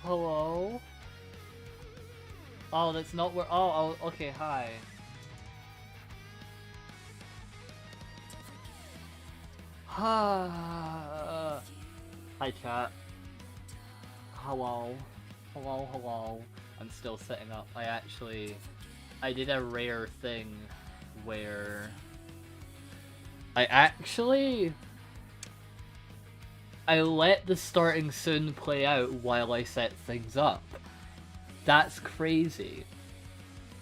Hello? Oh, that's not where. Oh, okay, hi. Hi, chat. Hello. Hello, hello. I'm still sitting up. I did a rare thing where I let the starting soon play out while I set things up. That's crazy.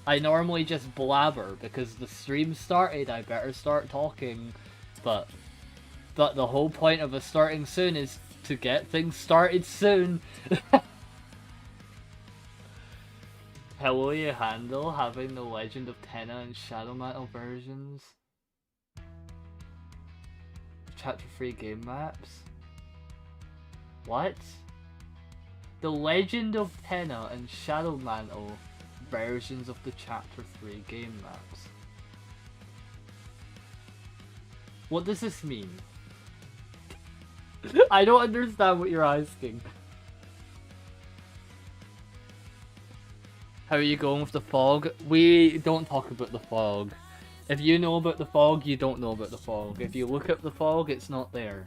I normally just blabber because the stream started, I better start talking, but the whole point of a starting soon is to get things started soon. How will you handle having the Legend of Tenna and Shadow Metal versions? Chapter 3 game maps? What? The Legend of Tenna and Shadow Mantle versions of the Chapter 3 game maps. What does this mean? I don't understand what you're asking. How are you going with the fog? We don't talk about the fog. If you know about the fog, you don't know about the fog. If you look up the fog, it's not there.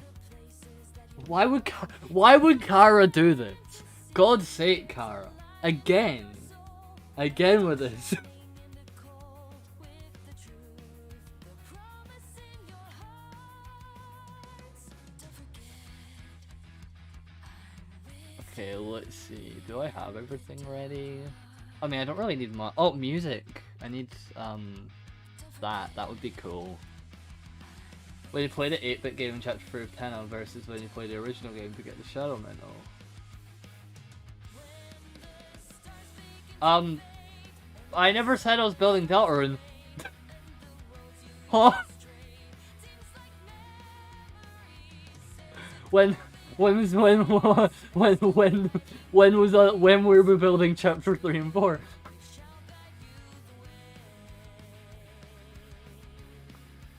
Why would Kara do this? God's sake, Kara. Again. Again with this. Okay, let's see. Do I have everything ready? I mean, I don't really need much. Oh, music. I need, that. That would be cool. When you play the 8-bit game in Chapter 3 of Tenna versus when you play the original game to get the Shadow Mantle. I never said I was building Deltarune. Huh? When we were building Chapter 3 and 4?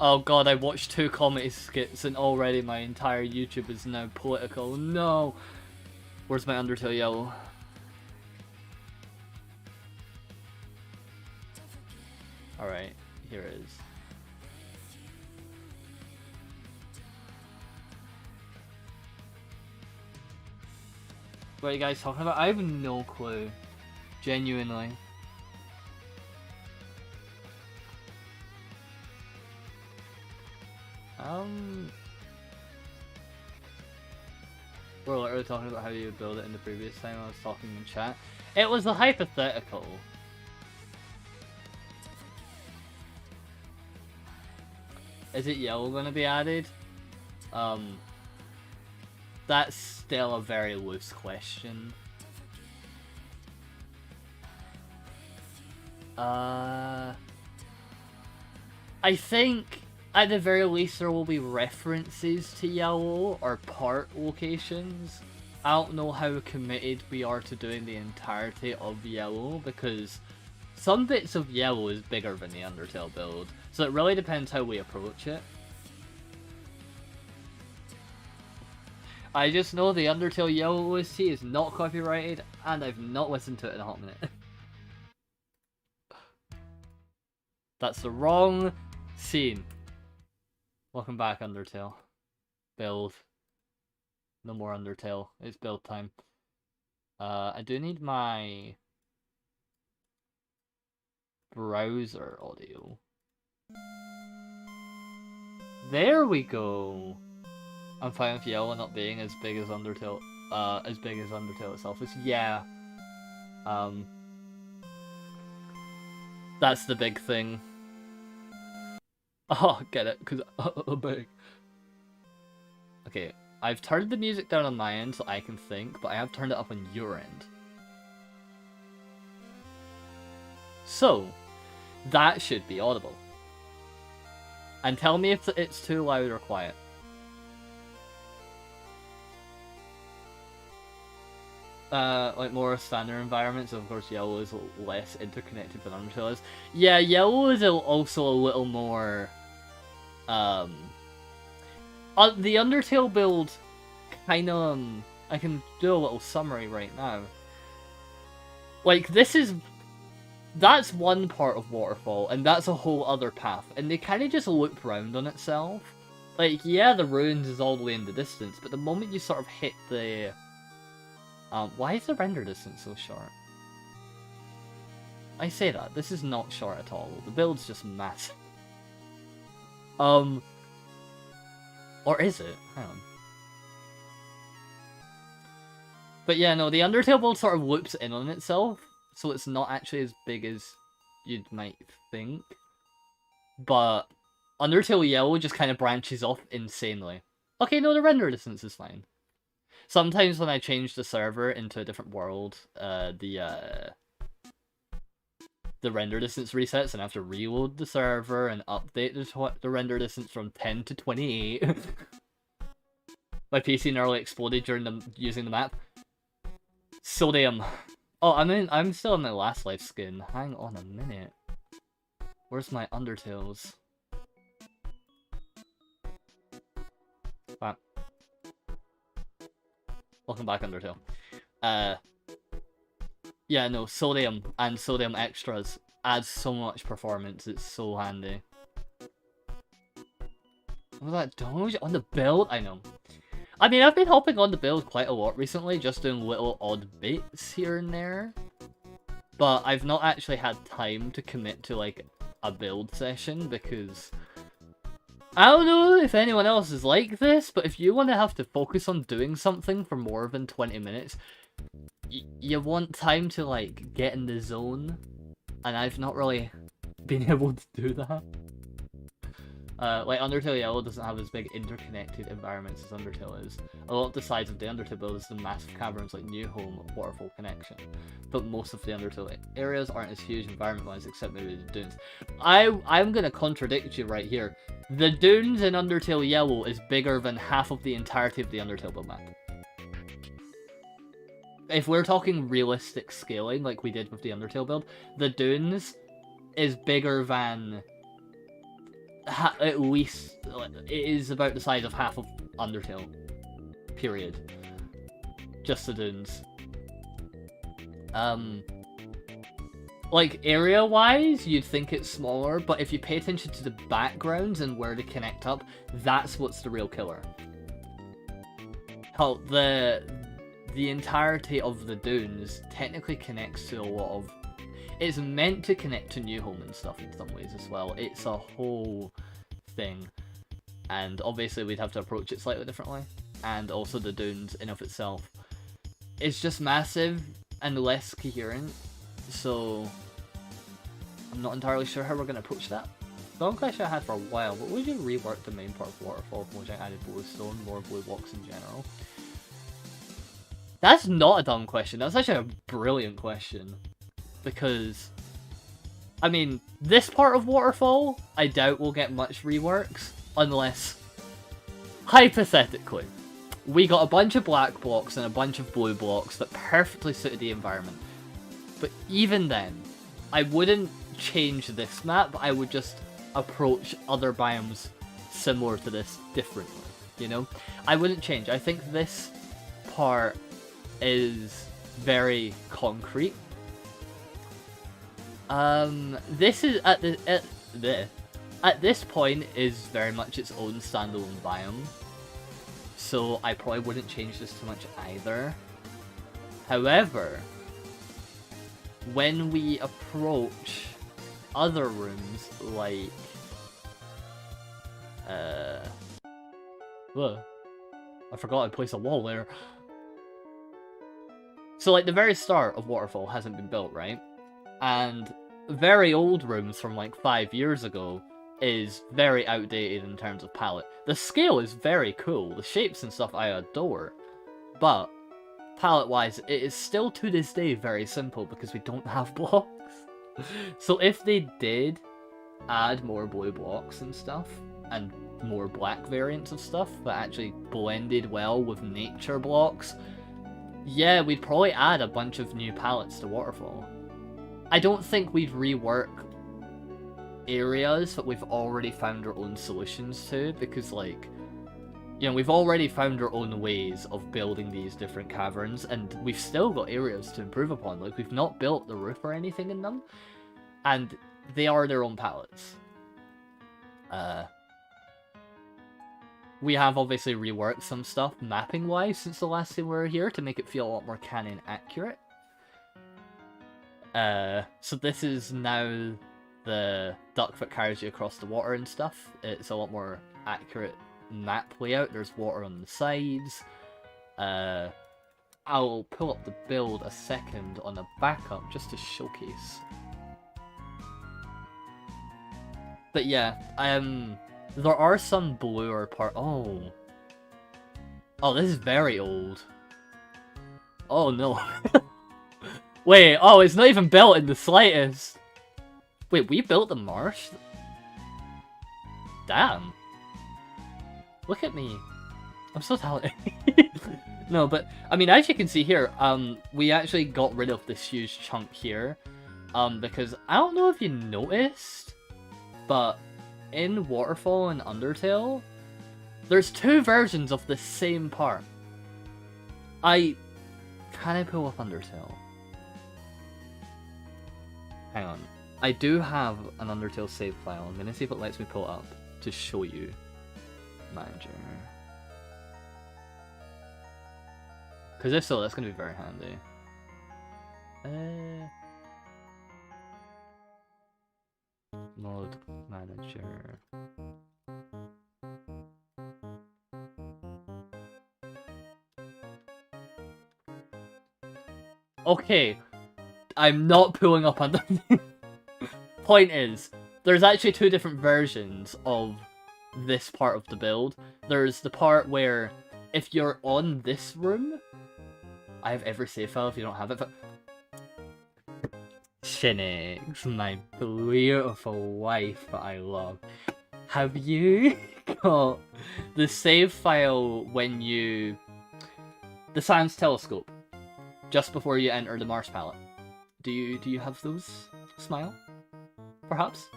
Oh god, I watched 2 comedy skits and already my entire YouTube is now political. No! Where's my Undertale yellow? Alright, here it is. What are you guys talking about? I have no clue. Genuinely. We're literally talking about how you build it in the previous time I was talking in chat. It was a hypothetical. Is it yellow gonna be added? That's still a very loose question. I think at the very least there will be references to yellow or part locations. I don't know how committed we are to doing the entirety of yellow because some bits of yellow is bigger than the Undertale build. So it really depends how we approach it. I just know the Undertale Yellow OST is not copyrighted, and I've not listened to it in a hot minute. That's the wrong scene. Welcome back, Undertale. Build. No more Undertale. It's build time. I do need my browser audio. There we go. I'm fine with yellow not being as big as Undertale, itself is. Yeah. That's the big thing. Oh, get it, because big. Okay, I've turned the music down on my end so I can think, but I have turned it up on your end. So, that should be audible. And tell me if it's too loud or quiet. Like more standard environments, of course yellow is less interconnected than Undertale is. Yeah, yellow is also a little more... the Undertale build kind of... I can do a little summary right now. Like, that's one part of Waterfall, and that's a whole other path, and they kind of just loop round on itself. Like, yeah, the ruins is all the way in the distance, but the moment you sort of hit the... why is the render distance so short? I say that, this is not short at all. The build's just massive. Or is it? Hang on. But yeah, no, the Undertale build sort of loops in on itself, so it's not actually as big as you'd might think. But Undertale Yellow just kind of branches off insanely. Okay, no, the render distance is fine. Sometimes when I change the server into a different world, the render distance resets and I have to reload the server and update the render distance from 10 to 28. My PC nearly exploded during using the map. So damn. Oh, I'm still in my last life skin. Hang on a minute. Where's my Undertales? Ah. Welcome back, Undertale. Yeah, no, sodium and sodium extras adds so much performance. It's so handy. What was that Doge on the build? I know. I mean, I've been hopping on the build quite a lot recently, just doing little odd bits here and there. But I've not actually had time to commit to, like, a build session, because... I don't know if anyone else is like this, but if you want to have to focus on doing something for more than 20 minutes, you want time to, like, get in the zone. And I've not really been able to do that. Like, Undertale Yellow doesn't have as big interconnected environments as Undertale is. A lot of the sides of the Undertale build is the massive caverns like New Home, Waterfall Connection. But most of the Undertale areas aren't as huge environment-wise, except maybe the dunes. I'm gonna contradict you right here. The dunes in Undertale Yellow is bigger than half of the entirety of the Undertale build map. If we're talking realistic scaling, like we did with the Undertale build, the dunes is bigger than... at least, it is about the size of half of Undertale. Period. Just the dunes. Like, area-wise, you'd think it's smaller, but if you pay attention to the backgrounds and where they connect up, that's what's the real killer. Hell, the entirety of the dunes technically connects to a lot of... It's meant to connect to New Home and stuff in some ways as well. It's a whole thing. And obviously we'd have to approach it slightly differently. And also the dunes in of itself. It's just massive and less coherent. So I'm not entirely sure how we're going to approach that. The one question I had for a while, but would you rework the main part of Waterfall from which I added bluestone, more blue blocks in general? That's not a dumb question. That's actually a brilliant question. Because, I mean, this part of Waterfall, I doubt will get much reworks, unless, hypothetically, we got a bunch of black blocks and a bunch of blue blocks that perfectly suited the environment. But even then, I wouldn't change this map, I would just approach other biomes similar to this differently, you know? I wouldn't change. I think this part is very concrete. This is at this point is very much its own standalone biome, so I probably wouldn't change this too much either. However, when we approach other rooms like whoa, I forgot I placed a wall there. So like the very start of Waterfall hasn't been built, right? And very old rooms from like 5 years ago is very outdated in terms of palette. The scale is very cool, the shapes and stuff I adore, but palette-wise it is still to this day very simple because we don't have blocks. So if they did add more blue blocks and stuff, and more black variants of stuff that actually blended well with nature blocks, yeah, we'd probably add a bunch of new palettes to Waterfall. I don't think we'd rework areas that we've already found our own solutions to, because, like, you know, we've already found our own ways of building these different caverns, and we've still got areas to improve upon. Like, we've not built the roof or anything in them, and they are their own palettes. We have obviously reworked some stuff mapping-wise since the last time we were here to make it feel a lot more canon accurate. So this is now the duck that carries you across the water and stuff. It's a lot more accurate map layout. There's water on the sides. I'll pull up the build a second on a backup just to showcase. But yeah, there are some bluer Oh, this is very old. Oh no. Wait, oh, it's not even built in the slightest. Wait, we built the marsh? Damn. Look at me. I'm so talented. No, but, I mean, as you can see here, we actually got rid of this huge chunk here. Because, I don't know if you noticed, but in Waterfall and Undertale, there's two versions of the same part. Can I pull up Undertale? Hang on. I do have an Undertale save file. I'm gonna see if it lets me pull it up to show you. Manager. Because if so, that's gonna be very handy. Mode manager. Okay, I'm not pulling up under. Point is, there's actually two different versions of this part of the build. There's the part where if you're on this room, I have every save file if you don't have it. Shinix, my beautiful wife that I love. Have you got the save file when you... the science telescope, just before you enter the Mars palette? Do you have those? Smile? Perhaps?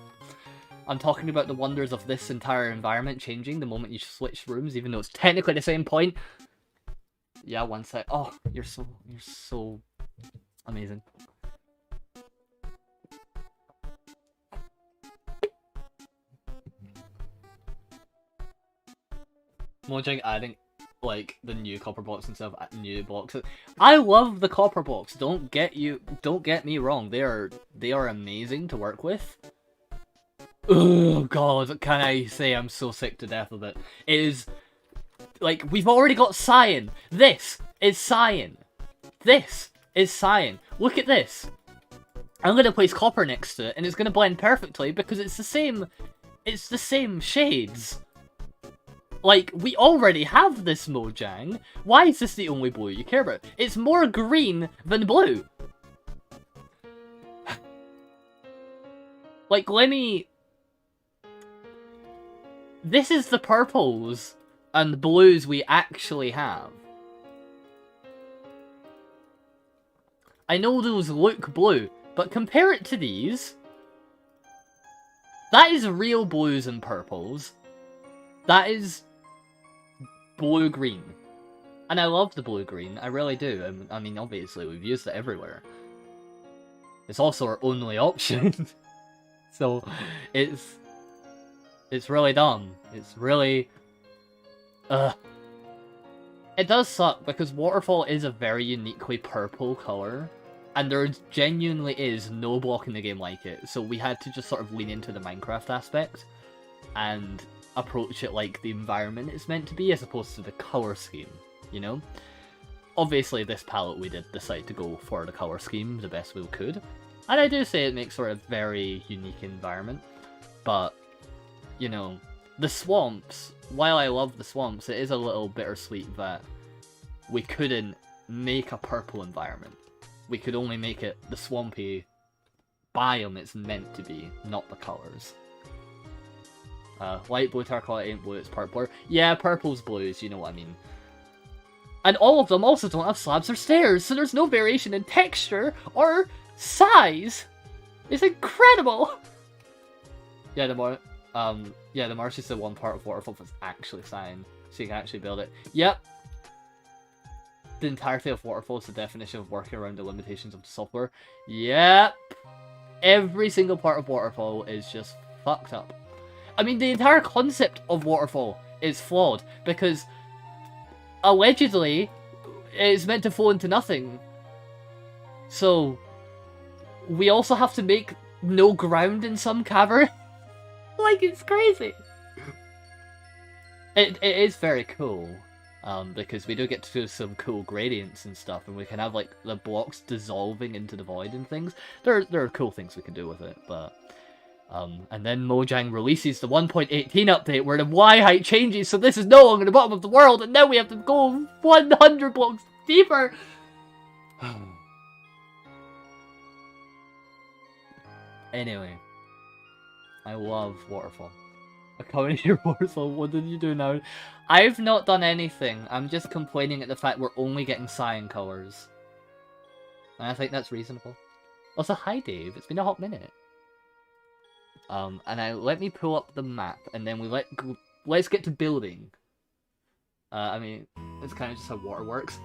I'm talking about the wonders of this entire environment changing the moment you switch rooms, even though it's technically the same point. Yeah, one sec. Oh, you're so amazing. Mojang adding like the new copper blocks instead of new blocks. I love the copper blocks. Don't get me wrong. They are amazing to work with. Oh god, can I say I'm so sick to death of it. It is like, we've already got cyan. This is cyan. This is cyan. Look at this. I'm gonna place copper next to it and it's gonna blend perfectly because it's the same shades. Like, we already have this Mojang. Why is this the only blue you care about? It's more green than blue. Like, let me... This is the purples and blues we actually have. I know those look blue, but compare it to these. That is real blues and purples. That is blue-green. And I love the blue-green, I really do. I mean, obviously, we've used it everywhere. It's also our only option. So, it's really dumb. It's really... It does suck, because Waterfall is a very uniquely purple colour. And there genuinely is no block in the game like it. So we had to just sort of lean into the Minecraft aspect. And approach it like the environment is meant to be, as opposed to the colour scheme, you know? Obviously, this palette we did decide to go for the colour scheme the best we could. And I do say it makes for a very unique environment. But, you know, the swamps, while I love the swamps, it is a little bittersweet that we couldn't make a purple environment. We could only make it the swampy biome it's meant to be, not the colours. Light blue turquoise ain't blue, it's purple. Yeah, purple's blues, you know what I mean. And all of them also don't have slabs or stairs, so there's no variation in texture or size. It's incredible! Yeah, the marsh is the one part of Waterfall that's actually cyan. so you can actually build it. Yep. The entirety of Waterfall is the definition of working around the limitations of the software. Yep. Every single part of Waterfall is just fucked up. I mean, the entire concept of Waterfall is flawed, because allegedly it's meant to fall into nothing. So we also have to make no ground in some cavern. Like, it's crazy. It is very cool. Because we do get to do some cool gradients and stuff, and we can have like the blocks dissolving into the void and things. There are cool things we can do with it, but and then Mojang releases the 1.18 update where the Y height changes, so this is no longer the bottom of the world, and now we have to go 100 blocks deeper. Anyway, I love Waterfall. Coming here, Waterfall, what did you do now? I've not done anything. I'm just complaining at the fact we're only getting cyan colors. And I think that's reasonable. Also, hi Dave, it's been a hot minute. Let me pull up the map, and then let's get to building. I mean, it's kind of just how water works.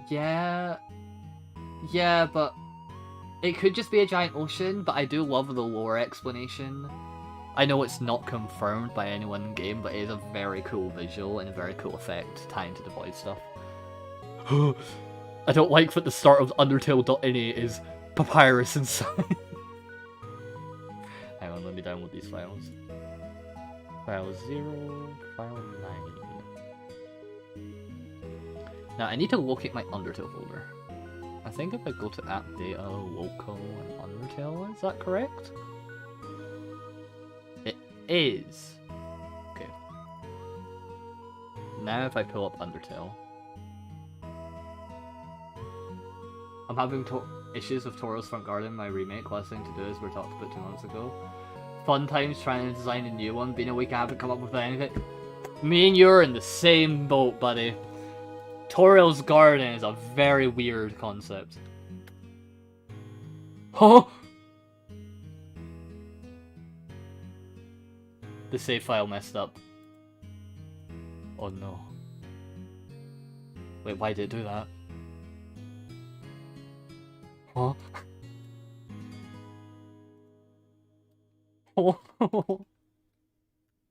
Yeah, but it could just be a giant ocean, but I do love the lore explanation. I know it's not confirmed by anyone in game, but it is a very cool visual and a very cool effect tying to the void stuff. I don't like that the start of Undertale.ini is papyrus inside. Hang on, let me download these files. File 0, file 9. Now I need to locate my Undertale folder. I think if I go to app data, local, and Undertale, is that correct? It is. Okay. Now if I pull up Undertale. I'm having issues with Toro's Front Garden, my remake. Last thing to do is we talked about 2 months ago. Fun times trying to design a new one. Been a week, I haven't come up with anything. Me and you are in the same boat, buddy. Toro's Garden is a very weird concept. Huh? The save file messed up. Oh no. Wait, why did it do that? Huh? Oh.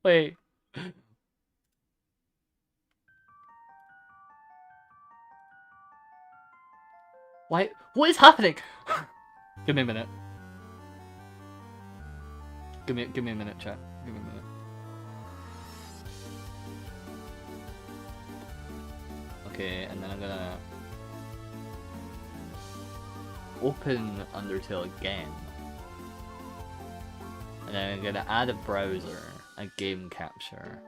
Wait. Why? What is happening? Give me a minute. Give me a minute, chat. Give me a minute. Okay, and then I'm gonna open Undertale again. And then I'm gonna add a browser, a game capture.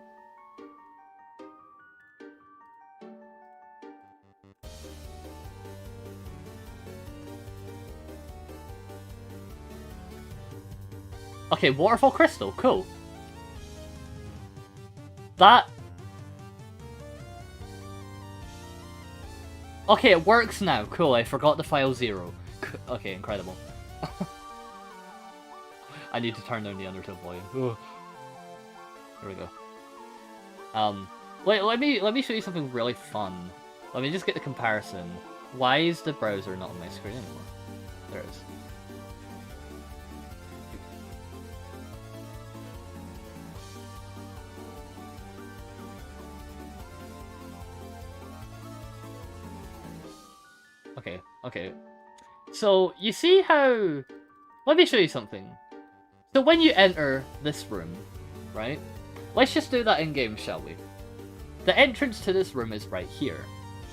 Okay, Waterfall Crystal, cool. That... Okay, it works now, cool, I forgot the file 0. Okay, incredible. I need to turn down the Undertale volume. Ugh. There we go. Wait, let me show you something really fun. Let me just get the comparison. Why is the browser not on my screen anymore? There it is. Okay. So, you see how... Let me show you something. So when you enter this room, right? Let's just do that in-game, shall we? The entrance to this room is right here.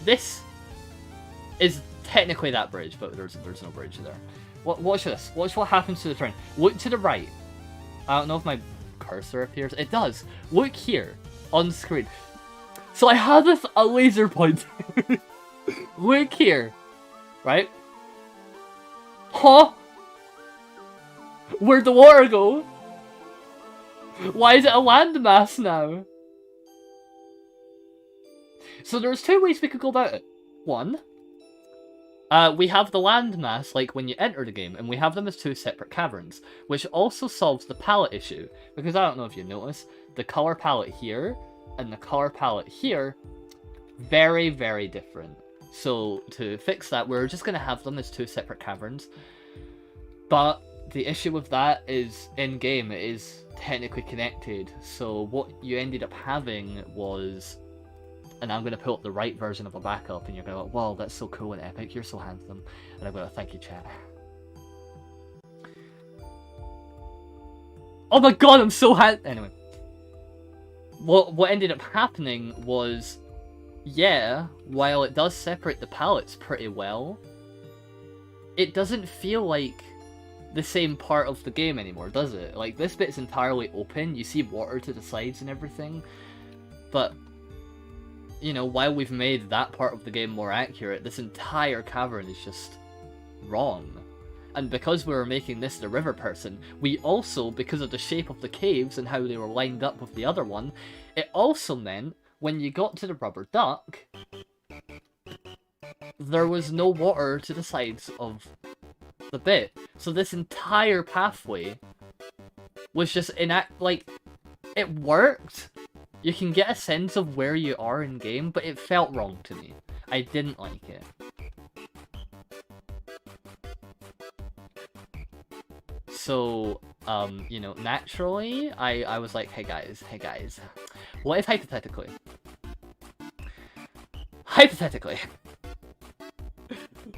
This is technically that bridge, but there's no bridge there. Watch this. Watch what happens to the train. Look to the right. I don't know if my cursor appears. It does. Look here on screen. So I have a laser pointer. Look here. Right? Huh? Where'd the water go? Why is it a landmass now? So there's 2 ways we could go about it. One, We have the landmass like when you enter the game, and we have them as two separate caverns, which also solves the palette issue, because I don't know if you notice, the color palette here and the color palette here, very, very different. So to fix that, we're just going to have them as two separate caverns, but the issue with that is, in-game, it is technically connected, so what you ended up having was... And I'm going to pull up the right version of a backup, and you're going to go, wow, that's so cool and epic, you're so handsome. And I'm going to thank you, chat. Oh my god, I'm so Anyway. What ended up happening was, yeah, while it does separate the palettes pretty well, it doesn't feel like the same part of the game anymore, does it? Like, this bit's entirely open, you see water to the sides and everything, but... You know, while we've made that part of the game more accurate, this entire cavern is just wrong. And because we were making this the river person, we also, because of the shape of the caves and how they were lined up with the other one, it also meant when you got to the rubber duck, there was no water to the sides of the bit. So this entire pathway was just like, it worked. You can get a sense of where you are in-game, but it felt wrong to me. I didn't like it. So, you know, naturally, I was like, hey guys, what if hypothetically,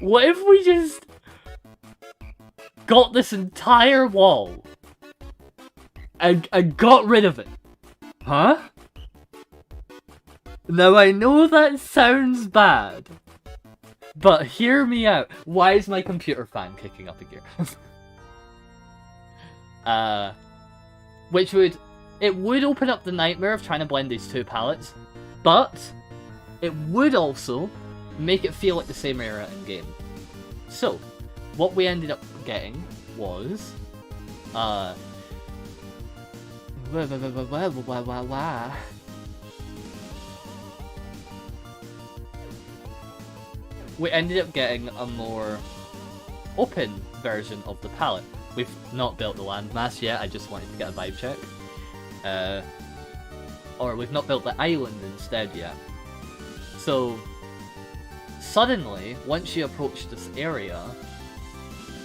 what if we just got this entire wall and got rid of it? Huh? Now I know that sounds bad, but hear me out. Why is my computer fan kicking up a gear? It would open up the nightmare of trying to blend these two palettes, but it would also make it feel like the same era in game. So, what we ended up getting was, we ended up getting a more open version of the palette. We've not built the landmass yet, I just wanted to get a vibe check. Or we've not built the island instead yet. So, suddenly, once you approach this area,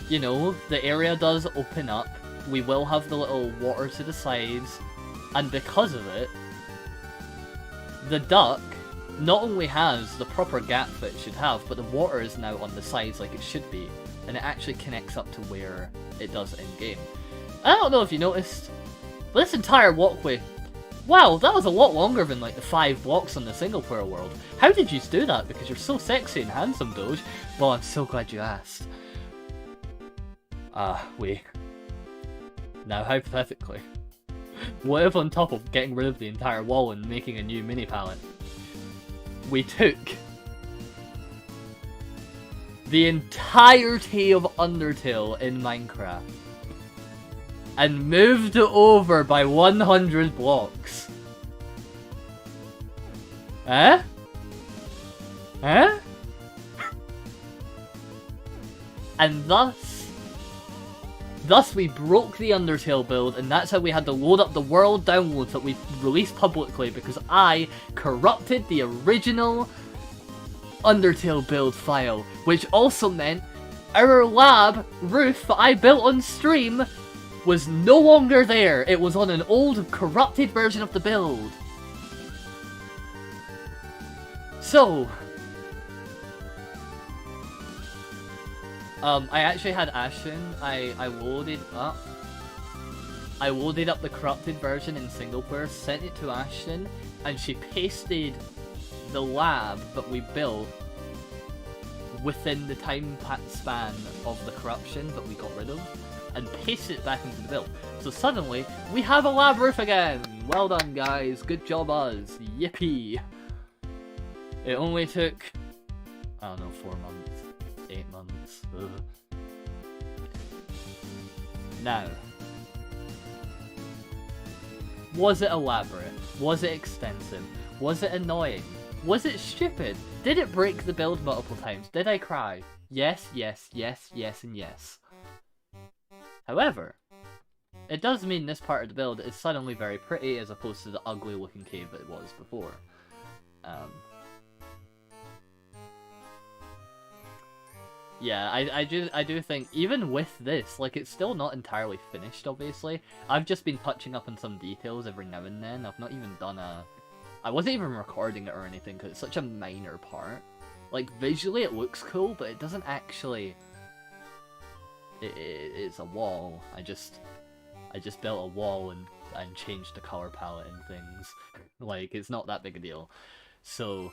you know, the area does open up, we will have the little water to the sides, and because of it, the duck not only has the proper gap that it should have, but the water is now on the sides like it should be, and it actually connects up to where it does in-game. I don't know if you noticed, but this entire walkway, wow, that was a lot longer than like the 5 blocks on the single-player world. How did you do that? Because you're so sexy and handsome, Doge. Well, I'm so glad you asked. Now, hypothetically, what if on top of getting rid of the entire wall and making a new mini palette, we took the entirety of Undertale in Minecraft and moved it over by 100 blocks? Eh? Eh? And thus we broke the Undertale build, and that's how we had to load up the world downloads that we released publicly, because I corrupted the original Undertale build file, which also meant our lab roof that I built on stream was no longer there. It was on an old corrupted version of the build. So, I actually had Ashton, I loaded up the corrupted version in single player, sent it to Ashton, and she pasted the lab that we built within the time span of the corruption that we got rid of, and pasted it back into the build. So suddenly, we have a lab roof again! Well done, guys, good job us, yippee! It only took, I don't know, 4 months, 8 months, ugh. Now, was it elaborate? Was it extensive? Was it annoying? Was it stupid? Did it break the build multiple times? Did I cry? Yes, yes, yes, yes, and yes. However, it does mean this part of the build is suddenly very pretty as opposed to the ugly looking cave it was before. Yeah, I do think, even with this, like, it's still not entirely finished, obviously. I've just been touching up on some details every now and then. I've not even done a... I wasn't even recording it or anything, because it's such a minor part. Like, visually it looks cool, but it doesn't actually... It's a wall. I just built a wall and changed the color palette and things. Like, it's not that big a deal. So,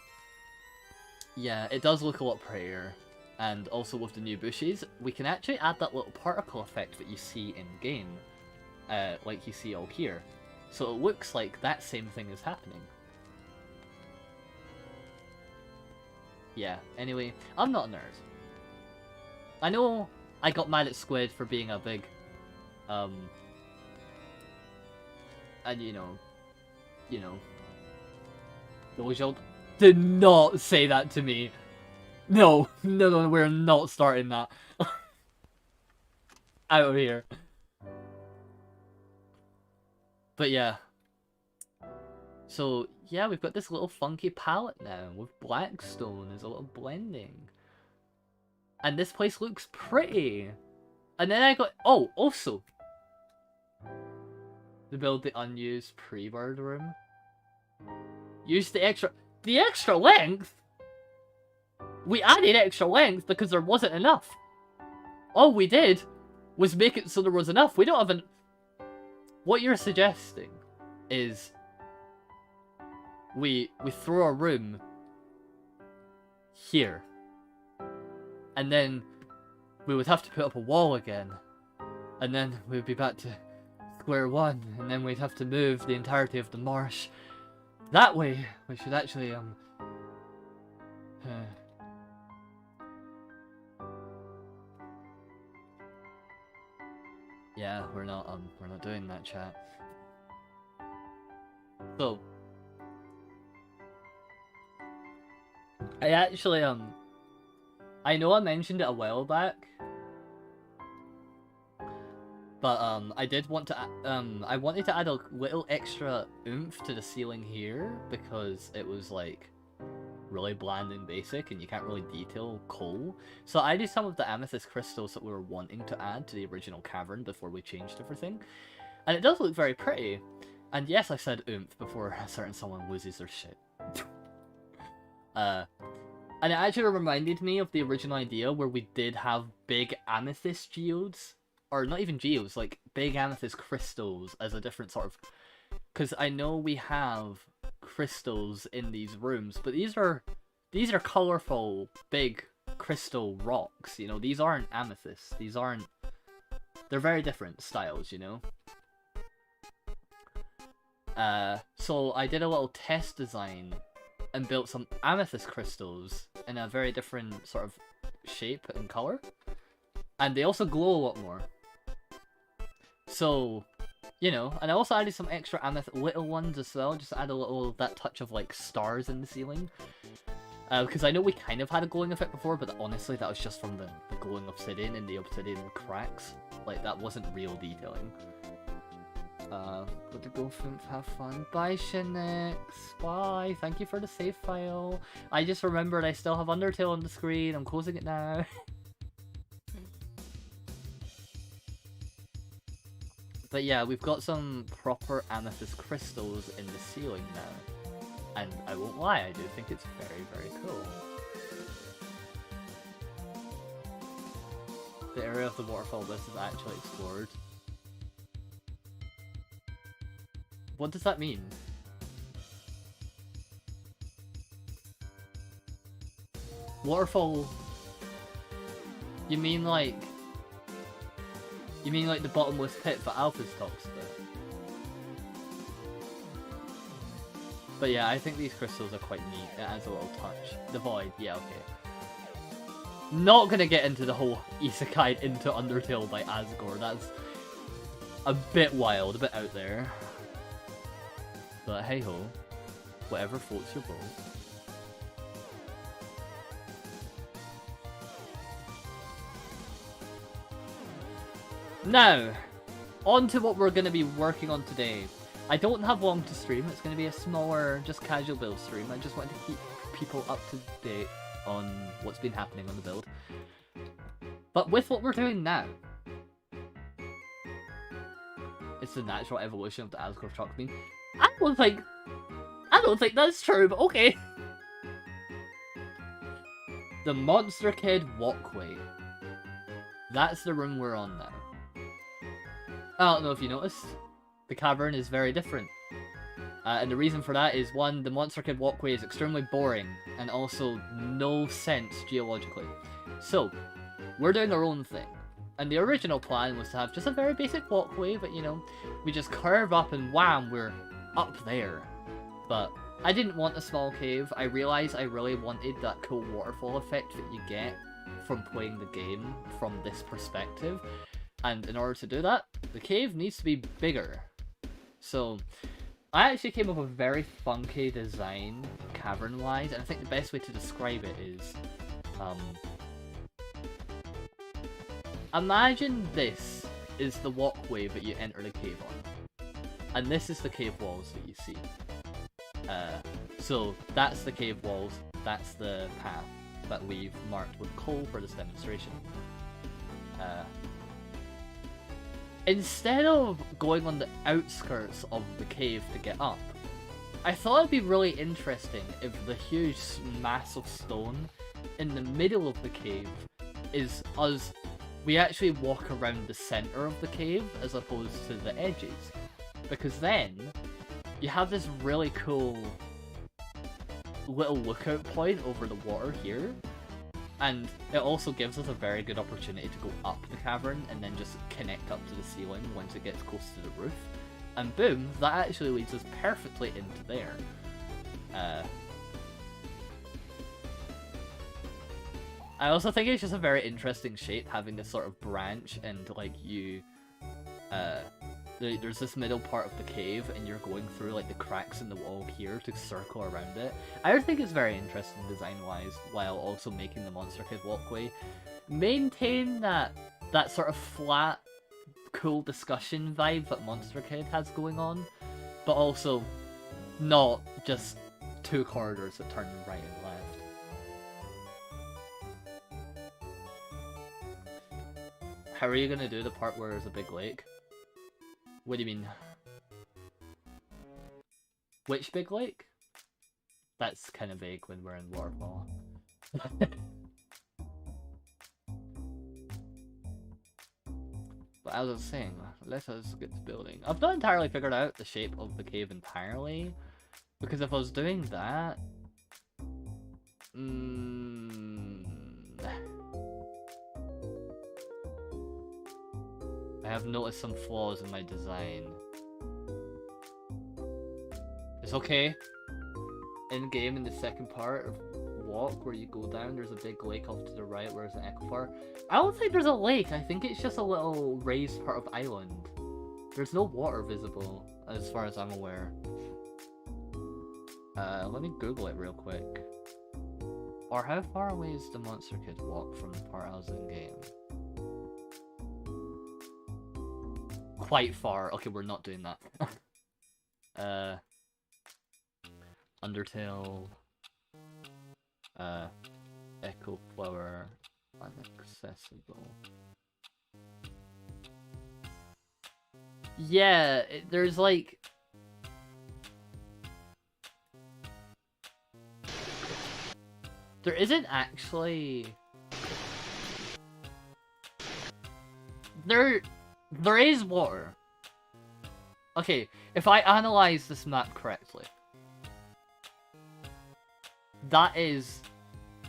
yeah, it does look a lot prettier. And also with the new bushes, we can actually add that little particle effect that you see in-game. Like you see all here. So it looks like that same thing is happening. Yeah, anyway, I'm not a nerd. I know I got mad at Squid for being a big, and you know, Doge did not say that to me. No, we're not starting that. Out of here. But yeah. So, yeah, we've got this little funky palette now with Blackstone as a little blending. And this place looks pretty. And then I got... Oh, also. To build the unused pre-bird room. Use the extra... The extra length? We added extra length because there wasn't enough. All we did was make it so there was enough. We don't have an... What you're suggesting is... We throw a room here. And then we would have to put up a wall again. And then we'd be back to square one. And then we'd have to move the entirety of the marsh that way. We should actually, yeah, we're not doing that, chat. So, I actually, I know I mentioned it a while back, but, I did want to, I wanted to add a little extra oomph to the ceiling here, because it was, like, really bland and basic, and you can't really detail coal. So I did some of the amethyst crystals that we were wanting to add to the original cavern before we changed everything. And it does look very pretty. And yes, I said oomph before a certain someone loses their shit. And it actually reminded me of the original idea where we did have big amethyst geodes. Or not even geodes, like big amethyst crystals as a different sort of... Because I know we have crystals in these rooms, but these are colorful, big crystal rocks, you know? These aren't amethysts. These aren't... They're very different styles, you know? So I did a little test design and built some amethyst crystals in a very different sort of shape and color. And they also glow a lot more. So, you know, and I also added some extra amethyst little ones as well, just to add a little, that touch of like stars in the ceiling. Because I know we kind of had a glowing effect before, but honestly that was just from the glowing obsidian and the obsidian cracks. Like, that wasn't real detailing. Got to go have fun. Bye, Shinix. Bye. Thank you for the save file. I just remembered I still have Undertale on the screen. I'm closing it now. But yeah, we've got some proper amethyst crystals in the ceiling now. And I won't lie, I do think it's very, very cool. The area of the waterfall this is actually explored. What does that mean? Waterfall... You mean like the bottomless pit that Alphys talks about? But yeah, I think these crystals are quite neat. It adds a little touch. The void, yeah, okay. Not gonna get into the whole isekai into Undertale by Asgore. That's a bit wild, a bit out there. But hey ho, whatever floats your boat. Now, on to what we're going to be working on today. I don't have long to stream. It's going to be a smaller, just casual build stream. I just wanted to keep people up to date on what's been happening on the build. But with what we're doing now, it's the natural evolution of the Asgore truck beam. I don't think that's true, but okay. The Monster Kid walkway. That's the room we're on now. I don't know if you noticed, the cavern is very different. And the reason for that is, one, the Monster Kid walkway is extremely boring, and also no sense geologically. So, we're doing our own thing. And the original plan was to have just a very basic walkway, but you know, we just curve up and wham, we're up there. But I didn't want a small cave. I realized I really wanted that cool waterfall effect that you get from playing the game from this perspective. And in order to do that, the cave needs to be bigger. So, I actually came up with a very funky design, cavern-wise, and I think the best way to describe it is, imagine this is the walkway that you enter the cave on. And this is the cave walls that you see. So, that's the cave walls, that's the path that we've marked with coal for this demonstration. Instead of going on the outskirts of the cave to get up, I thought it'd be really interesting if the huge mass of stone in the middle of the cave is us. We actually walk around the center of the cave as opposed to the edges. Because then, you have this really cool little lookout point over the water here. And it also gives us a very good opportunity to go up the cavern and then just connect up to the ceiling once it gets close to the roof. And boom, that actually leads us perfectly into there. I also think it's just a very interesting shape, having this sort of branch and like you... there's this middle part of the cave and you're going through like the cracks in the wall here to circle around it. I think it's very interesting design-wise, while also making the Monster Kid walkway maintain that sort of flat, cool discussion vibe that Monster Kid has going on, but also not just two corridors that turn right and left. How are you gonna do the part where there's a big lake? What do you mean? Which big lake? That's kind of vague when we're in Waterfall. But as I was saying, let us get to building. I've not entirely figured out the shape of the cave entirely, because if I was doing that... I have noticed some flaws in my design. It's okay. In game, in the second part of Walk, where you go down, there's a big lake off to the right where there's an Echo. I don't think there's a lake. I think it's just a little raised part of island. There's no water visible, as far as I'm aware. Let me Google it real quick. Or how far away is the Monster Kid walk from the part I was in game? Quite far. Okay, we're not doing that. Undertale. Echo Flower. Inaccessible. Yeah, there's like... There isn't actually... There is water. Okay, if I analyze this map correctly, that is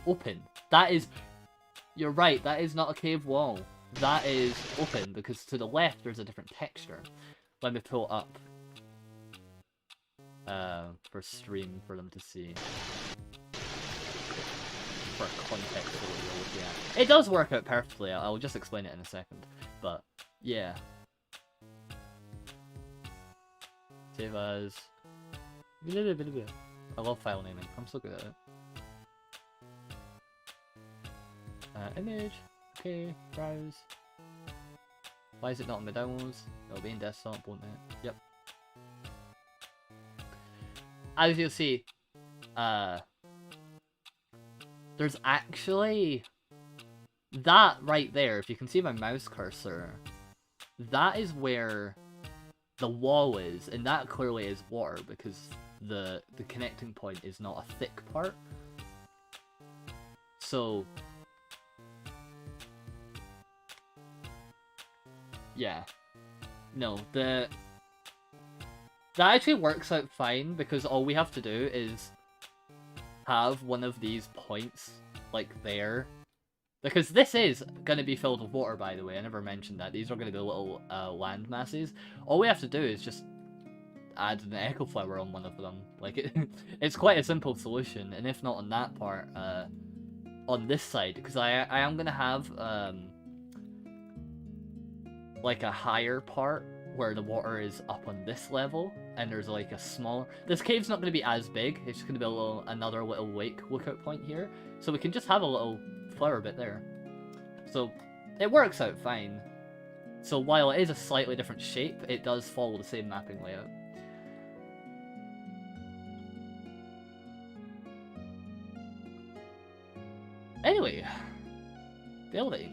open. That is... You're right, that is not a cave wall. That is open, because to the left there's a different texture. Let me pull up for stream for them to see. For context of what you're looking at. It does work out perfectly, I'll just explain it in a second. But, yeah. Save as... I love file naming, I'm so good at it. Image, okay, browse. Why is it not in Windows? It'll be in desktop, won't it? Yep. As you'll see, there's actually that right there. If you can see my mouse cursor, that is where the wall is, and that clearly is water because the connecting point is not a thick part. So yeah, no, that actually works out fine because all we have to do is have one of these points like there, because this is going to be filled with water, by the way. I never mentioned that. These are going to be little land masses. All we have to do is just add an echo flower on one of them. Like it's quite a simple solution, and if not on that part, on this side, because I am going to have like a higher part where the water is up on this level, and there's like a small... This cave's not going to be as big, it's just going to be another little lookout point here, so we can just have a little flower bit there. So it works out fine. So while it is a slightly different shape, it does follow the same mapping layout. Anyway, building.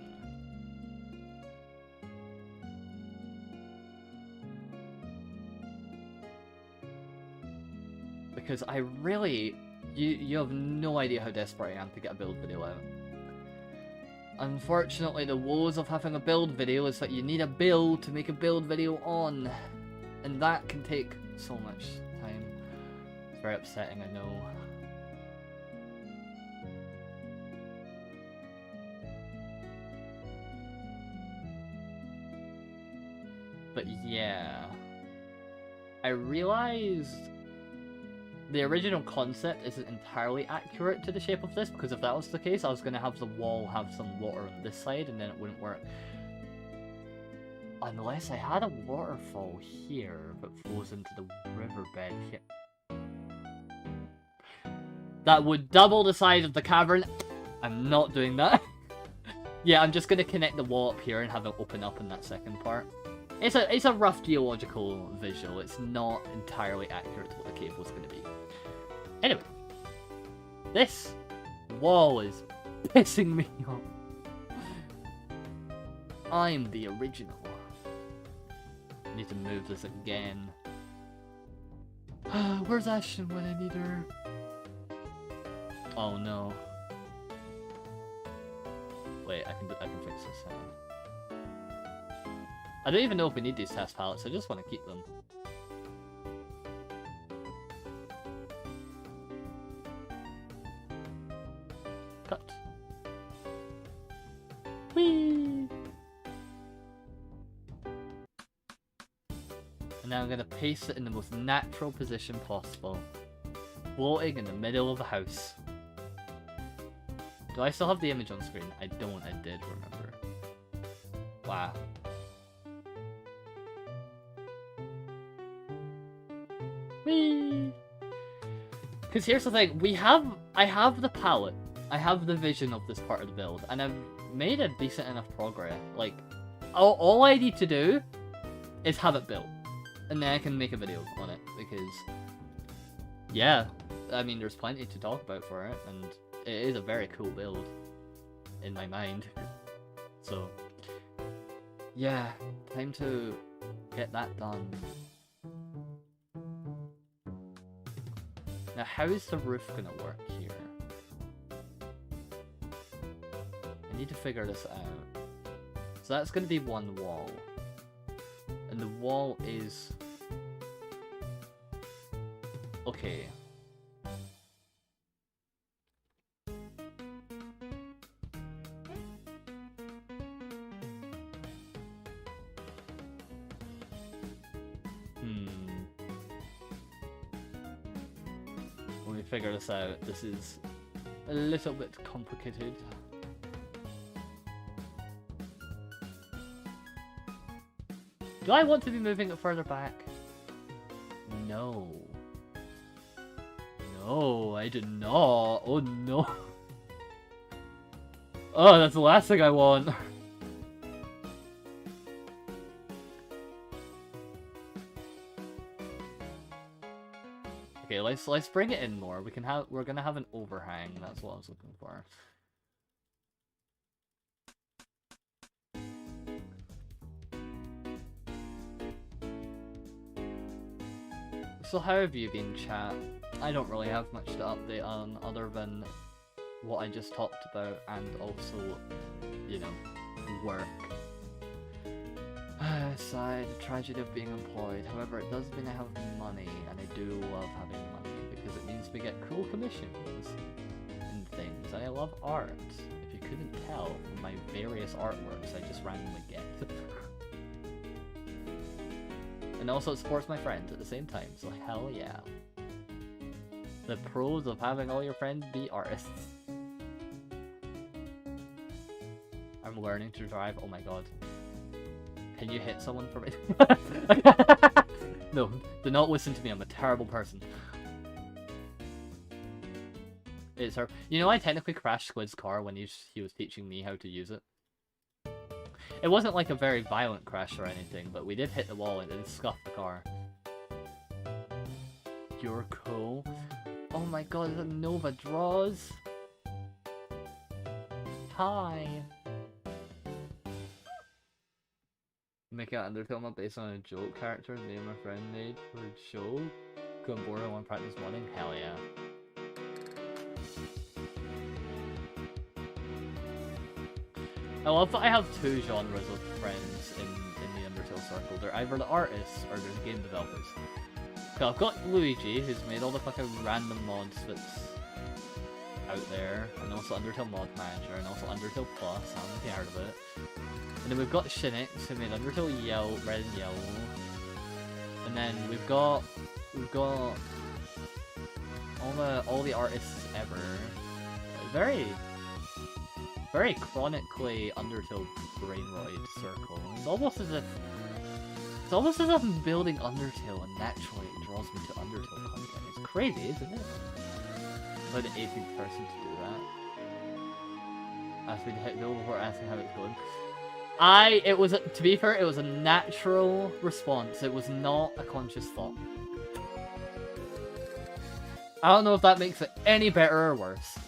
Because I really... You have no idea how desperate I am to get a build video out. Unfortunately, the woes of having a build video is that you need a build to make a build video on. And that can take so much time. It's very upsetting, I know. But yeah, I realized the original concept isn't entirely accurate to the shape of this, because if that was the case, I was going to have the wall have some water on this side, and then it wouldn't work. Unless I had a waterfall here that flows into the riverbed here. That would double the size of the cavern. I'm not doing that. Yeah, I'm just going to connect the wall up here and have it open up in that second part. It's a rough geological visual. It's not entirely accurate to what the cave was going to be. Anyway, this wall is pissing me off. I'm the original. I need to move this again. Where's Ashton when I need her? Oh no. Wait, I can fix this. I don't even know if we need these test pallets, I just want to keep them. Cut. Whee! And now I'm going to paste it in the most natural position possible. Floating in the middle of the house. Do I still have the image on screen? I don't, I did remember. Wow. Because here's the thing, I have the palette, I have the vision of this part of the build, and I've made a decent enough progress. Like, all I need to do is have it built, and then I can make a video on it, because, yeah, I mean, there's plenty to talk about for it, and it is a very cool build, in my mind. So, yeah, time to get that done. Now, how is the roof gonna work here? I need to figure this out. So that's gonna be one wall. And the wall is... Okay. Figure this out. This is a little bit complicated. Do I want to be moving it further back? No. No, I did not. Oh no. Oh, that's the last thing I want. Let's bring it in more. We're gonna have an overhang. That's what I was looking for. So how have you been, chat? I don't really have much to update on other than what I just talked about, and also, you know, work. Aside, the tragedy of being employed. However, it does mean I have money, and I do love having money because it means we get cool commissions and things. And I love art. If you couldn't tell from my various artworks I just randomly get. And also it supports my friends at the same time, so hell yeah. The pros of having all your friends be artists. I'm learning to drive, oh my god. Can you hit someone for me? No, do not listen to me, I'm a terrible person. It's her. You know, I technically crashed Squid's car when he was teaching me how to use it. It wasn't like a very violent crash or anything, but we did hit the wall and it scuffed the car. You're cool. Oh my god, the Nova draws. Hi. Making an Undertale map based on a joke character me and my friend made for a show. Go on board, I want to practice modding. Hell yeah. I love that I have two genres of friends in the Undertale circle. They're either the artists or they're the game developers. So I've got Luigi, who's made all the fucking random mods that's out there, and also Undertale Mod Manager, and also Undertale Plus, I don't know if you heard of it. And then we've got Shinix, who made Undertale Red and Yellow. And then we've got all the artists ever. Very chronically Undertale brainroid circle. It's almost as if I'm building Undertale and naturally it draws me to Undertale content. It's crazy, isn't it? I'm the 18th person to do that. Ask me to hit go before asking how it's going. To be fair, it was a natural response. It was not a conscious thought. I don't know if that makes it any better or worse.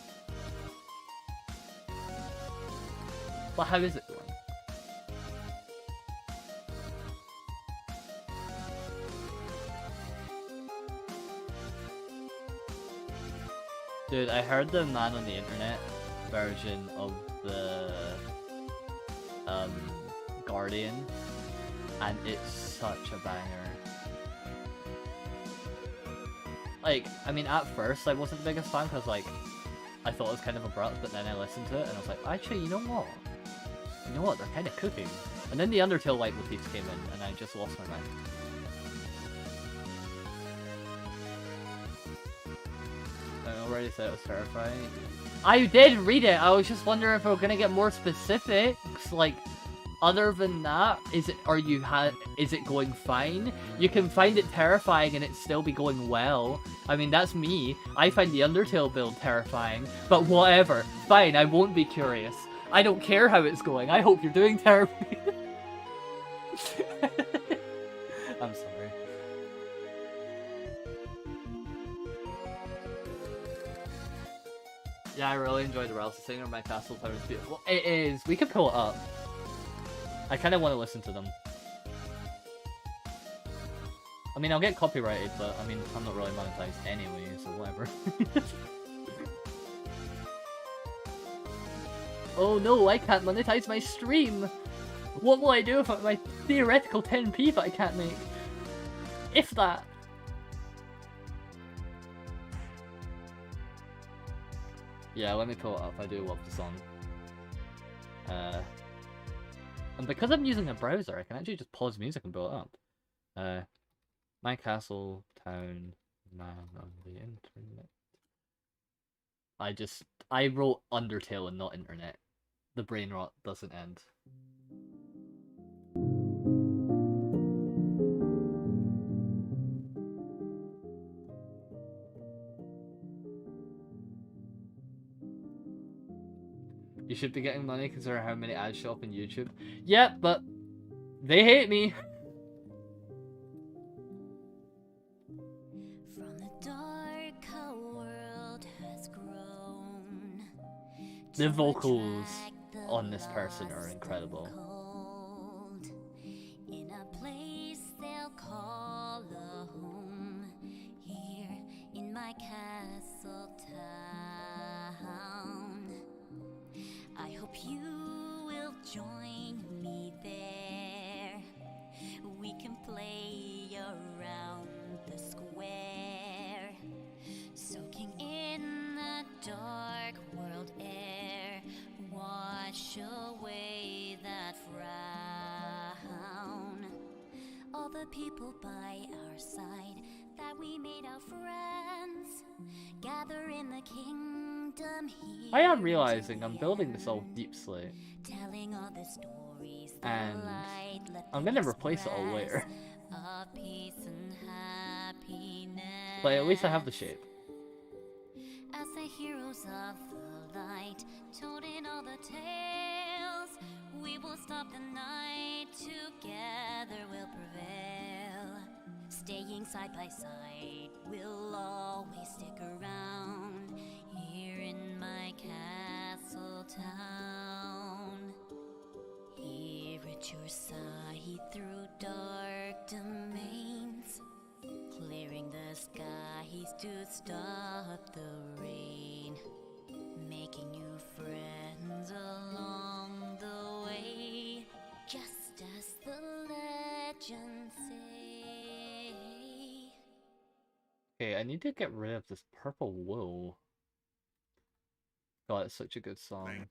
But how is it going? Dude, I heard the man on the internet version of the Guardian, and it's such a banger. Like, I mean, at first I wasn't the biggest fan because, like, I thought it was kind of abrupt, but then I listened to it and I was like, actually, you know what? They're kind of cooking. And then the Undertale leitmotifs came in, and I just lost my mind. I already said it was terrifying. I did read it. I was just wondering if we were gonna get more specifics. Like, other than that, is it going fine? You can find it terrifying and it still be going well. I mean, that's me. I find the Undertale build terrifying, but whatever. Fine, I won't be curious. I don't care how it's going. I hope you're doing terribly. I'm sorry. Yeah, I really enjoyed the Ralston singer. My castle tower is beautiful. It is. We could pull it up. I kind of want to listen to them. I mean, I'll get copyrighted, but I mean, I'm not really monetized anyway, so whatever. Oh no, I can't monetize my stream! What will I do with my theoretical 10p that I can't make? If that! Yeah, let me pull it up. I do love the song. And because I'm using a browser, I can actually just pause music and pull it up. My castle, town, man on the internet. I wrote Undertale and not internet. The brain rot doesn't end. You should be getting money considering how many ads show up on YouTube. Yeah, but they hate me. From the dark The vocals on this person are incredible. In a place they'll call a home, here in my castle town. I hope you will join me there. We can play around the square, soaking in the dark world air. Wash away that frown. All the people by our side that we made our friends gather in the kingdom here. I am realizing I'm building this old Deep Slate, telling all the stories and I'm gonna replace it all later. Of peace and happiness. But at least I have the shape. As the heroes of the light told in all the tales, we will stop the night, together we'll prevail. Staying side by side, we'll always stick around, here in my castle town. Here at your side through dark domains, clearing the skies to stop the rain, making new friends along the way, just as the legends say. Okay, I need to get rid of this purple wool. God, it's such a good song.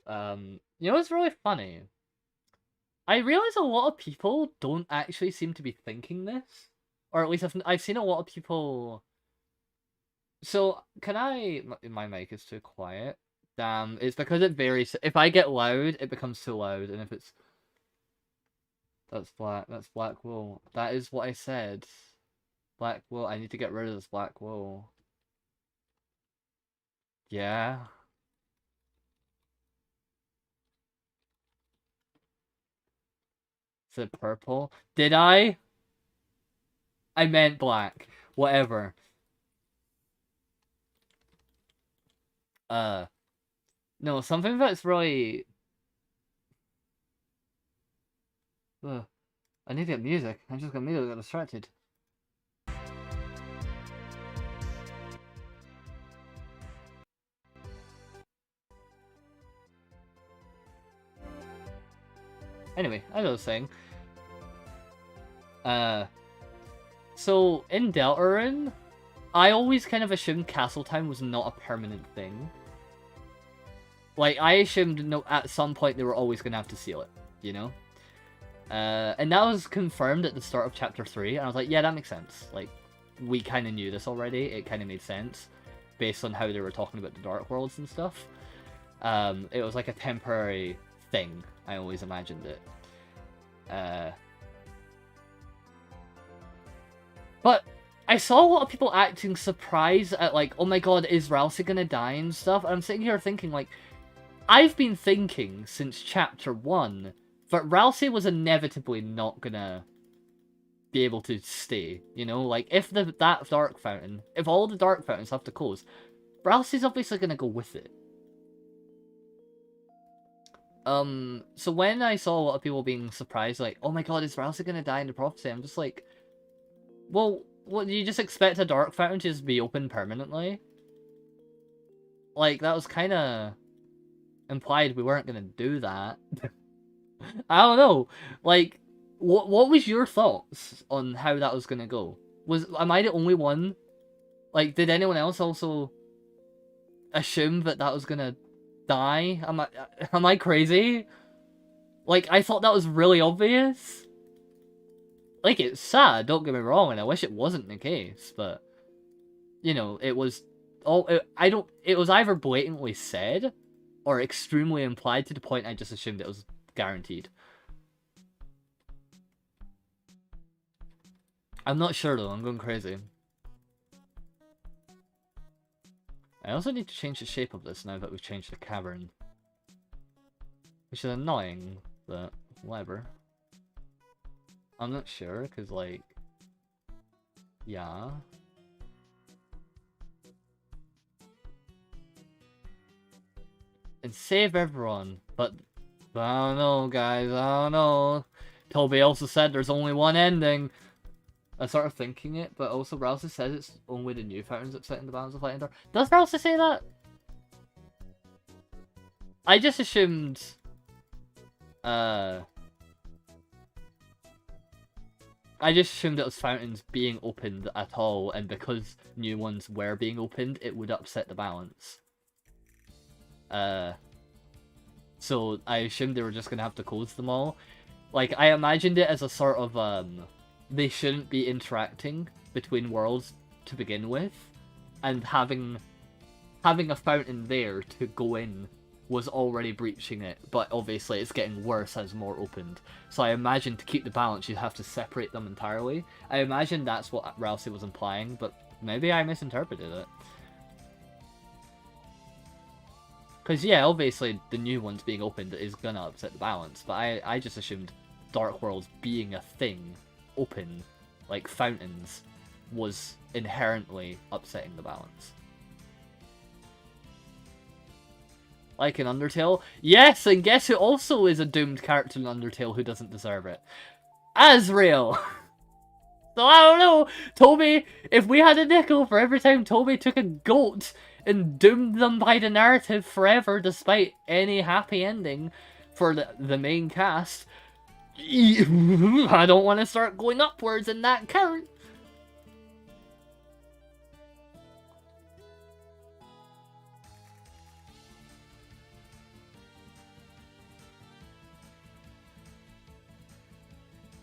You know what's really funny? I realize a lot of people don't actually seem to be thinking this. Or at least I've seen a lot of people... So, can I... My mic is too quiet. Damn, it's because it varies. If I get loud, it becomes too loud. And if it's... That's black wool. That is what I said. Black wool. I need to get rid of this black wool. Yeah. Is it purple? Did I? I meant black. Whatever. No, something that's really... I need to get music. I just got immediately got distracted. Anyway, as I was saying, so in Deltarune, I always kind of assumed Castle Time was not a permanent thing. Like, I assumed no, at some point they were always going to have to seal it, you know? And that was confirmed at the start of Chapter 3, and I was like, yeah, that makes sense. Like, we kind of knew this already, it kind of made sense, based on how they were talking about the Dark Worlds and stuff. It was like a temporary thing, I always imagined it. But I saw a lot of people acting surprised at, like, oh my god, is Ralsei gonna die and stuff? And I'm sitting here thinking, like, I've been thinking since Chapter 1 that Ralsei was inevitably not gonna be able to stay, you know? Like, if that Dark Fountain, if all the Dark Fountains have to close, Ralsei's obviously gonna go with it. So when I saw a lot of people being surprised, like, oh my god, is Ralsei gonna die in the prophecy? I'm just like, well, what, do you just expect a Dark Fountain to just be open permanently? Like, that was kind of implied we weren't gonna do that. I don't know. Like, what was your thoughts on how that was gonna go? Am I the only one? Like, did anyone else also assume that was gonna die? Am I crazy? Like, I thought that was really obvious. Like, it's sad, don't get me wrong, and I wish it wasn't the case, but, you know, it was it was either blatantly said or extremely implied to the point I just assumed it was guaranteed. I'm not sure though, I'm going crazy. I also need to change the shape of this now that we've changed the cavern. Which is annoying, but whatever. I'm not sure, because, like... Yeah. and save everyone. But I don't know, guys. I don't know. Toby also said there's only one ending. I started thinking it, but also Rousey says it's only the new fountains upsetting the balance of light and dark. Does Rousey say that? I just assumed... I just assumed it was fountains being opened at all, and because new ones were being opened, it would upset the balance. So I assumed they were just gonna have to close them all. Like, I imagined it as a sort of, they shouldn't be interacting between worlds to begin with, and having a fountain there to go in was already breaching it, but obviously it's getting worse as more opened. So I imagine to keep the balance, you'd have to separate them entirely. I imagine that's what Rousey was implying, but maybe I misinterpreted it. Because, yeah, obviously the new ones being opened is gonna upset the balance, but I just assumed Dark Worlds being a thing, open, like fountains, was inherently upsetting the balance. Like in Undertale. Yes, and guess who also is a doomed character in Undertale who doesn't deserve it? Azrael! So I don't know, Toby, if we had a nickel for every time Toby took a goat and doomed them by the narrative forever despite any happy ending for the main cast, I don't want to start going upwards in that count.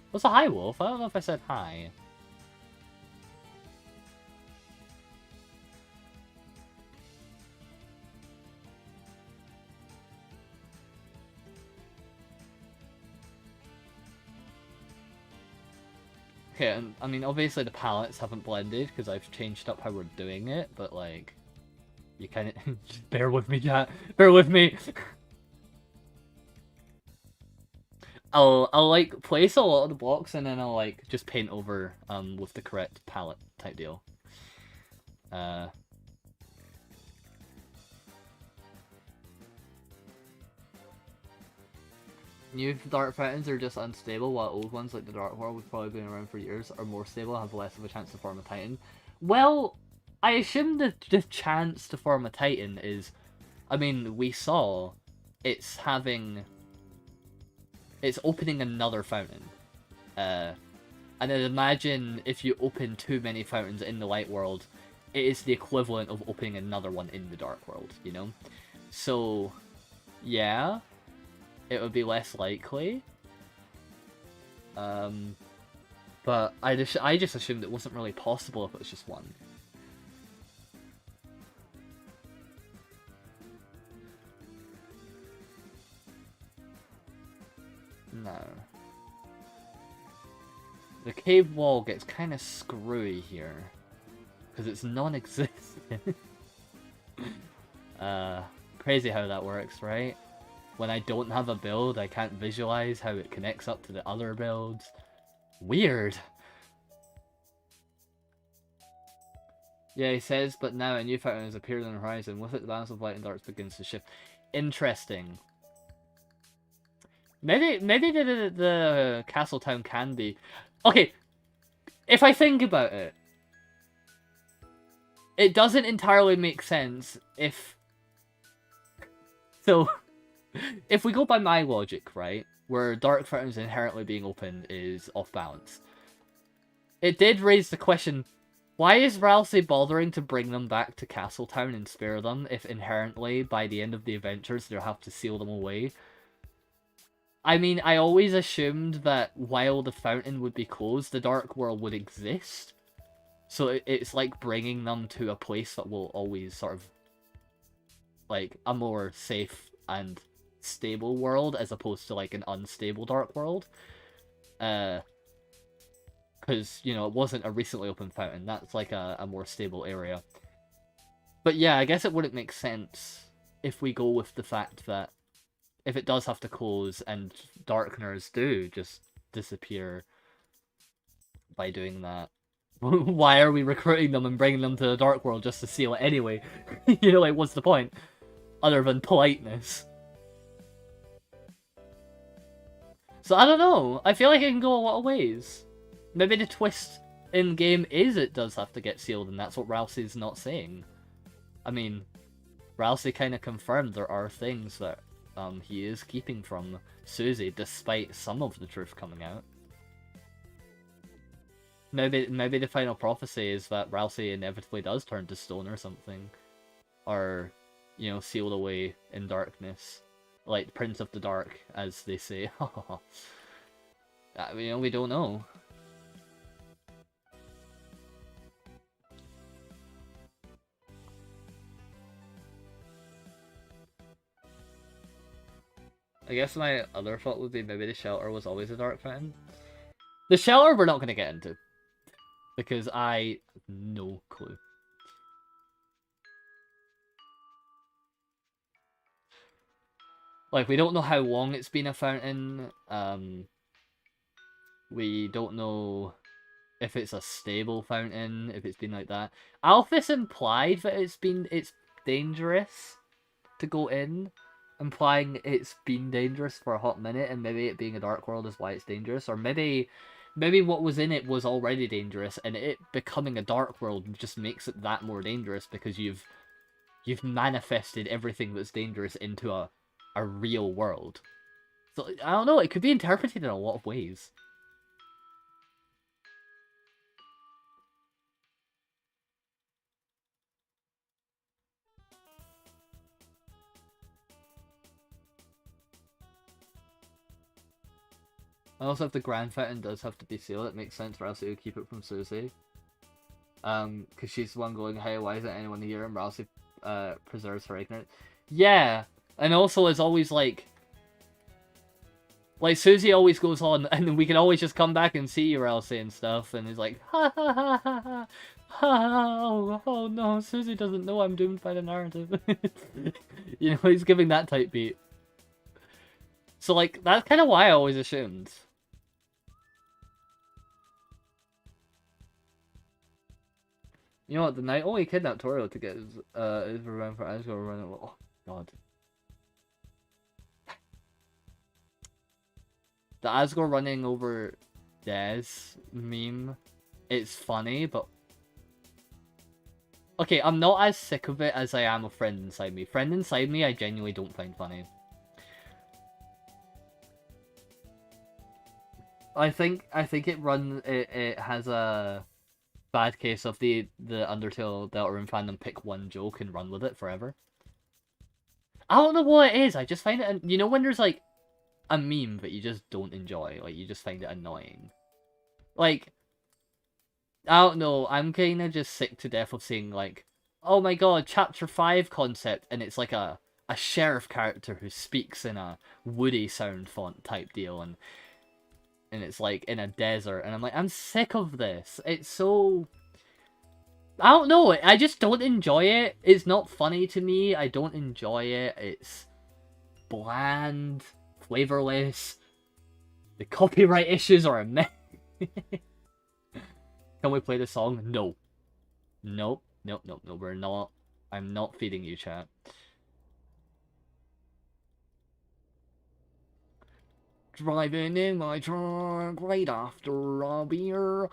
What's a hi, Wolf? I don't know if I said hi. Okay, and I mean, obviously the palettes haven't blended because I've changed up how we're doing it, but like, you kind of just bear with me, chat. Bear with me. I'll like place a lot of the blocks and then I'll like just paint over with the correct palette type deal. New dark fountains are just unstable, while old ones like the Dark World, which probably been around for years, are more stable, have less of a chance to form a Titan. Well, I assume the chance to form a Titan is, I mean, we saw it's opening another fountain. And I'd imagine if you open too many fountains in the Light World, it is the equivalent of opening another one in the Dark World, you know? So, yeah, it would be less likely. But I just assumed it wasn't really possible if it was just one. No. The cave wall gets kind of screwy here. Because it's non-existent. Crazy how that works, right? When I don't have a build, I can't visualize how it connects up to the other builds. Weird. Yeah, he says, but now a new fountain has appeared on the horizon. With it, the balance of light and dark begins to shift. Interesting. Maybe the castle town can be... Okay, if I think about it, it doesn't entirely make sense if... So, if we go by my logic, right, where dark fountains inherently being open is off balance, it did raise the question, why is Rousey bothering to bring them back to Castletown and spare them if inherently, by the end of the adventures, they'll have to seal them away? I mean, I always assumed that while the fountain would be closed, the Dark World would exist. So it's like bringing them to a place that will always sort of, like, a more safe and stable world as opposed to, like, an unstable Dark World. Because, you know, it wasn't a recently opened fountain. That's, like, a more stable area. But yeah, I guess it wouldn't make sense if we go with the fact that if it does have to close and Darkners do just disappear by doing that, why are we recruiting them and bringing them to the Dark World just to seal it anyway? You know, like, what's the point? other than politeness. So I don't know. I feel like it can go a lot of ways. Maybe the twist in game is it does have to get sealed, and that's what Ralsei's not saying. I mean, Ralsei kind of confirmed there are things that he is keeping from Susie, despite some of the truth coming out. Maybe the final prophecy is that Ralsei inevitably does turn to stone or something. Or, you know, sealed away in darkness. Like Prince of the Dark, as they say. You know, we don't know. I guess my other thought would be maybe the shelter was always a dark fountain. The shelter we're not going to get into. Because I have no clue. Like, we don't know how long it's been a fountain. We don't know if it's a stable fountain, if it's been like that. Alphys implied that it's dangerous to go in. Implying it's been dangerous for a hot minute, and maybe it being a dark world is why it's dangerous. Or maybe what was in it was already dangerous, and it becoming a dark world just makes it that more dangerous because you've manifested everything that's dangerous into a real world. So I don't know, it could be interpreted in a lot of ways. Also, if the Grand Fountain does have to be sealed, it makes sense for Ralsei to keep it from Susie. Because she's the one going, hey, why isn't anyone here? And Ralsei preserves her ignorance. Yeah, and also it's always like Susie always goes on, and we can always just come back and see you, Ralsei, and stuff, and he's like, ha ha ha ha ha, ha, oh no, Susie doesn't know I'm doomed by the narrative. You know, he's giving that type beat. So, like, that's kind of why I always assumed. You know what, the knight only kidnapped Torio to get his revenge for Asgore running. Oh, God. The Asgore running over Des meme, it's funny, but... Okay, I'm not as sick of it as I am of Friend Inside Me. Friend Inside Me, I genuinely don't find funny. I think it has a bad case of the Undertale Deltarune fandom pick one joke and run with it forever. I don't know what it is, I just find it, you know when there's like a meme that you just don't enjoy, like you just find it annoying. Like, I don't know, I'm kind of just sick to death of seeing like, oh my god, chapter 5 concept, and it's like a sheriff character who speaks in a Woody sound font type deal, and it's like in a desert, and I'm like, I'm sick of this. It's so... I don't know, I just don't enjoy it. It's not funny to me, I don't enjoy it. It's bland, flavorless. The copyright issues are a mess. Can we play the song? No. Nope, nope, nope, no, we're not. I'm not feeding you, chat. Driving in my truck right after a beer.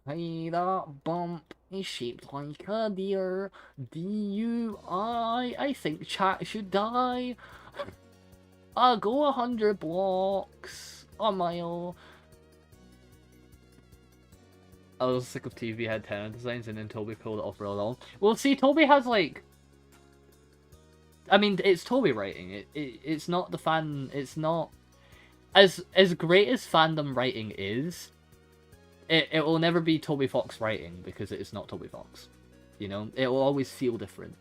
Hey, that bump is shaped like a deer. DUI, I think chat should die. I'll go 100 blocks a mile. I was sick of TV had tenant designs, and then Toby pulled it off real long. Well, see, Toby has like... I mean, it's Toby writing. It's not the fan... It's not... As great as fandom writing is, it will never be Toby Fox writing, because it is not Toby Fox. You know? It will always feel different.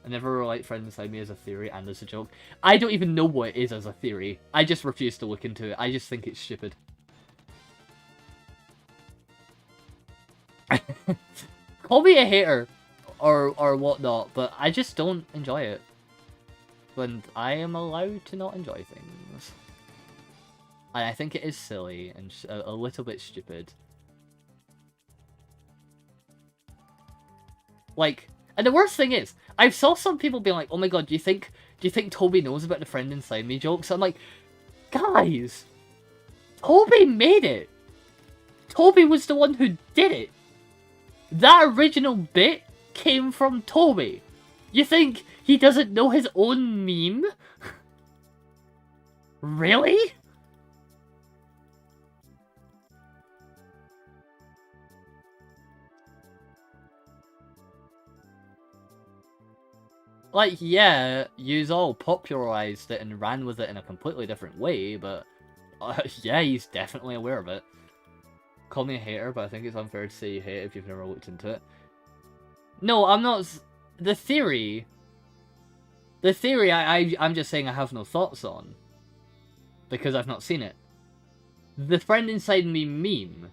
I never like Friend Inside Me as a theory and as a joke. I don't even know what it is as a theory. I just refuse to look into it. I just think it's stupid. Call me a hater or whatnot, but I just don't enjoy it. When I am allowed to not enjoy things. And I think it is silly and a little bit stupid. Like, And the worst thing is, I saw some people being like, "Oh my god, do you think Toby knows about the friend inside me jokes?" I'm like, guys, Toby made it. Toby was the one who did it. That original bit came from Toby. You think he doesn't know his own meme? Really? Like, yeah, yous all popularized it and ran with it in a completely different way, but yeah, he's definitely aware of it. Call me a hater, but I think it's unfair to say you hate it if you've never looked into it. No, I'm not... The theory, I'm just saying I have no thoughts on. Because I've not seen it. The friend inside me meme,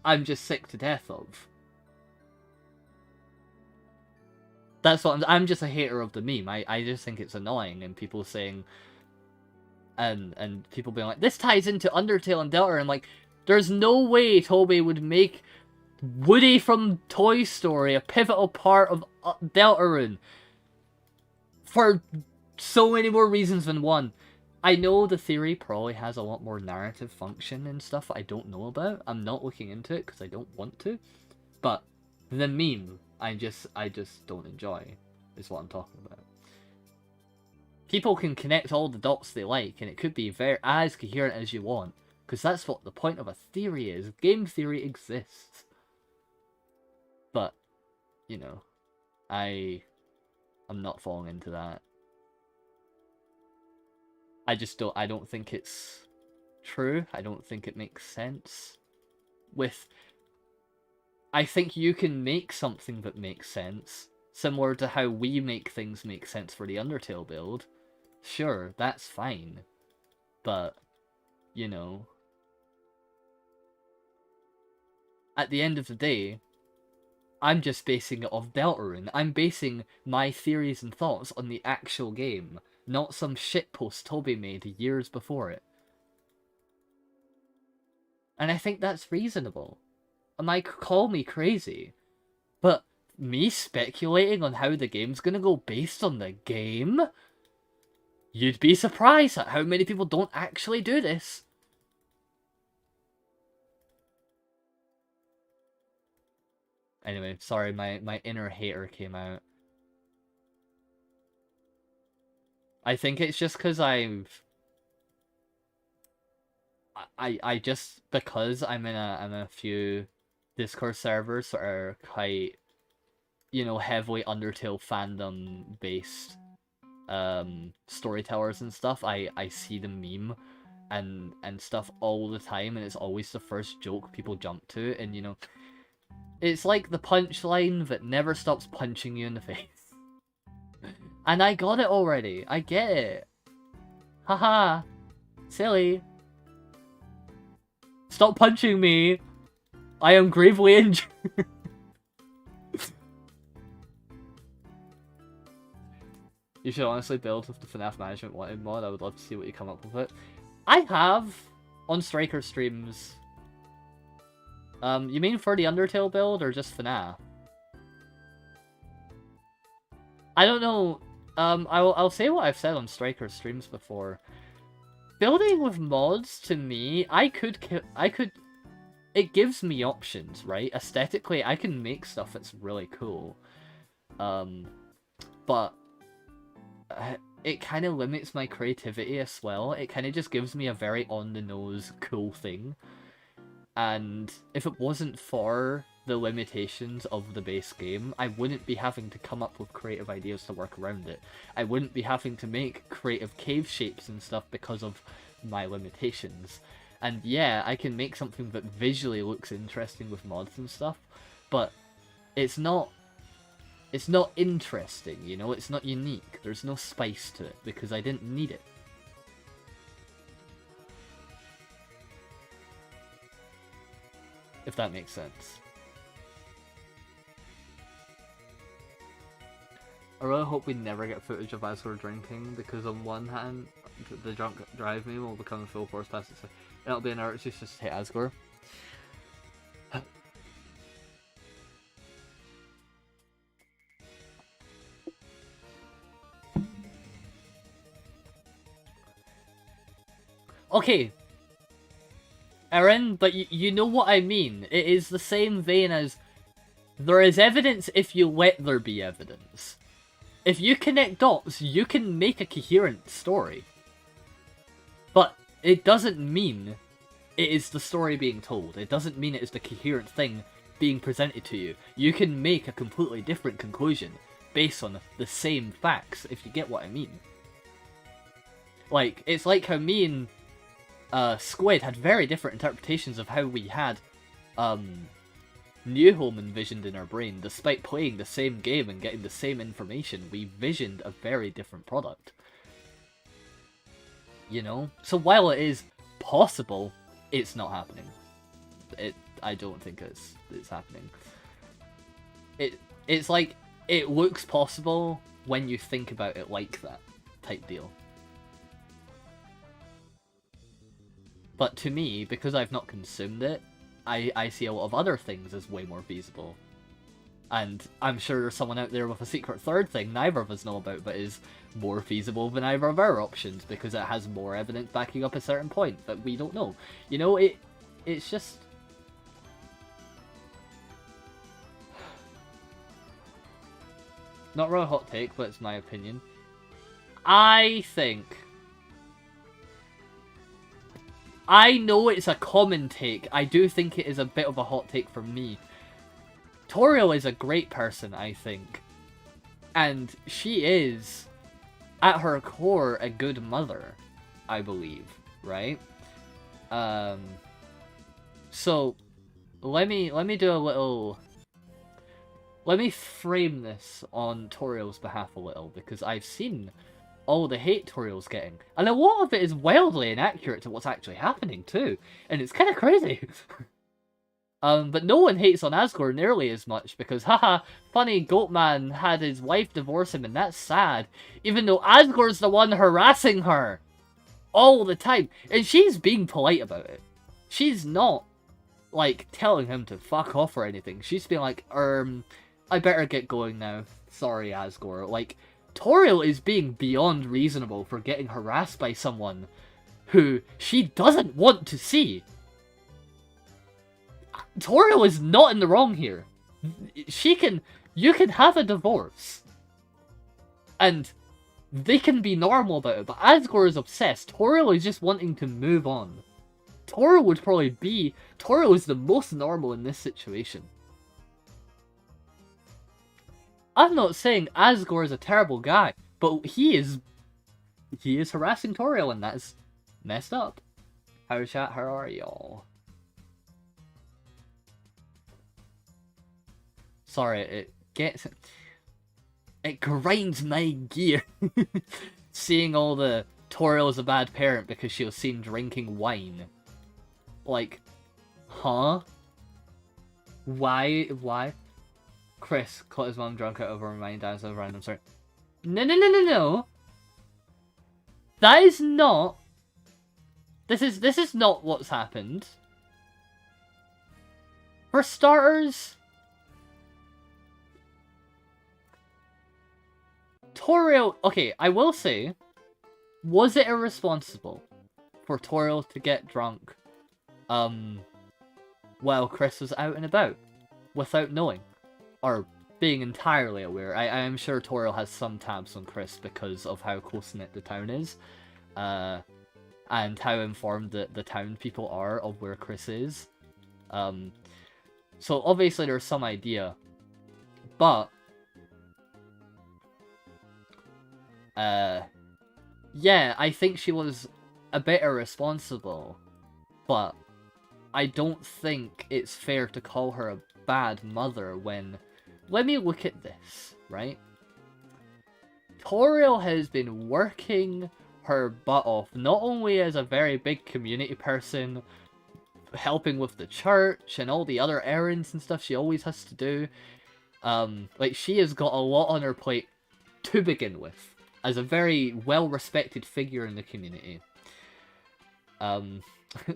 I'm just sick to death of. That's what I'm just a hater of the meme. I just think it's annoying, and people saying... And people being like, this ties into Undertale and Delta, and like, there's no way Toby would make Woody from Toy Story a pivotal part of Deltarune. For so many more reasons than one. I know the theory probably has a lot more narrative function and stuff I don't know about. I'm not looking into it because I don't want to. But the meme, I just don't enjoy, is what I'm talking about. People can connect all the dots they like, and it could be as coherent as you want. Because that's what the point of a theory is. Game theory exists. But, you know, I'm not falling into that. I don't think it's true. I don't think it makes sense. I think you can make something that makes sense. Similar to how we make things make sense for the Undertale build. Sure, that's fine. But, you know, at the end of the day, I'm just basing it off Deltarune. I'm basing my theories and thoughts on the actual game, not some shitpost Toby made years before it. And I think that's reasonable. And might call me crazy, but me speculating on how the game's gonna go based on the game? You'd be surprised at how many people don't actually do this. Anyway, sorry, my inner hater came out. I think it's just because I just, because I'm in a few Discord servers that are quite, you know, heavily Undertale fandom based storytellers and stuff, I see the meme and stuff all the time, and it's always the first joke people jump to, and you know, it's like the punchline that never stops punching you in the face. And I got it already. I get it. Haha. Silly. Stop punching me. I am gravely injured. You should honestly build with the FNAF management wanted mod. I would love to see what you come up with it. I have on Striker streams. You mean for the Undertale build or just FNAF? I don't know. I'll say what I've said on Striker streams before. Building with mods, to me, it gives me options, right? Aesthetically, I can make stuff that's really cool. But it kind of limits my creativity as well. It kind of just gives me a very on-the-nose cool thing. And if it wasn't for the limitations of the base game, I wouldn't be having to come up with creative ideas to work around it. I wouldn't be having to make creative cave shapes and stuff because of my limitations. And yeah, I can make something that visually looks interesting with mods and stuff, but it's not interesting, you know? It's not unique. There's no spice to it because I didn't need it. If that makes sense. I really hope we never get footage of Asgore drinking, because on one hand, the drunk drive meme will become a full force pass. It'll be an art just hit Asgore. Okay, Erin, but you know what I mean. It is the same vein as there is evidence if you let there be evidence. If you connect dots, you can make a coherent story. But it doesn't mean it is the story being told. It doesn't mean it is the coherent thing being presented to you. You can make a completely different conclusion based on the same facts, if you get what I mean. Like, it's like how me and Squid had very different interpretations of how we had New Home envisioned in our brain. Despite playing the same game and getting the same information, we visioned a very different product. You know? So while it is possible, it's not happening. I don't think it's happening. It's like, it looks possible when you think about it like that type deal. But to me, because I've not consumed it, I see a lot of other things as way more feasible. And I'm sure there's someone out there with a secret third thing neither of us know about, but is more feasible than either of our options, because it has more evidence backing up a certain point that we don't know. You know, it's just... Not really a hot take, but it's my opinion. I know it's a common take. I do think it is a bit of a hot take for me. Toriel is a great person, I think. And she is, at her core, a good mother, I believe, right? So, let me do a little... Let me frame this on Toriel's behalf a little, because I've seen all the hate Toriel's getting. And a lot of it is wildly inaccurate to what's actually happening, too. And it's kind of crazy. But no one hates on Asgore nearly as much, because haha, funny Goatman had his wife divorce him and that's sad. Even though Asgore's the one harassing her all the time. And she's being polite about it. She's not, like, telling him to fuck off or anything. She's being like, I better get going now. Sorry, Asgore. Like, Toriel is being beyond reasonable for getting harassed by someone who she doesn't want to see. Toriel is not in the wrong here. You can have a divorce. And they can be normal about it, but Asgore is obsessed. Toriel is just wanting to move on. Toriel is the most normal in this situation. I'm not saying Asgore is a terrible guy, but he is harassing Toriel, and that's messed up. How chat, how are y'all? Sorry, it grinds my gear seeing all the Toriel is a bad parent because she was seen drinking wine. Like, huh? Why? Chris caught his mom drunk out over my dad's over random sorry. No. That is not. This is not what's happened. For starters, Toriel, okay, I will say, was it irresponsible for Toriel to get drunk while Chris was out and about without knowing? Or being entirely aware. I am sure Toriel has some tabs on Chris because of how close-knit the town is. And how informed the town people are of where Chris is. So obviously there's some idea. But... yeah, I think she was a bit irresponsible. But I don't think it's fair to call her a bad mother when... Let me look at this, right? Toriel has been working her butt off, not only as a very big community person, helping with the church and all the other errands and stuff she always has to do. Like, she has got a lot on her plate to begin with, as a very well-respected figure in the community.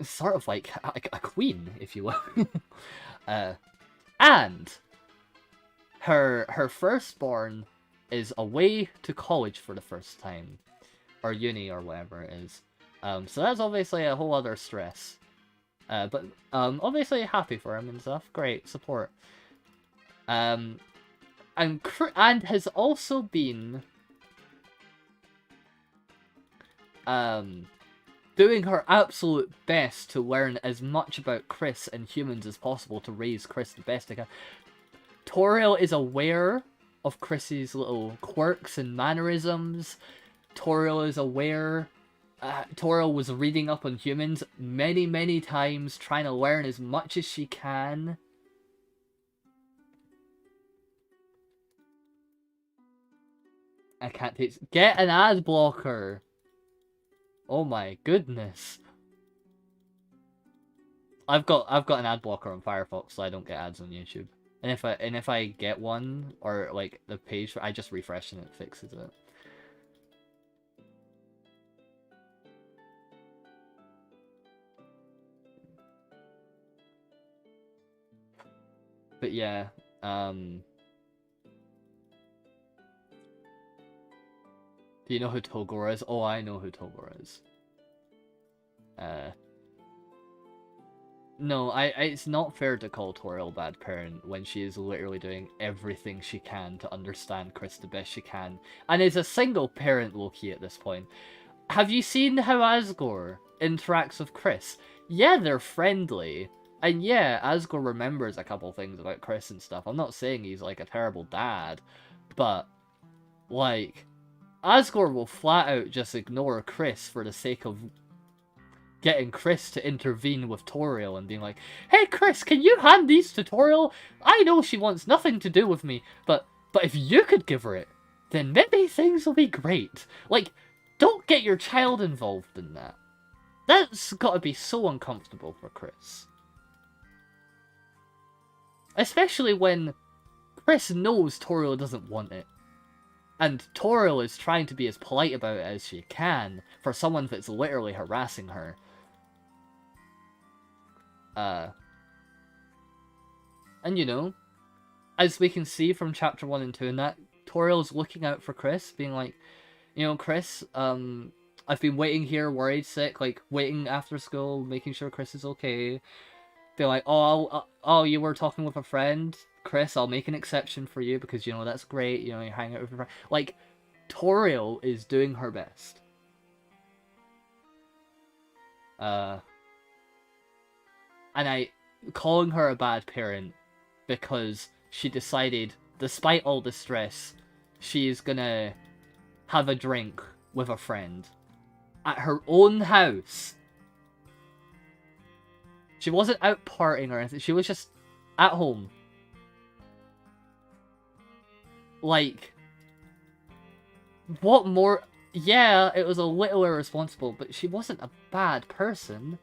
Sort of like a queen, if you will. And her firstborn is away to college for the first time, or uni, or whatever it is. So that's obviously a whole other stress. But obviously happy for him and stuff. Great support. And has also been doing her absolute best to learn as much about Chris and humans as possible to raise Chris the best they can. Toriel is aware of Chris's little quirks and mannerisms. Toriel is aware. Toriel was reading up on humans many, many times, trying to learn as much as she can. I can't take... Get an ad blocker! Oh my goodness. I've got an ad blocker on Firefox, so I don't get ads on YouTube. And if I get one, or like the page, I just refresh and it fixes it. But yeah, do you know who Togor is? Oh, I know who Togor is. No, it's not fair to call Toriel a bad parent when she is literally doing everything she can to understand Chris the best she can, and is a single parent low-key at this point. Have you seen how Asgore interacts with Chris? Yeah, they're friendly. And yeah, Asgore remembers a couple things about Chris and stuff. I'm not saying he's like a terrible dad, but like, Asgore will flat out just ignore Chris for the sake of getting Chris to intervene with Toriel and being like, "Hey Chris, can you hand these to Toriel? I know she wants nothing to do with me, but if you could give her it, then maybe things will be great." Like, don't get your child involved in that. That's gotta be so uncomfortable for Chris. Especially when Chris knows Toriel doesn't want it. And Toriel is trying to be as polite about it as she can for someone that's literally harassing her. And you know, as we can see from chapter 1 and 2 in that, Toriel's looking out for Chris, being like, you know, Chris, I've been waiting here, worried, sick, like, waiting after school, making sure Chris is okay. They're like, oh, you were talking with a friend? Chris, I'll make an exception for you because, you know, that's great, you know, you're hanging out with your friend. Like, Toriel is doing her best. And calling her a bad parent because she decided, despite all the stress, she is gonna have a drink with a friend at her own house. She wasn't out partying or anything, she was just at home. Like, what more? Yeah, it was a little irresponsible, but she wasn't a bad person.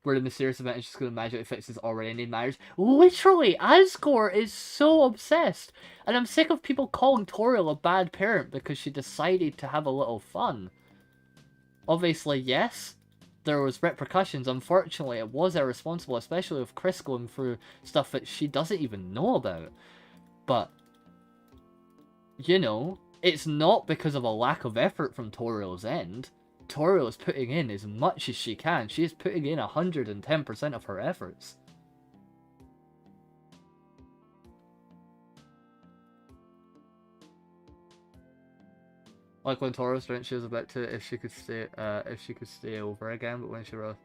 Where the mysterious event is just going to magically fix his already ending matters. Literally, Asgore is so obsessed. And I'm sick of people calling Toriel a bad parent because she decided to have a little fun. Obviously, yes, there was repercussions. Unfortunately, it was irresponsible, especially with Chris going through stuff that she doesn't even know about. But, you know, it's not because of a lack of effort from Toriel's end. Toriel is putting in as much as she can. She is putting in 110% of her efforts. Like when Toriel dreamt she was about to, if she could stay over again, but when she wrote,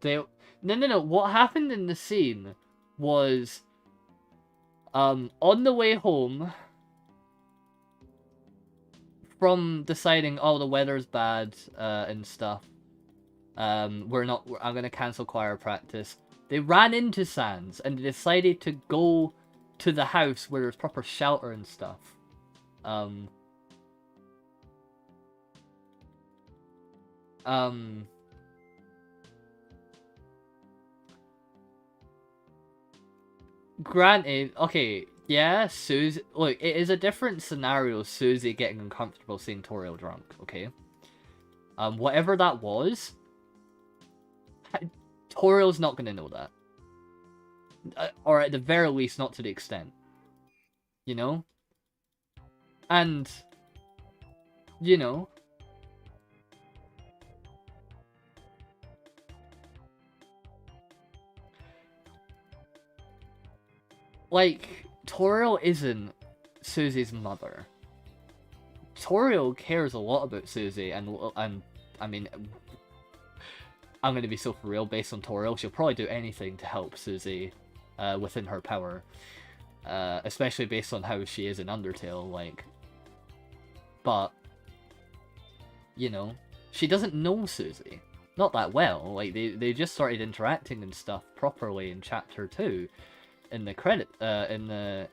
no. What happened in the scene was, on the way home from deciding, oh, the weather's bad, and stuff, I'm gonna cancel choir practice. They ran into Sans and they decided to go to the house where there's proper shelter and stuff. Granted, okay, yeah, Susie... Look, it is a different scenario, Susie getting uncomfortable seeing Toriel drunk, okay? Whatever that was, Toriel's not gonna know that. Or at the very least, not to the extent. You know? And, you know, like, Toriel isn't Susie's mother. Toriel cares a lot about Susie, and I mean, I'm going to be so for real, based on Toriel, she'll probably do anything to help Susie within her power. Especially based on how she is in Undertale, like. But, you know, she doesn't know Susie. Not that well. Like, they just started interacting and stuff properly in Chapter 2. In the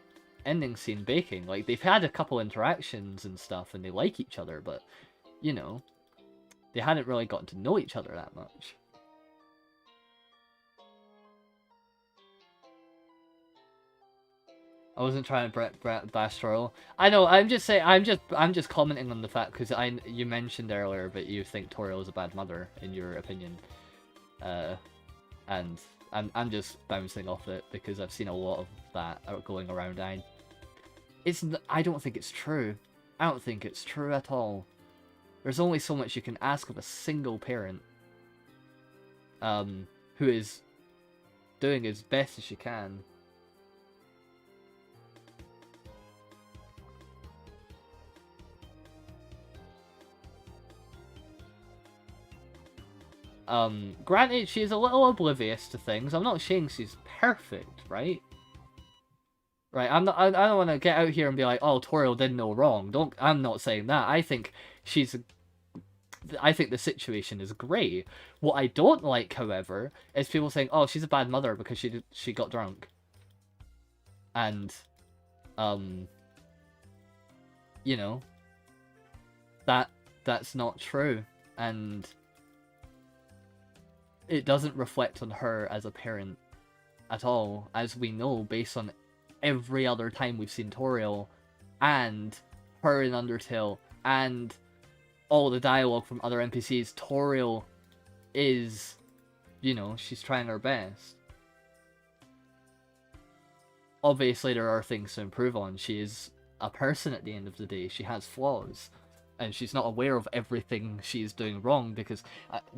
ending scene baking. Like, they've had a couple interactions and stuff, and they like each other, but, you know, they hadn't really gotten to know each other that much. I wasn't trying to bash Toriel. I know. I'm just saying. I'm just commenting on the fact because you mentioned earlier, but you think Toriel is a bad mother in your opinion, and I'm just bouncing off it because I've seen a lot of that going around. I don't think it's true. I don't think it's true at all. There's only so much you can ask of a single parent, who is doing as best as she can. Granted, she's a little oblivious to things. I'm not saying she's perfect, right? Right, I don't want to get out here and be like, oh, Toriel did no wrong. I'm not saying that. I think the situation is great. What I don't like, however, is people saying, oh, she's a bad mother because she got drunk. And, you know, that's not true. And it doesn't reflect on her as a parent at all, as we know based on every other time we've seen Toriel and her in Undertale and all the dialogue from other NPCs. Toriel is, you know, she's trying her best. Obviously there are things to improve on. She is a person at the end of the day. She has flaws. And she's not aware of everything she's doing wrong because,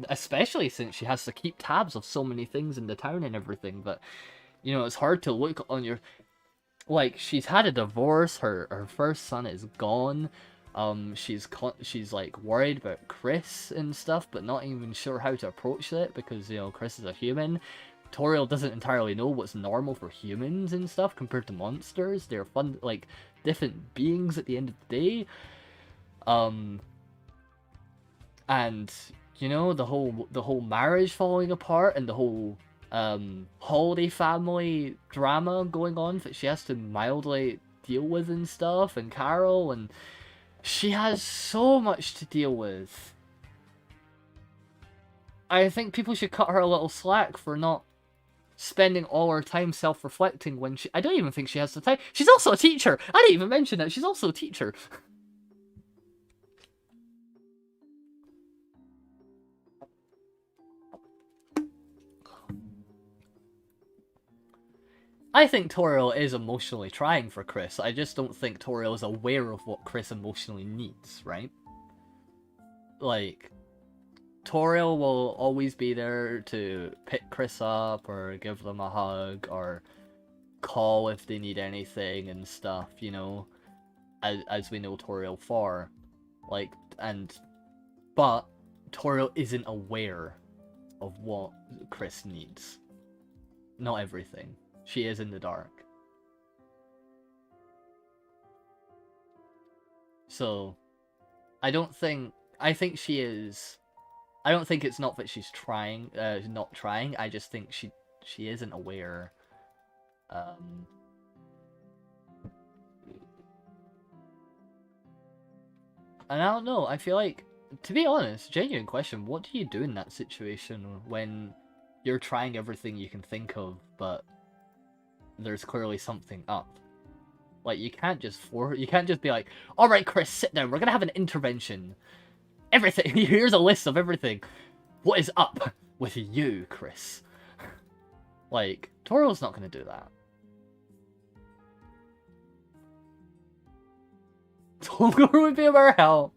especially since she has to keep tabs of so many things in the town and everything. But, you know, it's hard to look on your, like, she's had a divorce. Her first son is gone. She's like worried about Chris and stuff, but not even sure how to approach it because, you know, Chris is a human. Toriel doesn't entirely know what's normal for humans and stuff compared to monsters. They're like different beings at the end of the day. And you know, the whole marriage falling apart and the whole holiday family drama going on that she has to mildly deal with and stuff, and Carol, and she has so much to deal with. I think people should cut her a little slack for not spending all her time self-reflecting when I don't even think she has the time. She's also a teacher! I didn't even mention that, she's also a teacher. I think Toriel is emotionally trying for Chris. I just don't think Toriel is aware of what Chris emotionally needs, right? Like, Toriel will always be there to pick Chris up or give them a hug or call if they need anything and stuff, you know, as we know Toriel for. Like, but Toriel isn't aware of what Chris needs. Not everything. She is in the dark. So, I think she is. I don't think it's not that she's trying, not trying. I just think she isn't aware. And I don't know. I feel like, to be honest, genuine question: what do you do in that situation when you're trying everything you can think of, but there's clearly something up? Like, you can't just be like, alright Chris, sit down, we're gonna have an intervention. Everything, here's a list of everything. What is up with you, Chris? Like, Toriel's not going to do that. Tolgor would be of our help.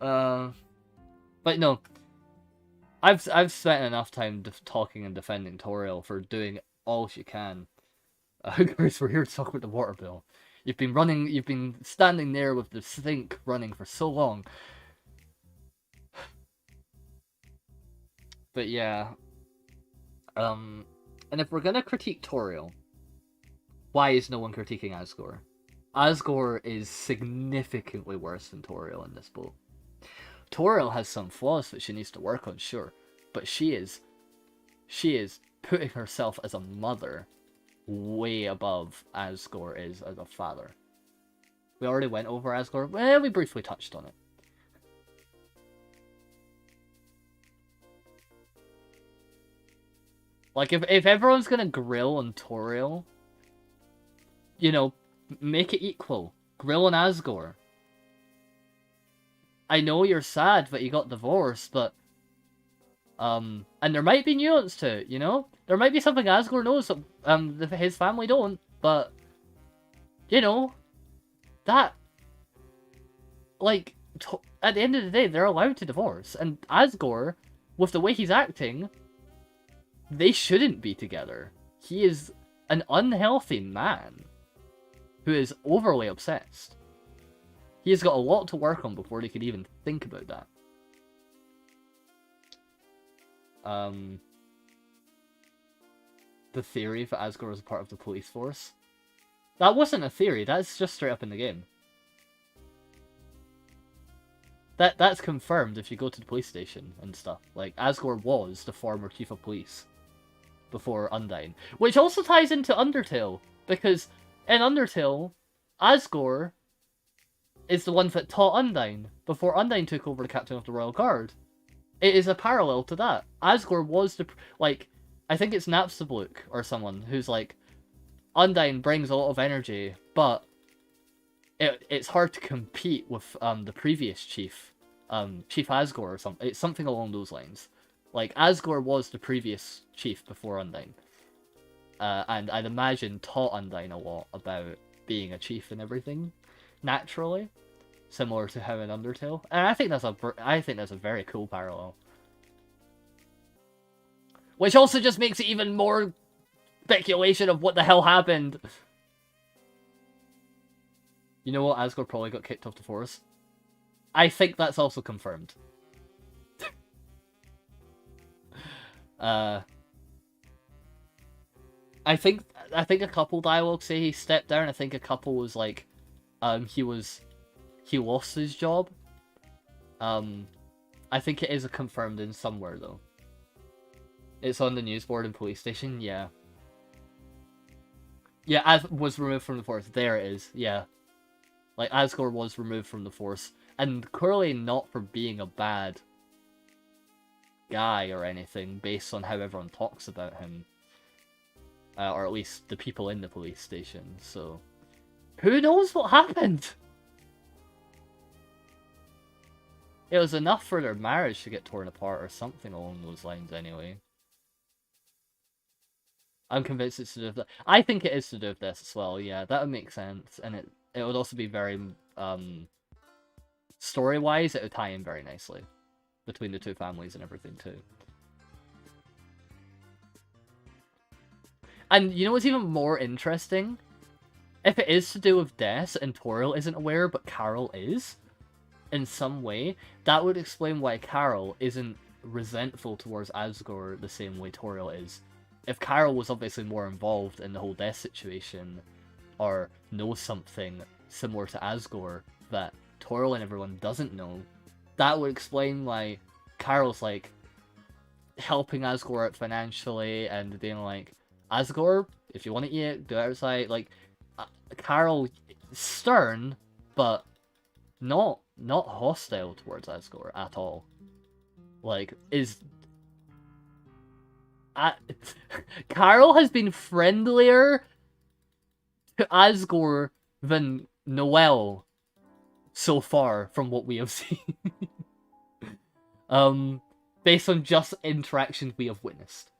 But no. I've spent enough time talking and defending Toriel for doing all she can. Guys, we're here to talk about the water bill. You've been standing there with the sink running for so long. But yeah. And if we're gonna critique Toriel, why is no one critiquing Asgore? Asgore is significantly worse than Toriel in this book. Toriel has some flaws that she needs to work on, sure, but she is putting herself as a mother way above Asgore is as a father. We already went over Asgore. Well, we briefly touched on it. Like, if everyone's gonna grill on Toriel, you know, make it equal. Grill on Asgore. I know you're sad that you got divorced, but... and there might be nuance to it, you know? There might be something Asgore knows that his family don't, but... You know... That... Like, at the end of the day, they're allowed to divorce. And Asgore, with the way he's acting... They shouldn't be together. He is an unhealthy man who is overly obsessed. He has got a lot to work on before he could even think about that. The theory that Asgore was a part of the police force. That wasn't a theory, that's just straight up in the game. That's confirmed if you go to the police station and stuff. Like, Asgore was the former chief of police before Undyne. Which also ties into Undertale, because in Undertale, Asgore is the one that taught Undyne before Undyne took over the captain of the Royal Guard. It is a parallel to that. Asgore was the... Like, I think it's Napstablook or someone who's like, Undyne brings a lot of energy, but it's hard to compete with the previous chief. Chief Asgore or something. It's something along those lines. Like, Asgore was the previous chief before Undyne. And I'd imagine taught Undyne a lot about being a chief and everything. Naturally. Similar to how in Undertale. And I think that's a very cool parallel. Which also just makes it even more speculation of what the hell happened. You know what? Asgore probably got kicked off the force. I think that's also confirmed. I think a couple dialogues say he stepped down. I think a couple was like, he lost his job. I think it is confirmed in somewhere though. It's on the news board and police station. Yeah. Yeah, was removed from the force. There it is. Yeah. Like, Asgore was removed from the force, and clearly not for being a bad guy or anything, based on how everyone talks about him. Or at least the people in the police station, so... Who knows what happened? It was enough for their marriage to get torn apart, or something along those lines anyway. I'm convinced it's to do with that. I think it is to do with this as well, yeah, that would make sense, and it would also be very, story-wise, it would tie in very nicely between the two families and everything too. And you know what's even more interesting? If it is to do with death and Toriel isn't aware, but Carol is, in some way, that would explain why Carol isn't resentful towards Asgore the same way Toriel is. If Carol was obviously more involved in the whole death situation, or knows something similar to Asgore that Toriel and everyone doesn't know, that would explain why Carol's like helping Asgore out financially and being like, Asgore, if you want to eat it, do it outside. Like, Carol, stern, but not hostile towards Asgore at all. Like, Carol has been friendlier to Asgore than Noelle so far from what we have seen. Based on just interactions we have witnessed.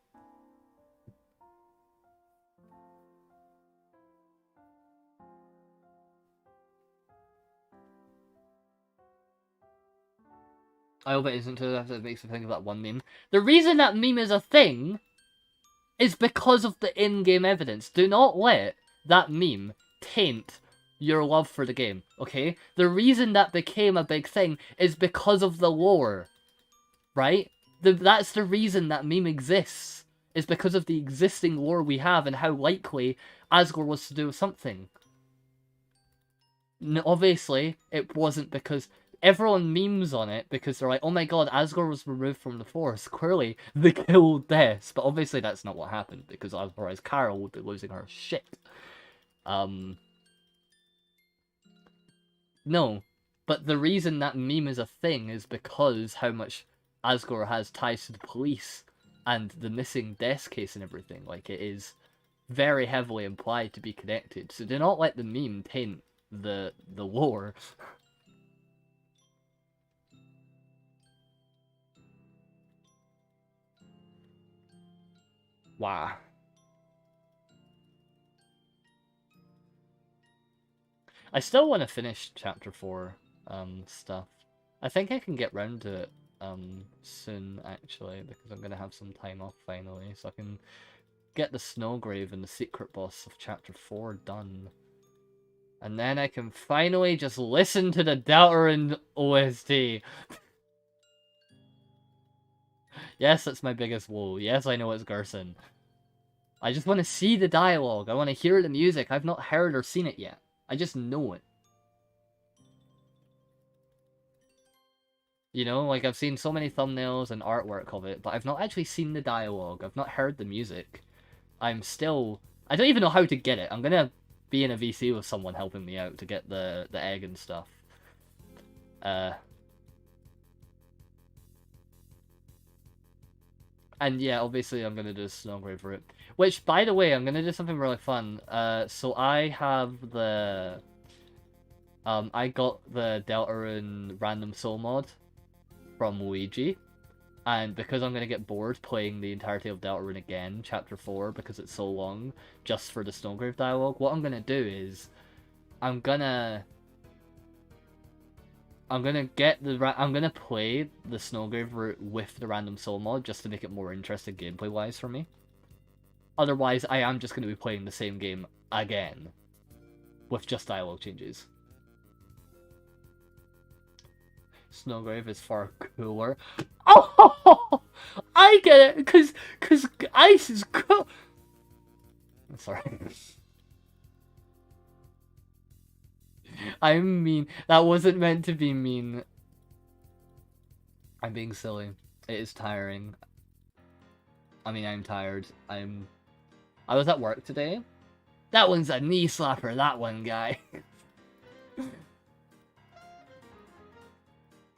I hope it isn't too. That makes me think of that one meme. The reason that meme is a thing is because of the in-game evidence. Do not let that meme taint your love for the game, okay? The reason that became a big thing is because of the lore, right? That's the reason that meme exists, is because of the existing lore we have and how likely Asgore was to do something. Obviously, it wasn't because everyone memes on it because they're like, oh my god, Asgore was removed from the Force. Clearly, they killed Des. But obviously that's not what happened because otherwise Carol would be losing her shit. No. But the reason that meme is a thing is because how much Asgore has ties to the police and the missing Des case and everything. Like, it is very heavily implied to be connected. So do not let the meme taint the lore. Wow. I still want to finish chapter 4 stuff. I think I can get round to it soon actually, because I'm gonna have some time off finally, so I can get the Snowgrave and the secret boss of chapter 4 done. And then I can finally just listen to the Deltarune OST. Yes, that's my biggest woe. Yes, I know it's Gerson. I just want to see the dialogue. I want to hear the music. I've not heard or seen it yet. I just know it. You know, like I've seen so many thumbnails and artwork of it, but I've not actually seen the dialogue. I've not heard the music. I don't even know how to get it. I'm gonna be in a VC with someone helping me out to get the egg and stuff. And yeah, obviously I'm gonna do a Snowgrave route. Which, by the way, I'm gonna do something really fun. So I have the... I got the Deltarune random soul mod from Luigi. And because I'm gonna get bored playing the entirety of Deltarune again, chapter 4, because it's so long, just for the Snowgrave dialogue, what I'm gonna do is... I'm gonna play the Snowgrave route with the random soul mod just to make it more interesting gameplay wise for me. Otherwise, I am just gonna be playing the same game again with just dialogue changes. Snowgrave is far cooler. Oh, I get it, cause ice is cool. Sorry. I'm mean. That wasn't meant to be mean. I'm being silly. It is tiring. I mean, I'm tired. I was at work today. That one's a knee slapper, that one, guy. To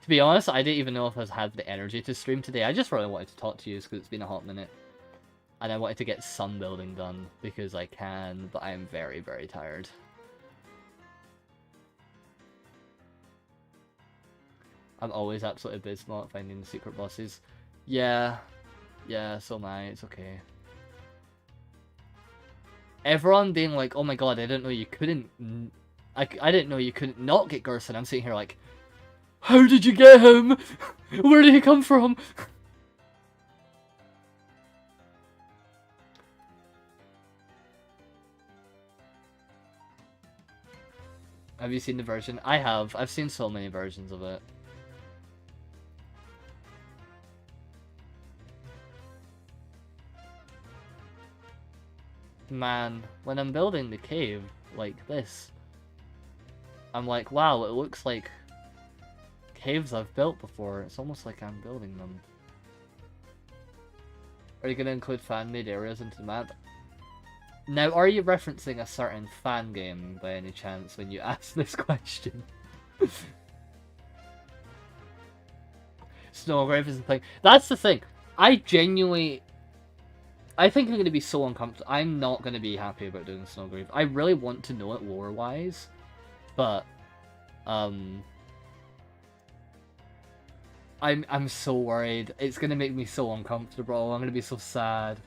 be honest, I didn't even know if I had the energy to stream today. I just really wanted to talk to you because it's been a hot minute. And I wanted to get some building done because I can, but I am very, very tired. I'm always absolutely abysmal at finding the secret bosses. Yeah, so am I. It's okay. Everyone being like, oh my god, I didn't know you couldn't... I didn't know you couldn't not get Gerson. I'm sitting here like, how did you get him? Where did he come from? Have you seen the version? I have. I've seen so many versions of it. Man, when I'm building the cave like this, I'm like, wow, it looks like caves I've built before. It's almost like I'm building them. Are you going to include fan-made areas into the map? Now, are you referencing a certain fan game by any chance when you ask this question? Snowgrave isn't playing. That's the thing. I genuinely... I think I'm going to be so uncomfortable. I'm not going to be happy about doing Snowgrave. I really want to know it lore-wise, but I'm so worried. It's going to make me so uncomfortable. I'm going to be so sad.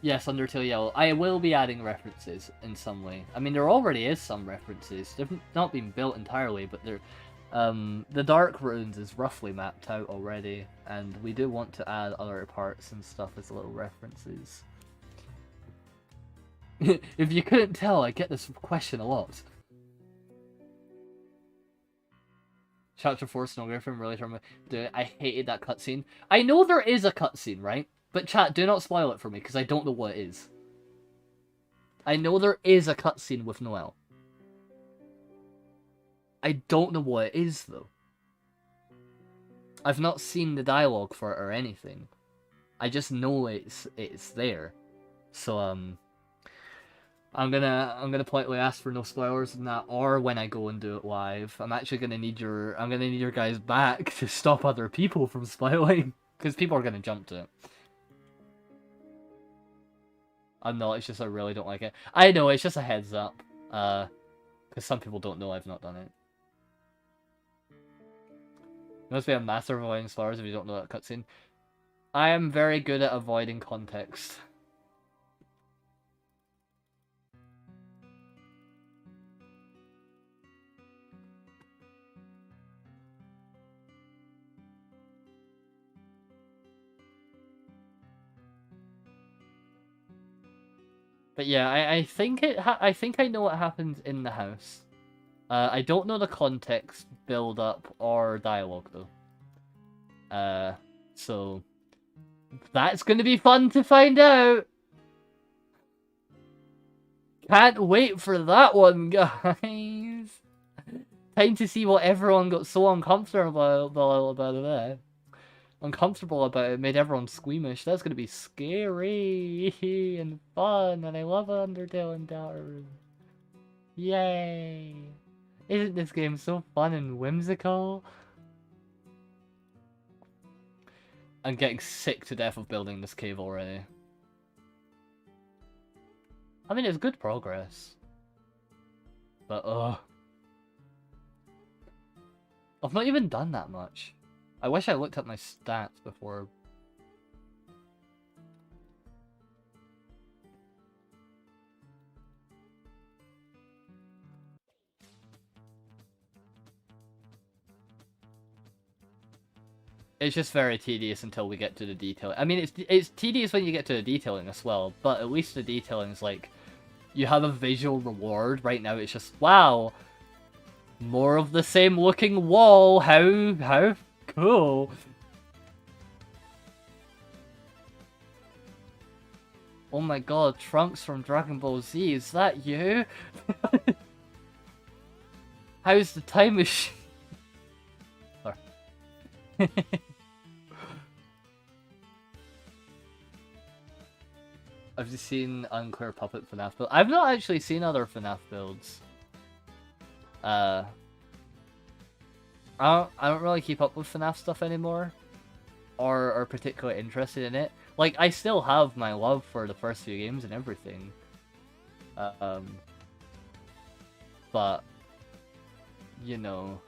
Yes, Undertale Yellow. I will be adding references in some way. I mean, there already is some references. They've not been built entirely, but they're... the Dark Runes is roughly mapped out already, and we do want to add other parts and stuff as little references. If you couldn't tell, I get this question a lot. Chapter 4 Snow Griffin really turned me... I hated that cutscene. I know there is a cutscene, right? But chat, do not spoil it for me, because I don't know what it is. I know there is a cutscene with Noelle. I don't know what it is, though. I've not seen the dialogue for it or anything. I just know it's there. So, I'm gonna politely ask for no spoilers in that, or when I go and do it live, I'm gonna need your guys back to stop other people from spoiling, because people are gonna jump to it. I'm not, it's just I really don't like it. I know, it's just a heads up. Because some people don't know I've not done it. You must be a master of avoiding spoilers if you don't know that cutscene. I am very good at avoiding context. But yeah, I think I know what happens in the house. I don't know the context, build up, or dialogue though. So that's gonna be fun to find out. Can't wait for that one, guys. Time to see what everyone got so uncomfortable about it. Uncomfortable about it, made everyone squeamish. That's gonna be scary and fun, and I love Undertale and Doge. Yay! Isn't this game so fun and whimsical? I'm getting sick to death of building this cave already. I mean, it's good progress. But, I've not even done that much. I wish I looked at my stats before. It's just very tedious until we get to the detail. I mean, it's tedious when you get to the detailing as well, but at least the detailing is like, you have a visual reward. Right now it's just, wow, more of the same looking wall, how cool. Oh my god, Trunks from Dragon Ball Z, is that you? How's the time machine? I've just seen Unclear Puppet FNAF build. I've not actually seen other FNAF builds. I don't really keep up with FNAF stuff anymore, or particularly interested in it. Like, I still have my love for the first few games and everything. But, you know,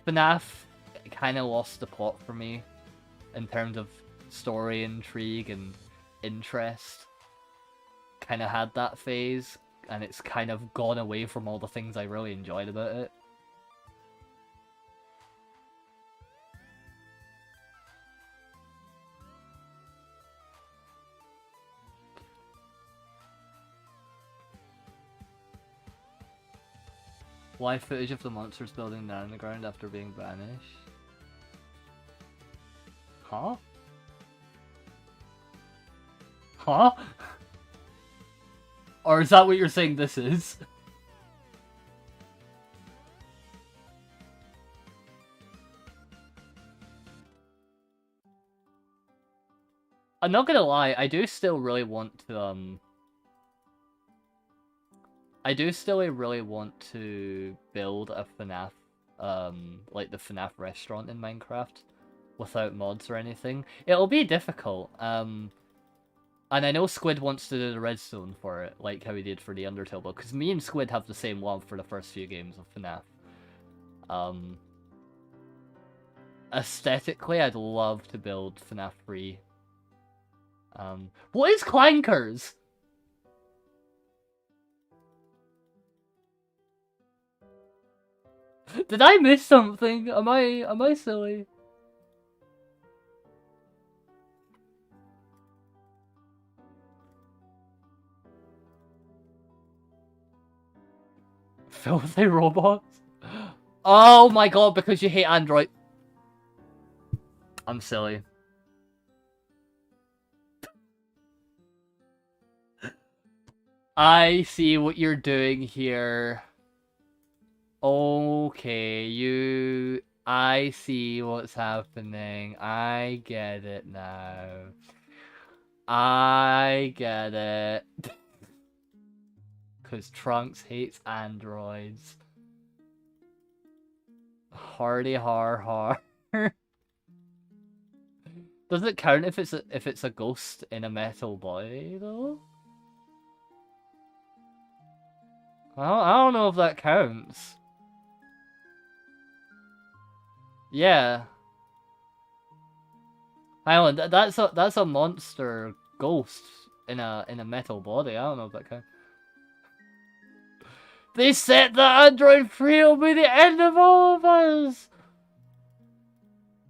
FNAF kind of lost the plot for me in terms of story, intrigue, and interest. Kind of had that phase, and it's kind of gone away from all the things I really enjoyed about it. Live footage of the monsters building down on the ground after being banished. Huh? Huh? Or is that what you're saying this is? I'm not gonna lie, I do still really want to, I do still really want to build a FNAF, like the FNAF restaurant in Minecraft, without mods or anything. It'll be difficult, and I know Squid wants to do the redstone for it, like how he did for the Undertale build, because me and Squid have the same love for the first few games of FNAF. Aesthetically, I'd love to build FNAF 3. What is clankers? Did I miss something? Am I silly? Filthy robots? Oh my god, because you hate Android. I'm silly. I see what you're doing here. Okay, I see what's happening. I get it now. I get it. Because Trunks hates androids. Hardy har har. Does it count if it's a ghost in a metal body though? I don't know if that counts. Yeah. Hang on, that's a monster ghost in a metal body. I don't know if that counts. They set the android free, it'll be the end of all of us!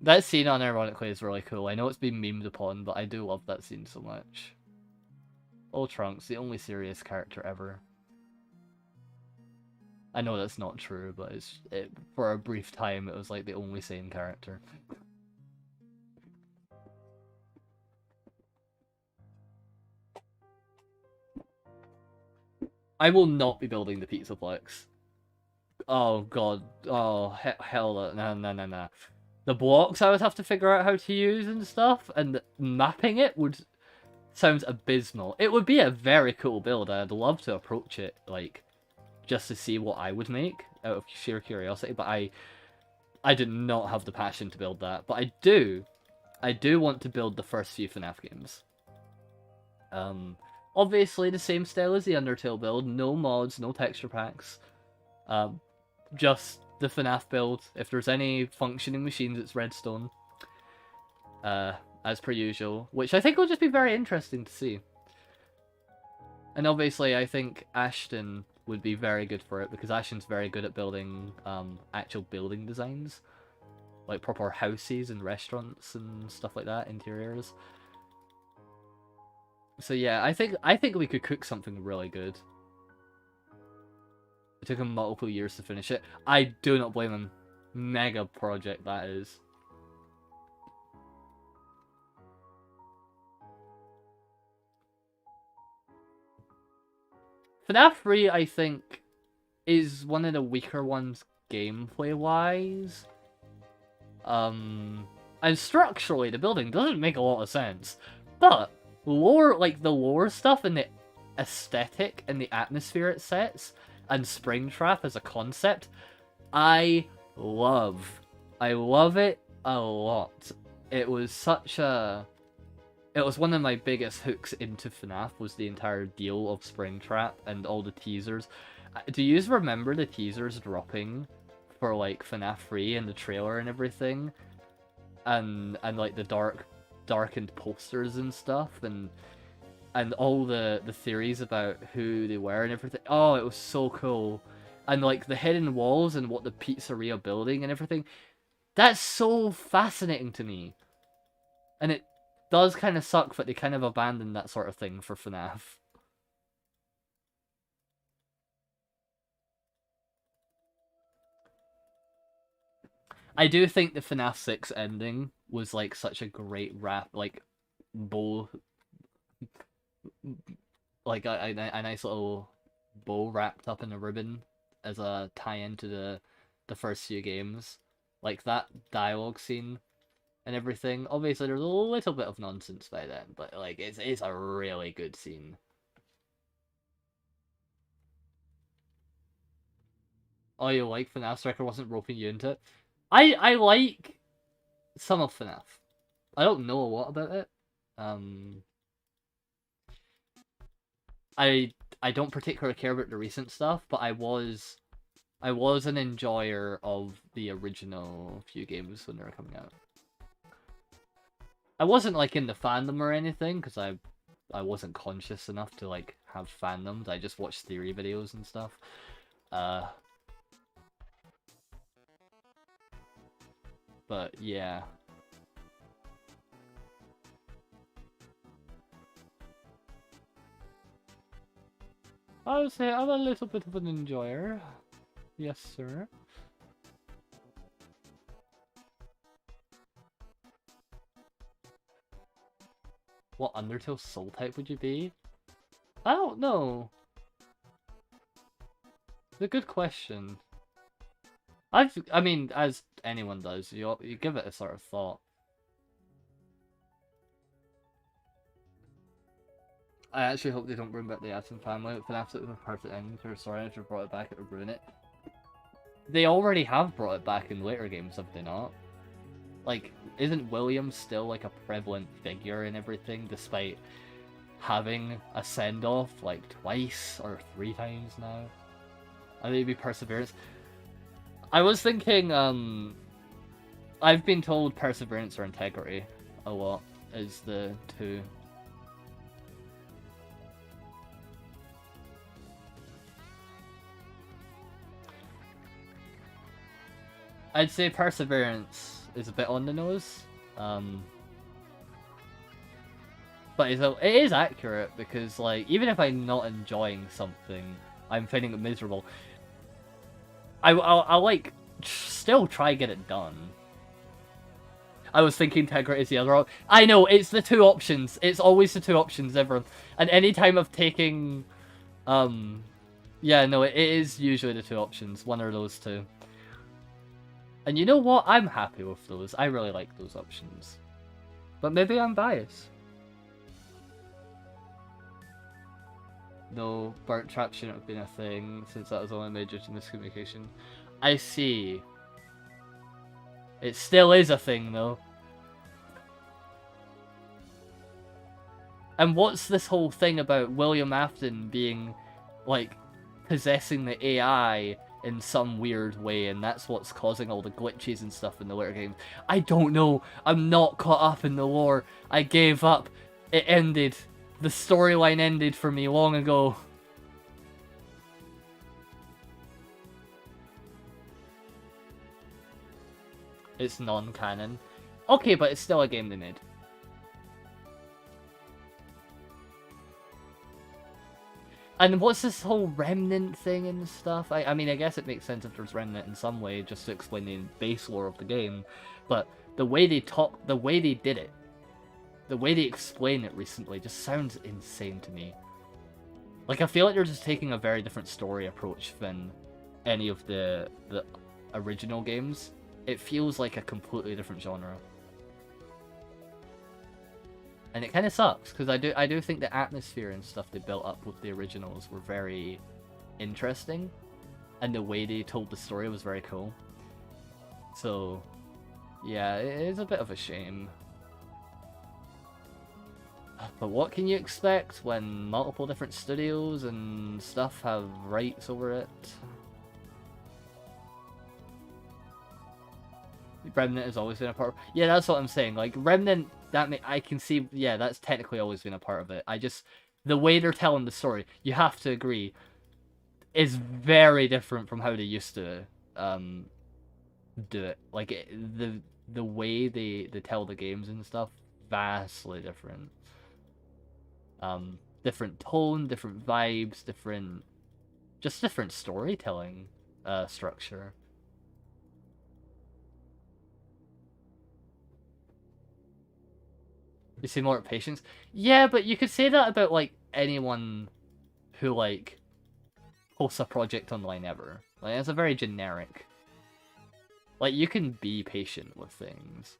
That scene, unironically, is really cool. I know it's been memed upon, but I do love that scene so much. Oh, Trunks, the only serious character ever. I know that's not true, but for a brief time, it was like the only sane character. I will not be building the Pizzaplex. Oh god. Oh, hell no. The blocks I would have to figure out how to use and stuff, and mapping it sounds abysmal. It would be a very cool build. I'd love to approach it, like, just to see what I would make out of sheer curiosity, but I did not have the passion to build that. But I do want to build the first few FNAF games. Obviously the same style as the Undertale build, no mods, no texture packs. Just the FNAF build. If there's any functioning machines, it's redstone. As per usual, which I think will just be very interesting to see. And obviously I think Ashton would be very good for it, because Ashton's very good at building actual building designs. Like proper houses and restaurants and stuff like that, interiors. So yeah, I think we could cook something really good. It took him multiple years to finish it. I do not blame him. Mega project that is. FNAF 3, I think, is one of the weaker ones gameplay-wise. And structurally, the building doesn't make a lot of sense. But lore, like the lore stuff and the aesthetic and the atmosphere it sets, and Springtrap as a concept, I love. I love it a lot. It was such a... It was one of my biggest hooks into FNAF, was the entire deal of Springtrap and all the teasers. Do you remember the teasers dropping for like FNAF 3 and the trailer and everything? And like the darkened posters and stuff, and all the theories about who they were and everything. Oh, it was so cool. And like the hidden walls and what the pizzeria building and everything. That's so fascinating to me. And it does kind of suck that they kind of abandoned that sort of thing for FNAF. I do think the FNAF 6 ending was like such a great wrap, like bow, like a nice little bow wrapped up in a ribbon as a tie-in to the first few games. Like that dialogue scene and everything. Obviously, there's a little bit of nonsense by then, but like it's a really good scene. Oh, you like FNAF Striker wasn't roping you into it? I like some of FNAF. I don't know a lot about it. I don't particularly care about the recent stuff, but I was an enjoyer of the original few games when they were coming out. I wasn't like in the fandom or anything because I wasn't conscious enough to like have fandoms. I just watched theory videos and stuff. But yeah. I would say I'm a little bit of an enjoyer. Yes, sir. What Undertale soul type would you be? I don't know. It's a good question. I mean, as anyone does, you give it a sort of thought. I actually hope they don't bring back the Atom family. It's an absolutely perfect ending to her story, and if they brought it back, it would ruin it. They already have brought it back in later games, have they not? Like, isn't William still like a prevalent figure in everything, despite having a send-off like twice or 3 times now? I think it'd be Perseverance. I was thinking, I've been told Perseverance or Integrity a lot is the two. I'd say Perseverance is a bit on the nose. But it is accurate because, like, even if I'm not enjoying something, I'm finding it miserable. I'll like, still try get it done. I was thinking Integrity is the other option. I know, it's the 2 options. It's always the 2 options, everyone. And any time of taking, yeah, no, it is usually the 2 options. One or those 2. And you know what? I'm happy with those. I really like those options. But maybe I'm biased. No, burnt trap shouldn't have been a thing, since that was only major to miscommunication. I see. It still is a thing, though. And what's this whole thing about William Afton being, like, possessing the AI in some weird way, and that's what's causing all the glitches and stuff in the later games? I don't know. I'm not caught up in the lore. I gave up. It ended. The storyline ended for me long ago. It's non-canon. Okay, but it's still a game they made. And what's this whole remnant thing and stuff? I mean, I guess it makes sense if there's remnant in some way, just to explain the base lore of the game. But the way they talk, the way they did it, the way they explain it recently just sounds insane to me. Like, I feel like they're just taking a very different story approach than any of the original games. It feels like a completely different genre. And it kind of sucks, because I do think the atmosphere and stuff they built up with the originals were very interesting. And the way they told the story was very cool. So, yeah, it is a bit of a shame. But what can you expect when multiple different studios and stuff have rights over it? Remnant has always been a part of... Yeah, that's what I'm saying. Like, Remnant, I can see... Yeah, that's technically always been a part of it. The way they're telling the story, you have to agree, is very different from how they used to do it. Like, the way they tell the games and stuff, vastly different. Different tone, different vibes, just different storytelling structure. You see more patience? Yeah, but you could say that about, like, anyone who, like, hosts a project online ever. Like, it's a very generic... Like, you can be patient with things.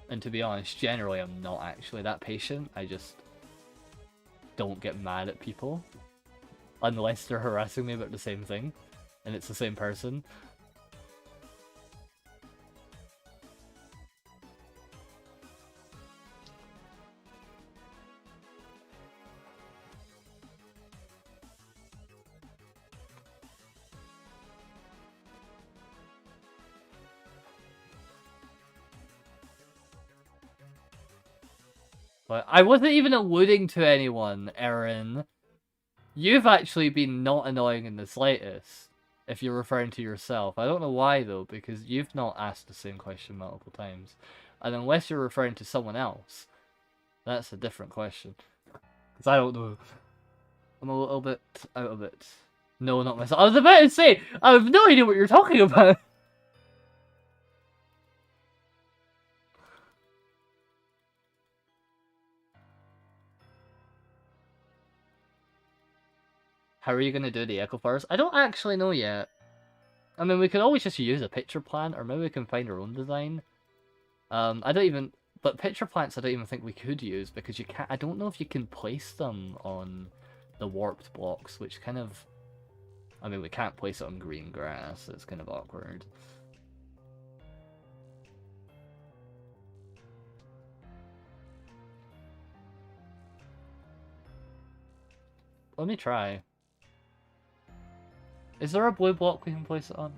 And to be honest, generally I'm not actually that patient. I just don't get mad at people. Unless they're harassing me about the same thing. And it's the same person. But I wasn't even alluding to anyone, Erin. You've actually been not annoying in the slightest, if you're referring to yourself. I don't know why, though, because you've not asked the same question multiple times. And unless you're referring to someone else, that's a different question. Because I don't know. I'm a little bit out of it. No, not myself. I was about to say, I have no idea what you're talking about. How are you going to do the echo flowers? I don't actually know yet. I mean, we could always just use a picture plant, or maybe we can find our own design. I don't even... But picture plants I don't even think we could use, because you can't... I don't know if you can place them on the warped blocks, which kind of... I mean, we can't place it on green grass, so it's kind of awkward. Let me try. Is there a blue block we can place it on?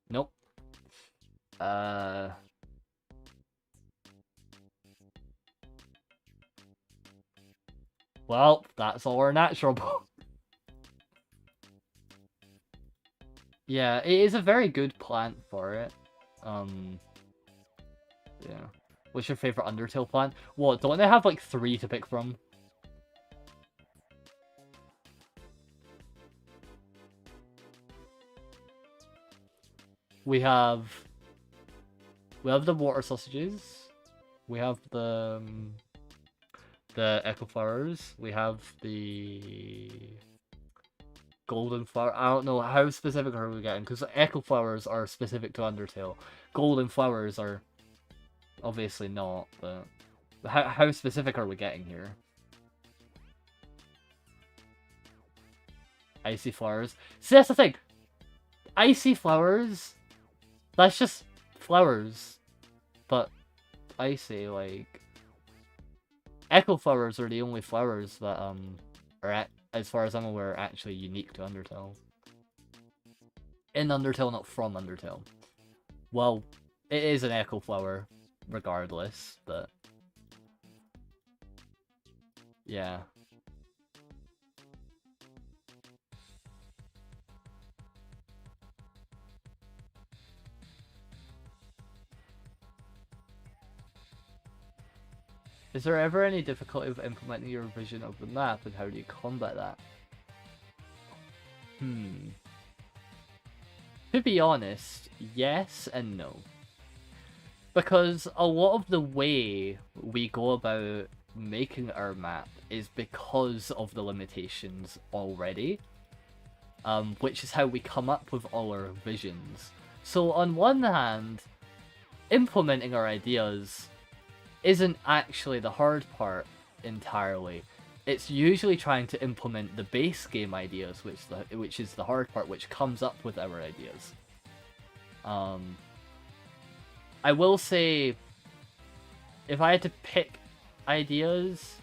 Nope. Well, that's all our natural block. Yeah, it is a very good plant for it. Yeah. What's your favorite Undertale plant? What, don't they have like 3 to pick from? We have the water sausages. We have the echo flowers. We have the golden flower. I don't know how specific are we getting, because echo flowers are specific to Undertale. Golden flowers are obviously not, but how specific are we getting here? Icy flowers. See, that's the thing. Icy flowers, that's just flowers, but icy, like... Echo flowers are the only flowers that, are, as far as I'm aware, actually unique to Undertale. In Undertale, not from Undertale. Well, it is an echo flower, regardless, but... Yeah. Is there ever any difficulty with implementing your vision of the map, and how do you combat that? To be honest, yes and no. Because a lot of the way we go about making our map is because of the limitations already. Which is how we come up with all our visions. So on one hand, implementing our ideas isn't actually the hard part entirely. It's usually trying to implement the base game ideas, which is the hard part, which comes up with our ideas. I will say, if I had to pick ideas,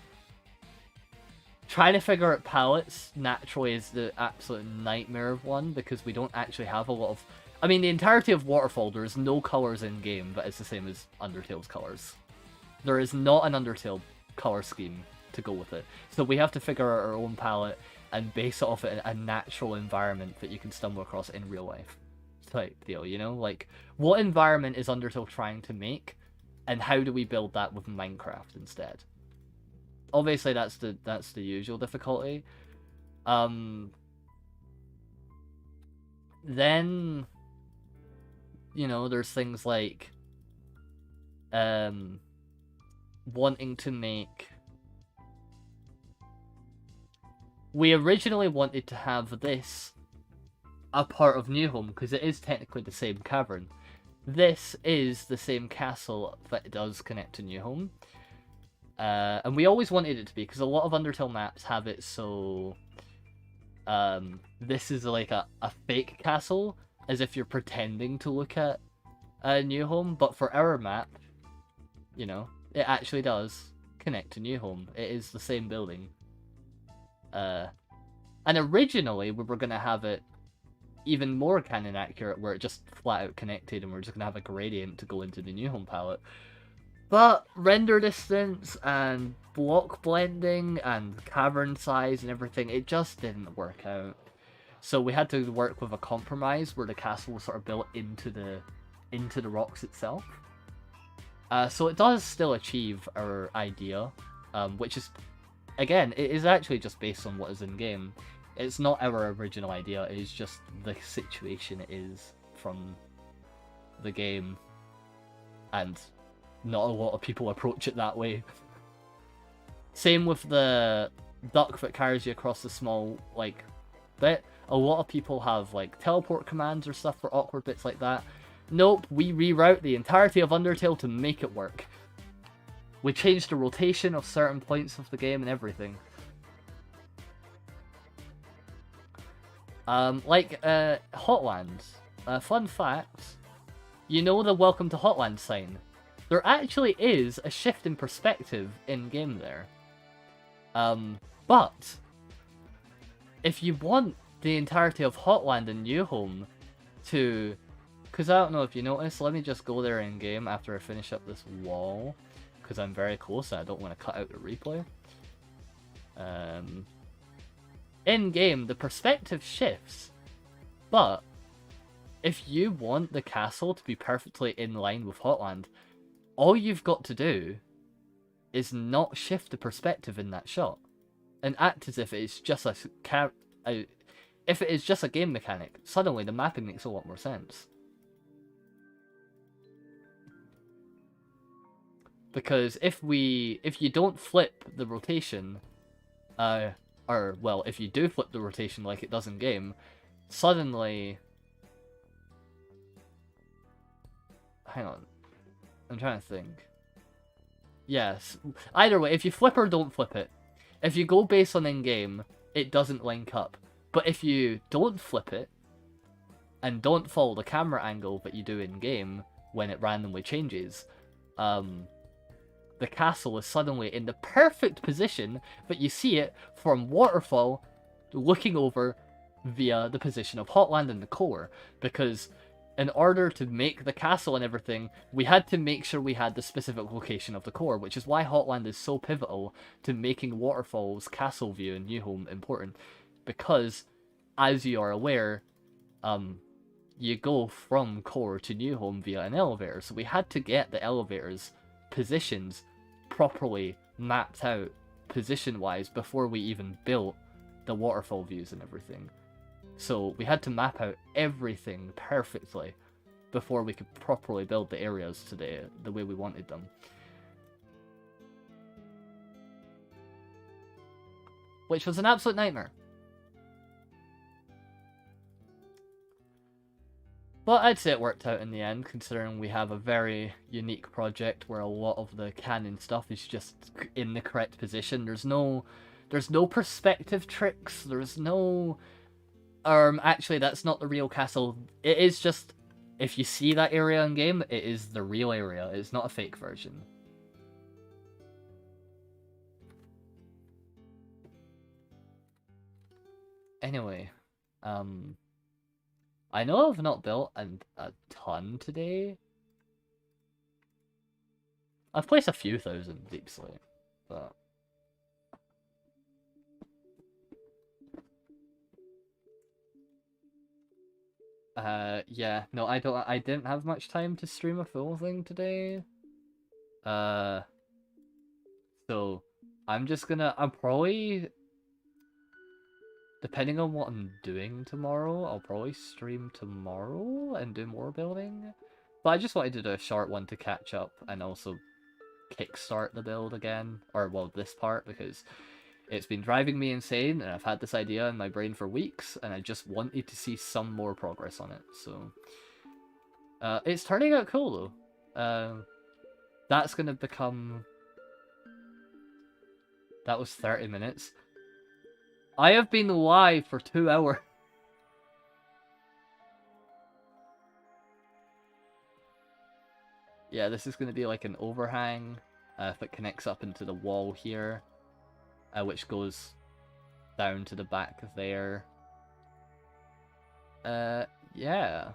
trying to figure out palettes naturally is the absolute nightmare of one, because we don't actually have a lot of... I mean, the entirety of Waterfall, there is no colours in-game, but it's the same as Undertale's colours. There is not an Undertale colour scheme to go with it. So we have to figure out our own palette and base it off a natural environment that you can stumble across in real life. Type deal, you know? Like, what environment is Undertale trying to make, and how do we build that with Minecraft instead? Obviously, that's the usual difficulty. Then, you know, there's things like wanting to make... We originally wanted to have this a part of New Home, because it is technically the same cavern. This is the same castle that does connect to New Home. And we always wanted it to be, because a lot of Undertale maps have it so... this is like a fake castle, as if you're pretending to look at New Home, but for our map, you know, it actually does connect to New Home. It is the same building. And originally we were going to have it even more canon accurate, where it just flat out connected and we're just going to have a gradient to go into the new home palette. But render distance and block blending and cavern size and everything, it just didn't work out. So we had to work with a compromise where the castle was sort of built into the rocks itself. So it does still achieve our idea, which is, again, it is actually just based on what is in game. It's not our original idea, it is just the situation it is from the game. And not a lot of people approach it that way. Same with the duck that carries you across the small, like, bit. A lot of people have, like, teleport commands or stuff for awkward bits like that. Nope, we reroute the entirety of Undertale to make it work. We changed the rotation of certain points of the game and everything. Hotlands. Fun fact, you know the welcome to Hotland sign? There actually is a shift in perspective in-game there. But if you want the entirety of Hotland and New Home to... Because I don't know if you noticed, let me just go there in-game after I finish up this wall. Because I'm very close and I don't want to cut out the replay. In-game, the perspective shifts. But if you want the castle to be perfectly in line with Hotland, all you've got to do is not shift the perspective in that shot, and act as if it's just if it is just a game mechanic. Suddenly, the mapping makes a lot more sense. Because if you don't flip the rotation, or well, if you do flip the rotation like it does in game, suddenly, hang on. I'm trying to think. Yes. Either way, if you flip or don't flip it, if you go based on in-game, it doesn't link up. But if you don't flip it, and don't follow the camera angle that you do in-game when it randomly changes, the castle is suddenly in the perfect position that you see it from Waterfall looking over via the position of Hotland and the core. Because in order to make the castle and everything, we had to make sure we had the specific location of the core, which is why Hotland is so pivotal to making Waterfall's castle view in New Home important. Because, as you are aware, you go from core to New Home via an elevator, so we had to get the elevator's positions properly mapped out position-wise before we even built the waterfall views and everything. So we had to map out everything perfectly before we could properly build the areas today the way we wanted them. Which was an absolute nightmare. But I'd say it worked out in the end, considering we have a very unique project where a lot of the canon stuff is just in the correct position. There's no perspective tricks, there's no... actually, that's not the real castle. It is just, if you see that area in game, it is the real area. It's not a fake version. Anyway, I know I've not built a ton today. I've placed a few thousand deep sleep, but... yeah, no, I didn't have much time to stream a full thing today. So, I'm probably, depending on what I'm doing tomorrow, I'll probably stream tomorrow and do more building. But I just wanted to do a short one to catch up and also kickstart the build again, or well, this part, because it's been driving me insane, and I've had this idea in my brain for weeks, and I just wanted to see some more progress on it, so... it's turning out cool, though. That's gonna become... That was 30 minutes. I have been live for 2 hours. Yeah, this is gonna be like an overhang, that connects up into the wall here. Which goes down to the back there. Yeah.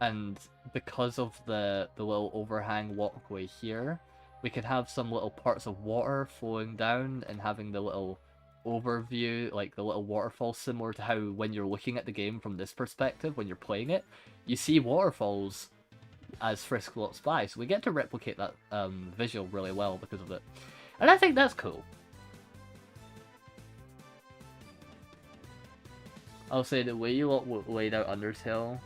And because of the little overhang walkway here, we could have some little parts of water flowing down and having the little overview, like the little waterfall, similar to how when you're looking at the game from this perspective, when you're playing it, you see waterfalls as Frisk walks by. So we get to replicate that visual really well because of it. And I think that's cool. I'll say the way you laid out Undertale,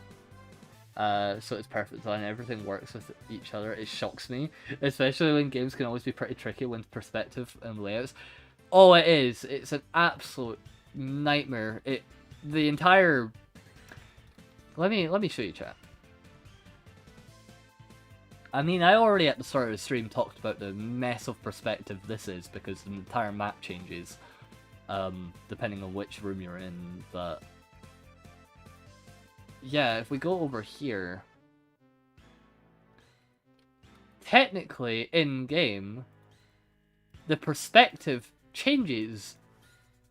so it's perfect design, everything works with each other, it shocks me. Especially when games can always be pretty tricky when perspective and layouts. Oh, it is. It's an absolute nightmare. The entire... Let me show you, chat. I mean, I already at the start of the stream talked about the mess of perspective this is, because the entire map changes, depending on which room you're in, but... Yeah, if we go over here... Technically, in-game, the perspective changes,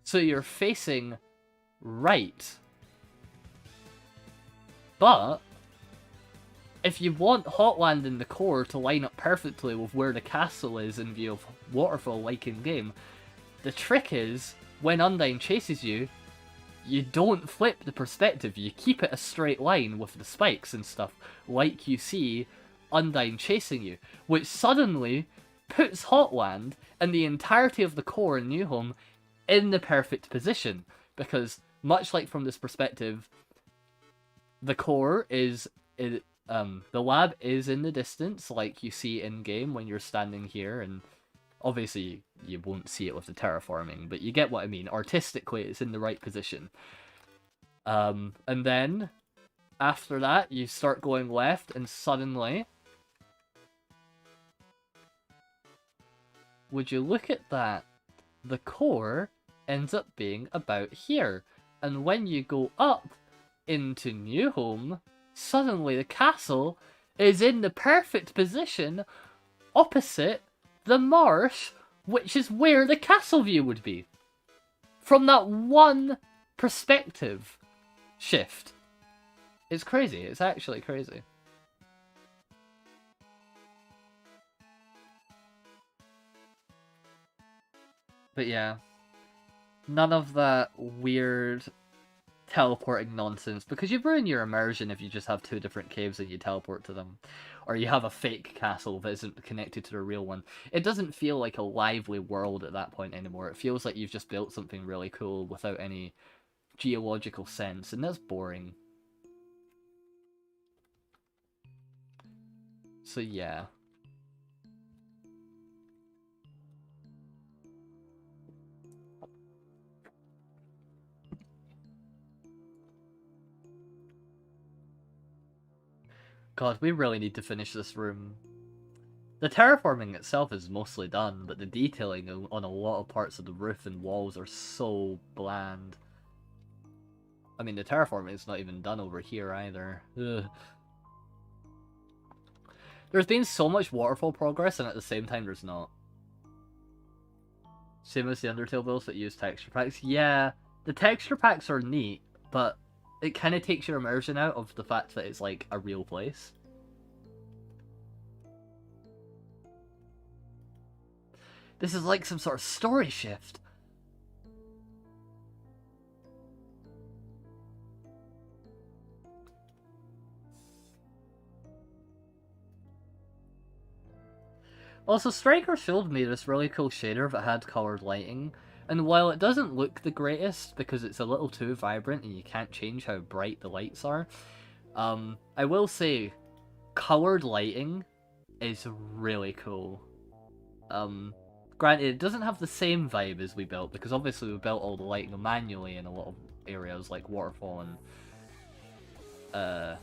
so you're facing right. But if you want Hotland in the core to line up perfectly with where the castle is in view of Waterfall like in game, the trick is, when Undyne chases you, you don't flip the perspective, you keep it a straight line with the spikes and stuff, like you see Undyne chasing you, which suddenly puts Hotland and the entirety of the core in New Home in the perfect position, because much like from this perspective, the core is the lab is in the distance, like you see in game when you're standing here, and obviously you won't see it with the terraforming, but you get what I mean. Artistically, it's in the right position. And then after that, you start going left, and suddenly, would you look at that? The core ends up being about here. And when you go up into New Home, suddenly the castle is in the perfect position opposite the marsh, which is where the castle view would be. From that one perspective shift. It's crazy. It's actually crazy. But yeah, none of that weird teleporting nonsense, because you ruin your immersion if you just have two different caves and you teleport to them. Or you have a fake castle that isn't connected to the real one. It doesn't feel like a lively world at that point anymore. It feels like you've just built something really cool without any geological sense, and that's boring. So yeah. God, we really need to finish this room. The terraforming itself is mostly done, but the detailing on a lot of parts of the roof and walls are so bland. I mean, the terraforming is not even done over here either. Ugh. There's been so much waterfall progress, and at the same time there's not. Same as the Undertale builds that use texture packs. Yeah, the texture packs are neat, but it kind of takes your immersion out of the fact that it's like a real place. This is like some sort of story shift. Also, Striker showed me this really cool shader that had coloured lighting, and while it doesn't look the greatest because it's a little too vibrant and you can't change how bright the lights are, I will say, coloured lighting is really cool. Granted, it doesn't have the same vibe as we built, because obviously we built all the lighting manually in a lot of areas like Waterfall and,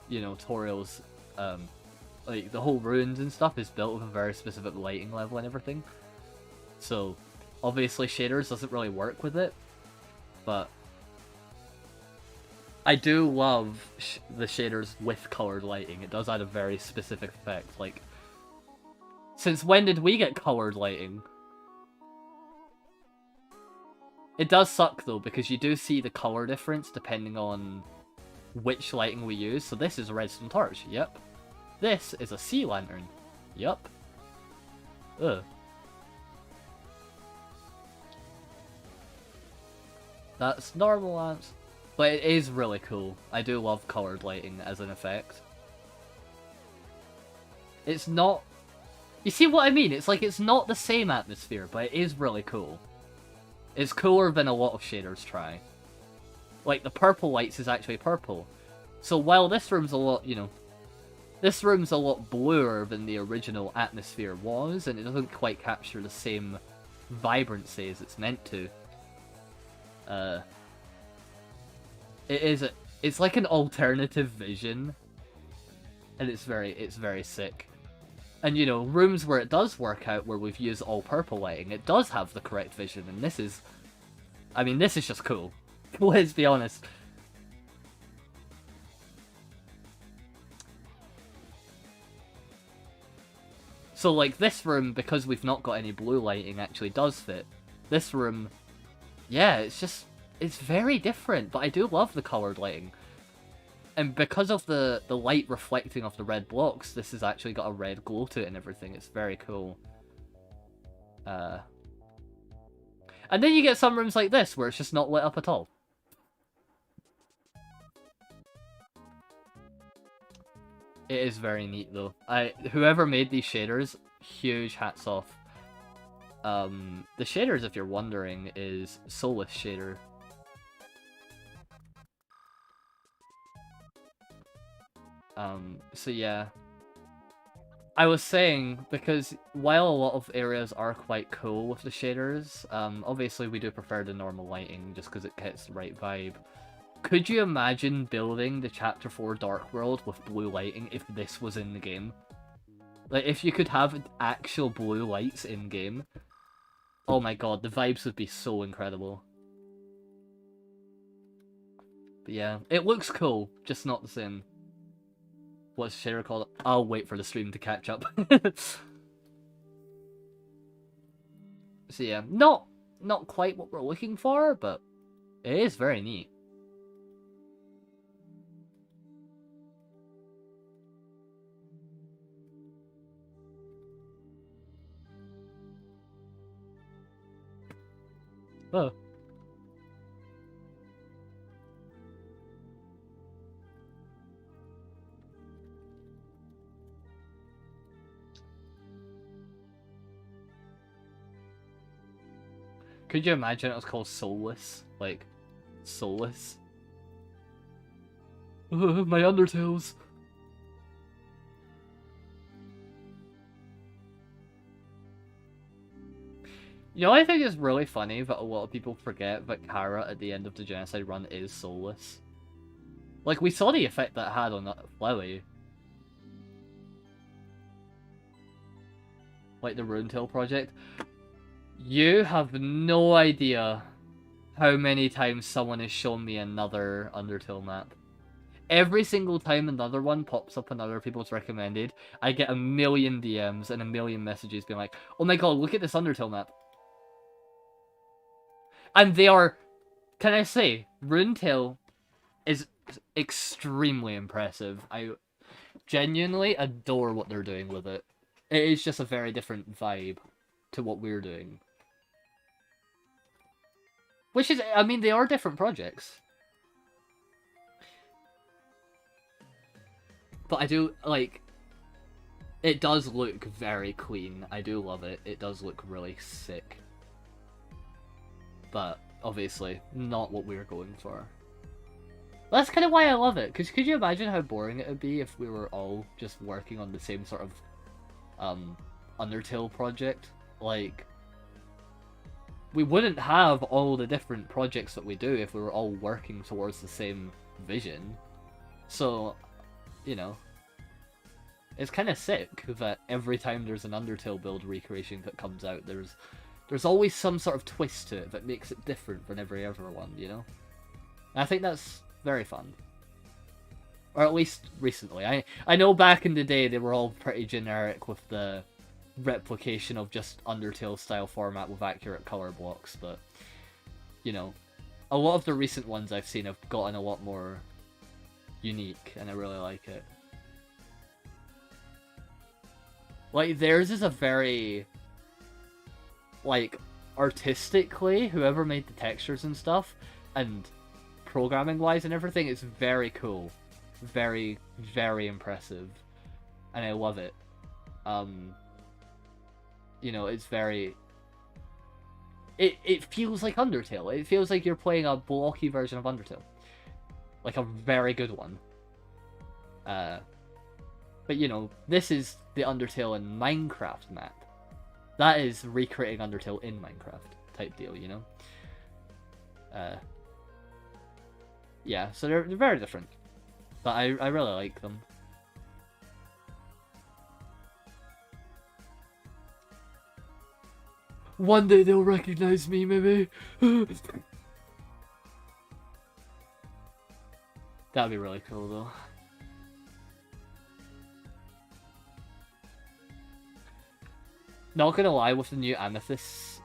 you know, Toriel's, like, the whole ruins and stuff is built with a very specific lighting level and everything. So, obviously shaders doesn't really work with it, but I do love the shaders with coloured lighting. It does add a very specific effect. Like, since when did we get coloured lighting? It does suck though, because you do see the color difference depending on which lighting we use. So this is a redstone torch. Yep. This is a sea lantern. Yep. Ugh. That's normal lamps. But it is really cool. I do love colored lighting as an effect. It's not... You see what I mean? It's like it's not the same atmosphere, but it is really cool. It's cooler than a lot of shaders try. Like, the purple lights is actually purple. So while this room's a lot, you know... This room's a lot bluer than the original atmosphere was, and it doesn't quite capture the same vibrancy as it's meant to. It's like an alternative vision, and it's very sick. And you know, rooms where it does work out, where we've used all purple lighting, it does have the correct vision, and this is, I mean, this is just cool. Let's be honest. So like this room, because we've not got any blue lighting, actually does fit. This room, yeah, it's very different, but I do love the coloured lighting. And because of the light reflecting off the red blocks, this has actually got a red glow to it and everything. It's very cool. And then you get some rooms like this, where it's just not lit up at all. It is very neat, though. Whoever made these shaders, huge hats off. The shaders, if you're wondering, is Soulless Shader. So yeah. I was saying, because while a lot of areas are quite cool with the shaders, obviously we do prefer the normal lighting, just because it gets the right vibe. Could you imagine building the Chapter 4 Dark World with blue lighting if this was in the game? Like, if you could have actual blue lights in-game, oh my god, the vibes would be so incredible. But yeah, it looks cool, just not the same. What's shader called? I'll wait for the stream to catch up. So yeah, not quite what we're looking for, but it is very neat. Oh. Could you imagine it was called Soulless? Like, Soulless? My Undertales! You know, I think it's really funny that a lot of people forget that Kara at the end of the Genocide run is soulless. Like, we saw the effect that had on Flowey. Like the Runetail project. You have no idea how many times someone has shown me another Undertale map. Every single time another one pops up on other people's recommended, I get a million DMs and a million messages being like, oh my god, look at this Undertale map. And they are, can I say, Runetail is extremely impressive. I genuinely adore what they're doing with it. It is just a very different vibe to what we're doing. Which is, I mean, they are different projects. But I do, like, it does look very clean. I do love it. It does look really sick. But, obviously, not what we're going for. That's kind of why I love it, because could you imagine how boring it would be if we were all just working on the same sort of, Undertale project? Like, we wouldn't have all the different projects that we do if we were all working towards the same vision. So, you know, it's kind of sick that every time there's an Undertale build recreation that comes out, there's always some sort of twist to it that makes it different than every other one, you know? And I think that's very fun. Or at least recently. I know back in the day they were all pretty generic with the replication of just Undertale style format with accurate color blocks, but you know, a lot of the recent ones I've seen have gotten a lot more unique, and I really like it. Like, theirs is a very, like, artistically, whoever made the textures and stuff, and programming-wise and everything, it's very cool. Very, very impressive. And I love it. You know, it's very... It feels like Undertale. It feels like you're playing a blocky version of Undertale. Like a very good one. But you know, this is the Undertale in Minecraft map. That is recreating Undertale in Minecraft type deal, you know? Yeah, so they're very different. But I really like them. One day they'll recognize me, maybe. That'd be really cool, though. Not gonna lie, with the new amethyst,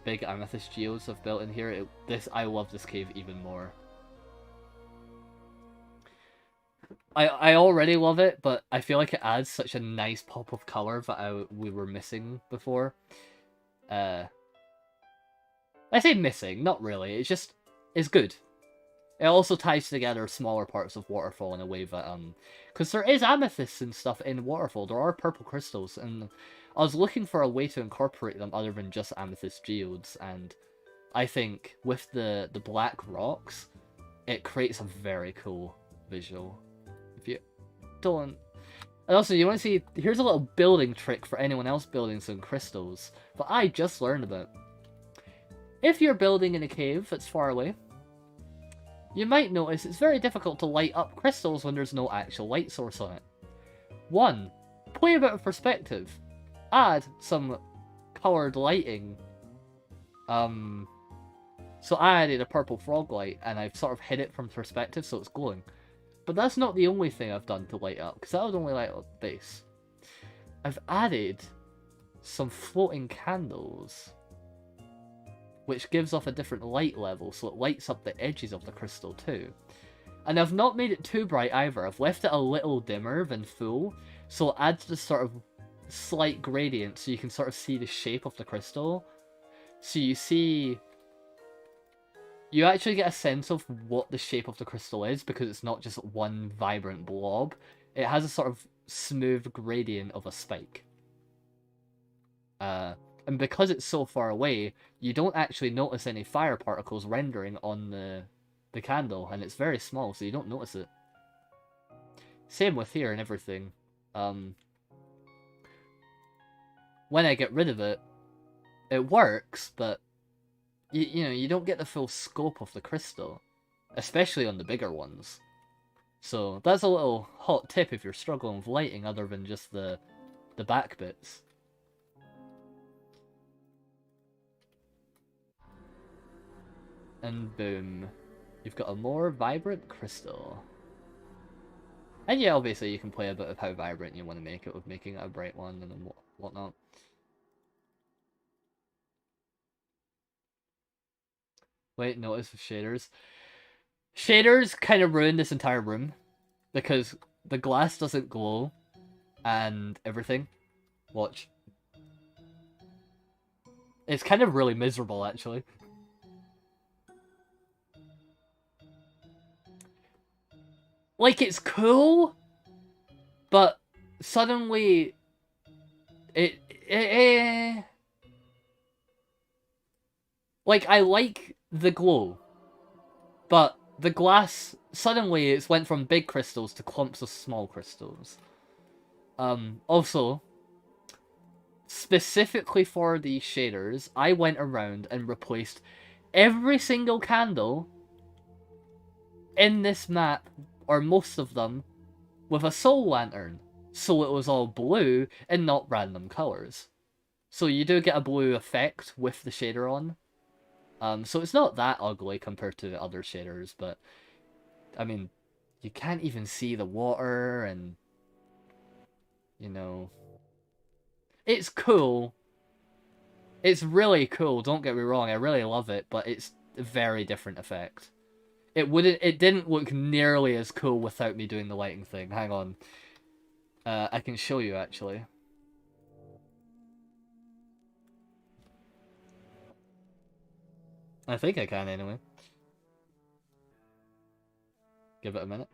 big amethyst geodes I've built in here, I love this cave even more. I already love it, but I feel like it adds such a nice pop of color that we were missing before. I say missing, not really. It's good. It also ties together smaller parts of Waterfall in a way that, because there is amethysts and stuff in Waterfall. There are purple crystals, and I was looking for a way to incorporate them other than just amethyst geodes, and I think with the black rocks, it creates a very cool visual. If you don't... And also, you want to see, here's a little building trick for anyone else building some crystals, but I just learned about. If you're building in a cave that's far away, you might notice it's very difficult to light up crystals when there's no actual light source on it. 1. Play a bit of perspective. Add some coloured lighting. So I added a purple frog light, and I've sort of hid it from perspective so it's glowing. But that's not the only thing I've done to light up, because that would only light up the base. I've added some floating candles, which gives off a different light level, so it lights up the edges of the crystal too. And I've not made it too bright either, I've left it a little dimmer than full, so it adds this sort of slight gradient so you can sort of see the shape of the crystal. So you actually get a sense of what the shape of the crystal is, because it's not just one vibrant blob. It has a sort of smooth gradient of a spike. And because it's so far away, you don't actually notice any fire particles rendering on the candle, and it's very small, so you don't notice it. Same with here and everything. When I get rid of it, it works, but you know, you don't get the full scope of the crystal, especially on the bigger ones. So that's a little hot tip if you're struggling with lighting other than just the back bits. And boom, you've got a more vibrant crystal. And yeah, obviously you can play a bit of how vibrant you want to make it with making it a bright one and then whatnot. Wait, notice with shaders. Shaders kind of ruined this entire room, because the glass doesn't glow and everything. Watch. It's kind of really miserable, actually. Like, it's cool, but suddenly like, I like the glow, but the glass, suddenly it's went from big crystals to clumps of small crystals. Also, specifically for these shaders, I went around and replaced every single candle in this map, or most of them, with a soul lantern, so it was all blue and not random colours. So you do get a blue effect with the shader on. So it's not that ugly compared to other shaders, but I mean, you can't even see the water, and you know, it's cool. It's really cool, don't get me wrong, I really love it, but it's very different effect. It didn't look nearly as cool without me doing the lighting thing. Hang on. I can show you, actually. I think I can, anyway. Give it a minute.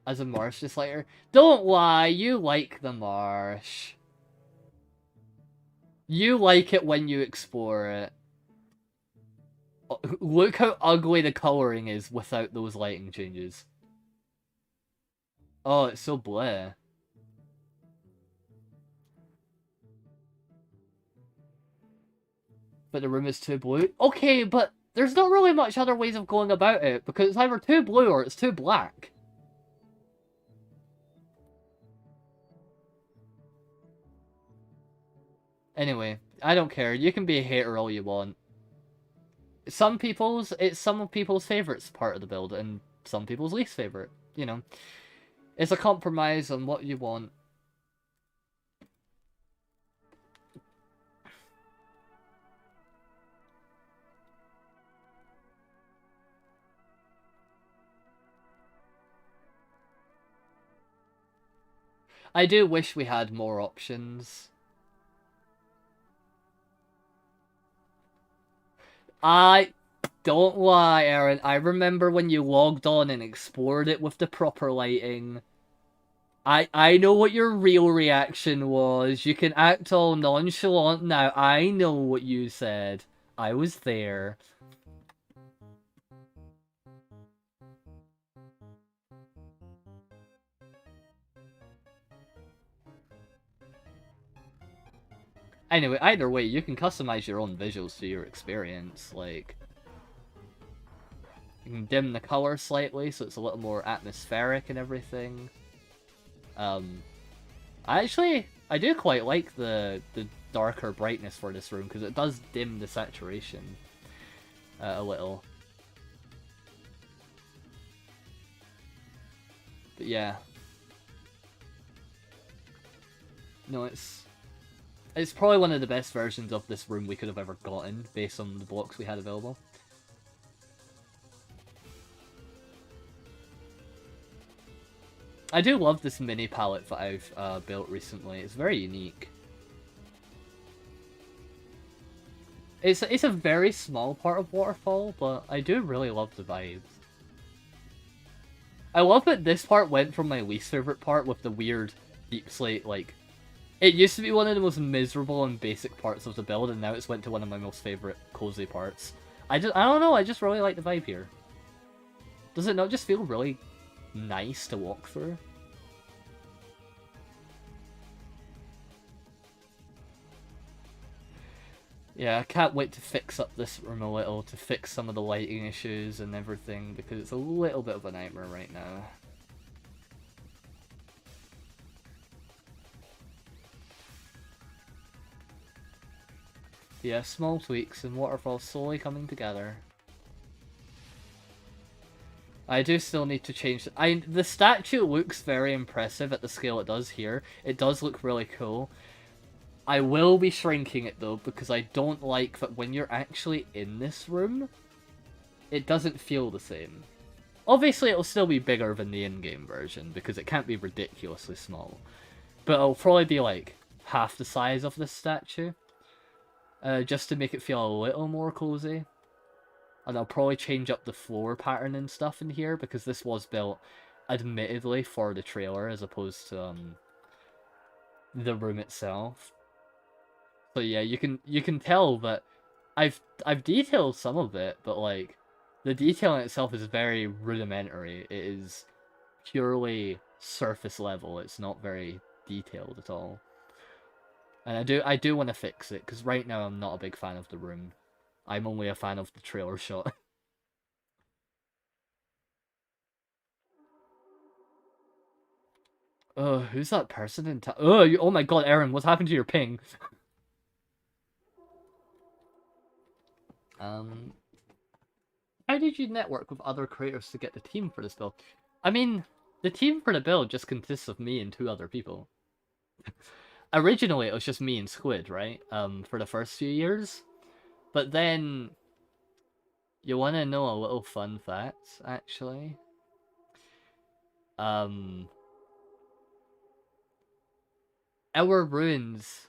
As a marsh disliker. Don't lie, you like the marsh. You like it when you explore it. Look how ugly the coloring is without those lighting changes. Oh, it's so bleh. But the room is too blue. Okay, but there's not really much other ways of going about it, because it's either too blue or it's too black. Anyway, I don't care. You can be a hater all you want. It's some people's favorites part of the build, and some people's least favorite. You know, it's a compromise on what you want. I do wish we had more options. Don't lie, Aaron. I remember when you logged on and explored it with the proper lighting. I know what your real reaction was. You can act all nonchalant now. I know what you said. I was there. Anyway, either way, you can customize your own visuals to your experience. Like, you can dim the color slightly so it's a little more atmospheric and everything. I do quite like the darker brightness for this room because it does dim the saturation a little. But yeah. No, it's probably one of the best versions of this room we could have ever gotten, based on the blocks we had available. I do love this mini palette that I've built recently. It's very unique. It's a very small part of Waterfall, but I do really love the vibes. I love that this part went from my least favorite part with the weird deep slate, like... It used to be one of the most miserable and basic parts of the build, and now it's went to one of my most favorite cozy parts. I don't know, I just really like the vibe here. Does it not just feel really nice to walk through? Yeah, I can't wait to fix up this room a little, to fix some of the lighting issues and everything, because it's a little bit of a nightmare right now. Yeah, small tweaks and Waterfall slowly coming together. I do still need to change... the statue looks very impressive at the scale it does here. It does look really cool. I will be shrinking it though, because I don't like that when you're actually in this room, it doesn't feel the same. Obviously it'll still be bigger than the in-game version, because it can't be ridiculously small. But it'll probably be like half the size of this statue. Just to make it feel a little more cozy. And I'll probably change up the floor pattern and stuff in here, because this was built, admittedly, for the trailer, as opposed to, the room itself. So yeah, you can tell that I've detailed some of it, but, like, the detailing itself is very rudimentary. It is purely surface level, it's not very detailed at all. And I do want to fix it, because right now I'm not a big fan of the room. I'm only a fan of the trailer shot. Oh, who's that person in town? Oh my god, Aaron, what's happened to your ping? How did you network with other creators to get the team for this build? I mean, the team for the build just consists of me and 2 other people. originally it was just me and Squid, right? For the first few years. But then, you want to know a little fun fact, actually? Our runes...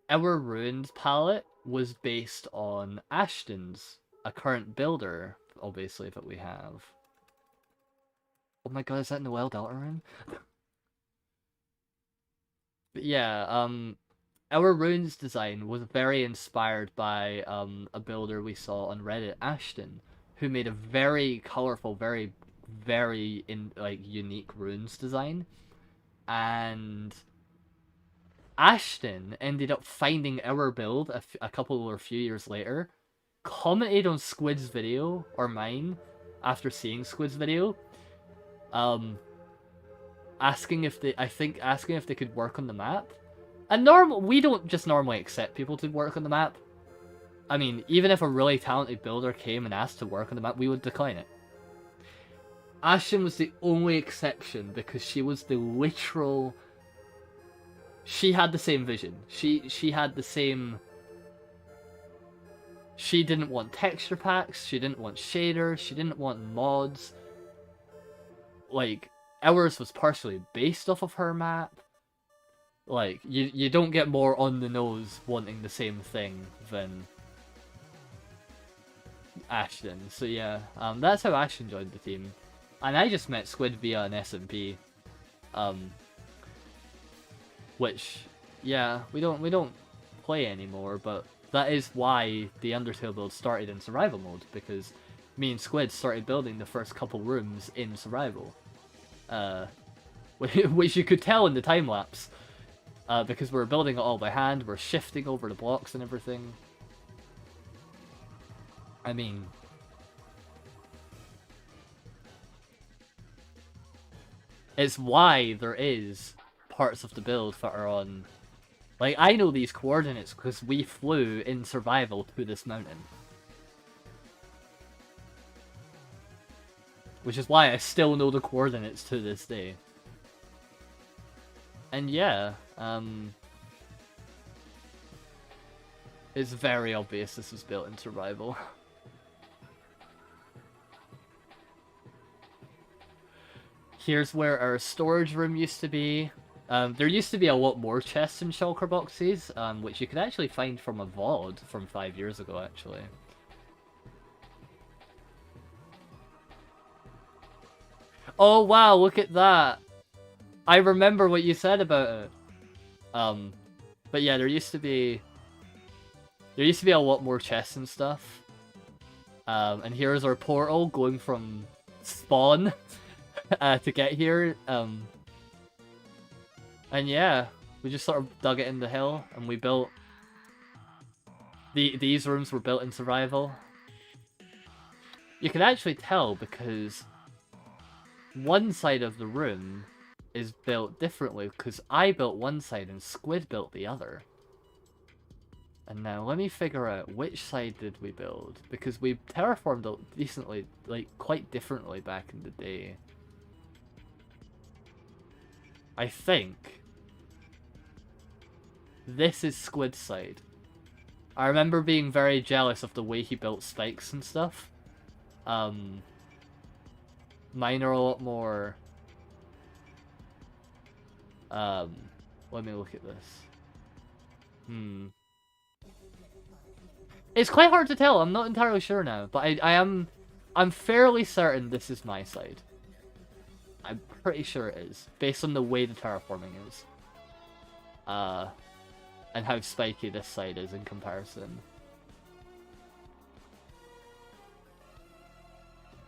Our runes palette was based on Ashton's, a current builder, obviously, that we have. Oh my god, is that Noel Deltarune? But yeah, our runes design was very inspired by a builder we saw on Reddit, Ashton, who made a very colorful, very unique runes design, and Ashton ended up finding our build a couple or a few years later, commented on Squid's video or mine after seeing Squid's video, asking if they could work on the map. And we don't just normally accept people to work on the map. I mean, even if a really talented builder came and asked to work on the map, we would decline it. Ashton was the only exception because she was the literal... She had the same vision. She had the same... She didn't want texture packs, she didn't want shaders, she didn't want mods. Like, ours was partially based off of her map. Like, you don't get more on the nose wanting the same thing than Ashton. So yeah, that's how Ashton joined the team. And I just met Squid via an SMP. Which, yeah, we don't play anymore, but that is why the Undertale build started in survival mode, because me and Squid started building the first couple rooms in survival. Which you could tell in the time-lapse. Because we're building it all by hand, we're shifting over the blocks and everything. I mean... It's why there is parts of the build that are on... Like, I know these coordinates because we flew in survival to this mountain. Which is why I still know the coordinates to this day. And yeah, it's very obvious this was built in survival. Here's where our storage room used to be. There used to be a lot more chests and shulker boxes, which you could actually find from a VOD from 5 years ago, actually. Oh wow, look at that! I remember what you said about it. But yeah, there used to be a lot more chests and stuff. And here's our portal going from spawn to get here. And yeah, we just sort of dug it in the hill and we built... These rooms were built in survival. You can actually tell because one side of the room is built differently, because I built one side and Squid built the other. And now let me figure out which side did we build, because we terraformed it decently, like quite differently back in the day. I think this is Squid's side. I remember being very jealous of the way he built spikes and stuff. Mine are a lot more... let me look at this. It's quite hard to tell, I'm not entirely sure now, but I'm fairly certain this is my side. I'm pretty sure it is, based on the way the terraforming is. And how spiky this side is in comparison.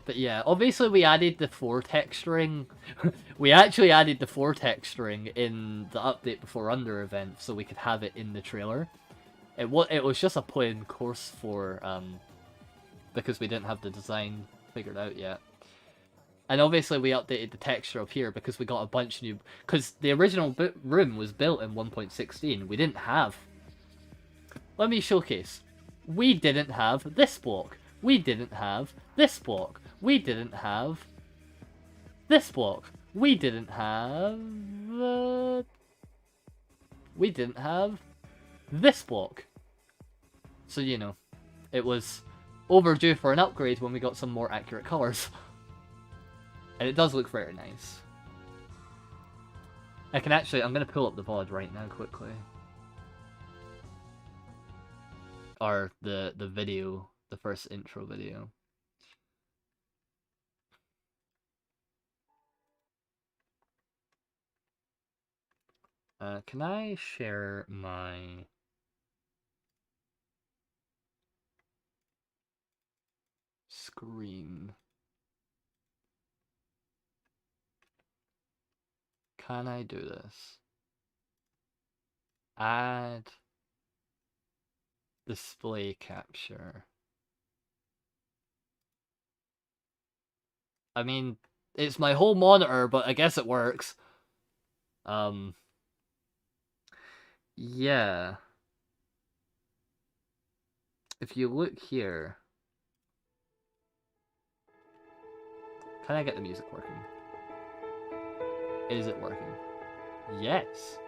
But yeah, obviously we added the 4 texturing. We actually added the 4 texturing in the update before Under event, so we could have it in the trailer. It was just a plain course for, because we didn't have the design figured out yet. And obviously we updated the texture up here because we got a bunch of new... Because the original room was built in 1.16. We didn't have... Let me showcase. We didn't have this block. We didn't have this block. We didn't have this block. We didn't have we didn't have this block. So, you know, it was overdue for an upgrade when we got some more accurate colors. And it does look very nice. I'm going to pull up the VOD right now quickly. Or the video, the first intro video. Can I share my screen? Can I do this? Add display capture. I mean, it's my whole monitor, but I guess it works. Yeah. If you look here... Can I get the music working? Is it working? Yes.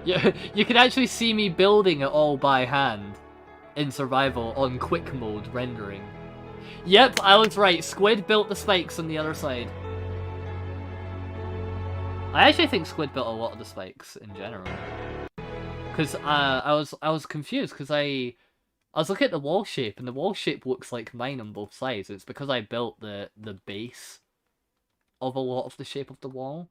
Yeah, you can actually see me building it all by hand in survival on quick mode rendering. Yep, I was right. Squid built the spikes on the other side. I actually think Squid built a lot of the spikes in general. Because I was confused because I was looking at the wall shape and the wall shape looks like mine on both sides. It's because I built the base of a lot of the shape of the wall.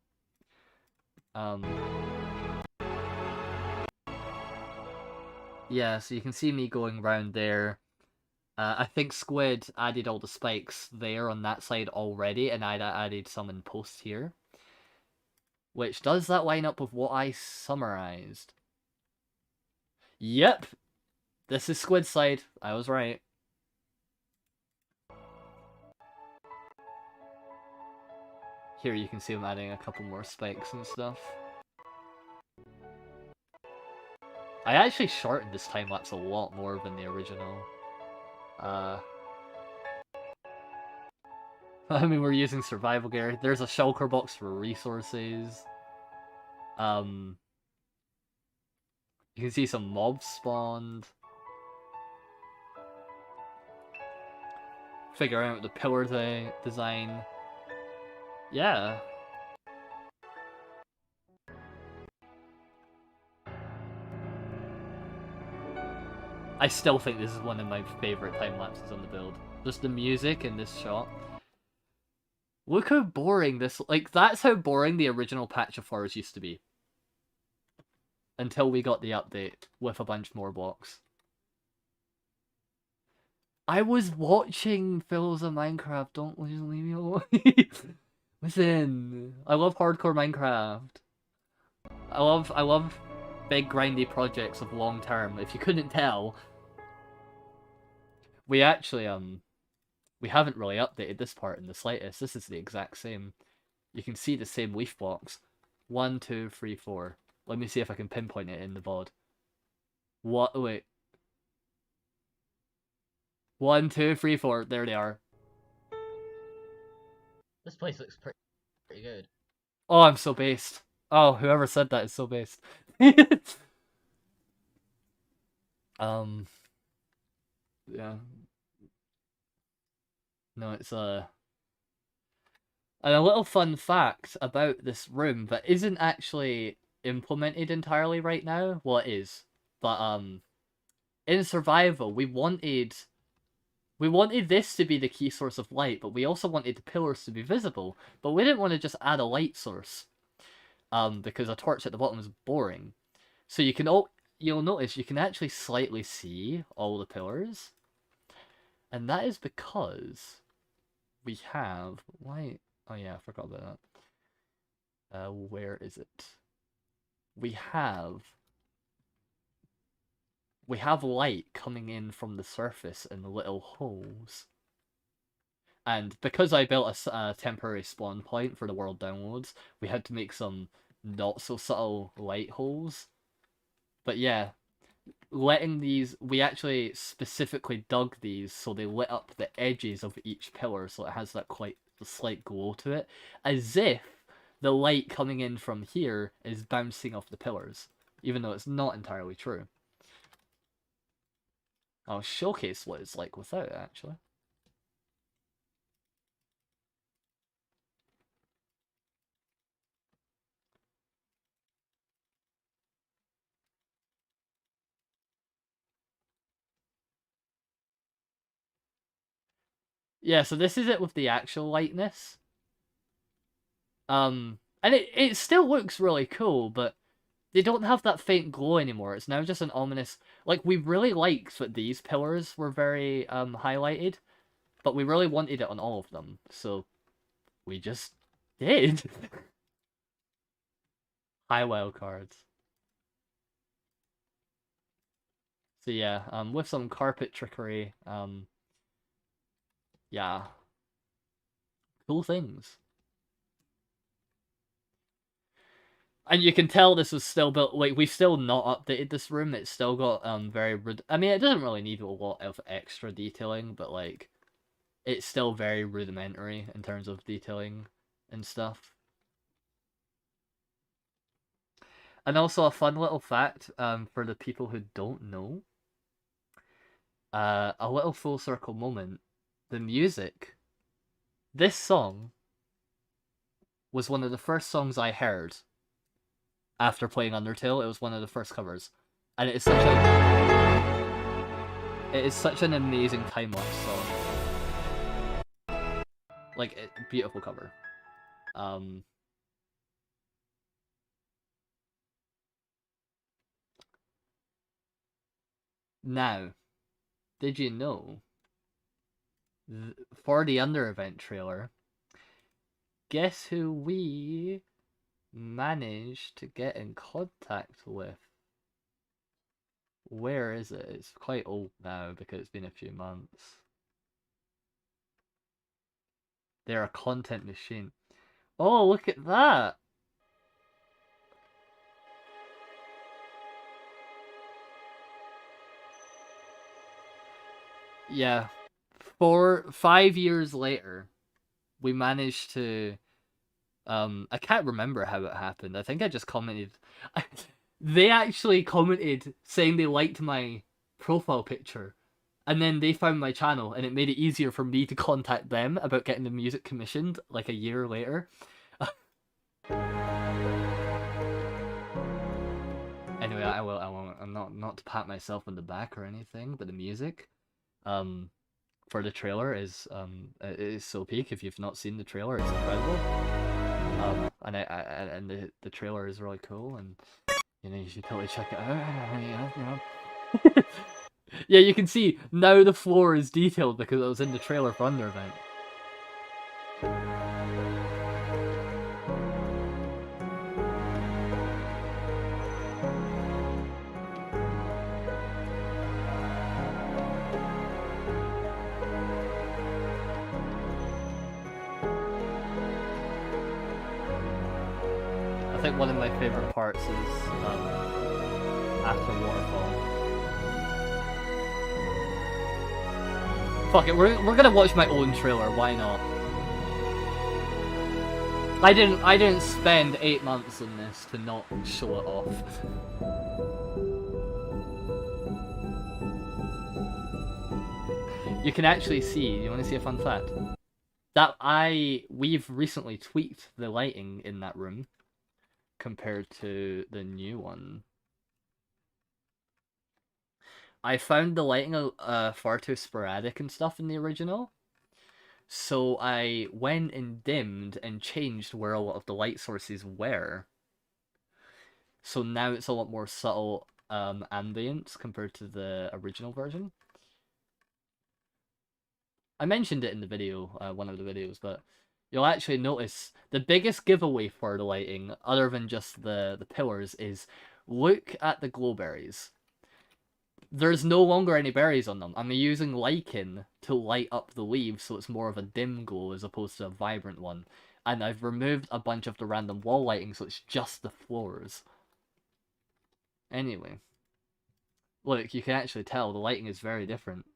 Yeah, so you can see me going around there. I think Squid added all the spikes there on that side already, and I'd added some in post here. Which, does that line up with what I summarized? Yep! This is Squid's side. I was right. Here you can see I'm adding a couple more spikes and stuff. I actually shortened this time-lapse a lot more than the original. I mean, we're using survival gear. There's a shulker box for resources. You can see some mobs spawned. Figure out the pillar design. Yeah. I still think this is one of my favorite time lapses on the build. Just the music in this shot. Look how boring this... Like, that's how boring the original patch of Forest used to be. Until we got the update with a bunch more blocks. I was watching Phil's of Minecraft. Don't leave me alone. Listen, I love hardcore Minecraft. I love big grindy projects of long term. If you couldn't tell, we actually we haven't really updated this part in the slightest. This is the exact same. You can see the same leaf blocks. 1, 2, 3, 4. Let me see if I can pinpoint it in the VOD. What? Wait. 1, 2, 3, 4. There they are. This place looks pretty good. Oh, I'm so based. Oh, whoever said that is so based. Yeah. No, it's and a little fun fact about this room that isn't actually implemented entirely right now. Well, it is, but in survival we wanted this to be the key source of light, but we also wanted the pillars to be visible. But we didn't want to just add a light source, because a torch at the bottom is boring. So you'll notice you can actually slightly see all the pillars, and that is because we have light. Oh yeah, I forgot about that. Where is it? We have light coming in from the surface in the little holes. And because I built a temporary spawn point for the world downloads, we had to make some not so subtle light holes. But yeah, letting these, we actually specifically dug these so they lit up the edges of each pillar, so it has that quite the slight glow to it, as if the light coming in from here is bouncing off the pillars, even though it's not entirely true. I'll showcase what it's like without it, actually. Yeah, so this is it with the actual lightness. And it still looks really cool, but they don't have that faint glow anymore. It's now just an ominous... Like, we really liked that these pillars were very highlighted, but we really wanted it on all of them, so we just did. High wild cards. So yeah, with some carpet trickery, yeah. Cool things. And you can tell this was still built, like, we've still not updated this room, it's still got, very, I mean, it doesn't really need a lot of extra detailing, but, like, it's still very rudimentary in terms of detailing and stuff. And also a fun little fact, for the people who don't know, a little full circle moment, the music, this song was one of the first songs I heard after playing Undertale. It was one of the first covers, and it is such an amazing time-lapse song. Like, beautiful cover. Now, did you know, for the Under event trailer, guess who we managed to get in contact with? Where is it? It's quite old now because it's been a few months. They're a content machine. Oh, look at that! Yeah. 5 years later, we managed to... I can't remember how it happened. I think I just commented... They actually commented saying they liked my profile picture. And then they found my channel, and it made it easier for me to contact them about getting the music commissioned, like, a year later. Anyway, I'm not to pat myself on the back or anything, but the music, for the trailer is so peak. If you've not seen the trailer, it's incredible. And the trailer is really cool, and you should totally check it out. Yeah, you can see now the floor is detailed because it was in the trailer for Under event. I think one of my favorite parts is after Waterfall. Fuck it, we're gonna watch my own trailer. Why not? I didn't spend 8 months on this to not show it off. You can actually see. You want to see a fun fact? That we've recently tweaked the lighting in that room compared to the new one. I found the lighting far too sporadic and stuff in the original. So I went and dimmed and changed where a lot of the light sources were. So now it's a lot more subtle ambience compared to the original version. I mentioned it in the video, one of the videos, but you'll actually notice the biggest giveaway for the lighting, other than just the pillars, is look at the glowberries. There's no longer any berries on them. I'm using lichen to light up the leaves so it's more of a dim glow as opposed to a vibrant one. And I've removed a bunch of the random wall lighting so it's just the floors. Anyway. Look, you can actually tell the lighting is very different.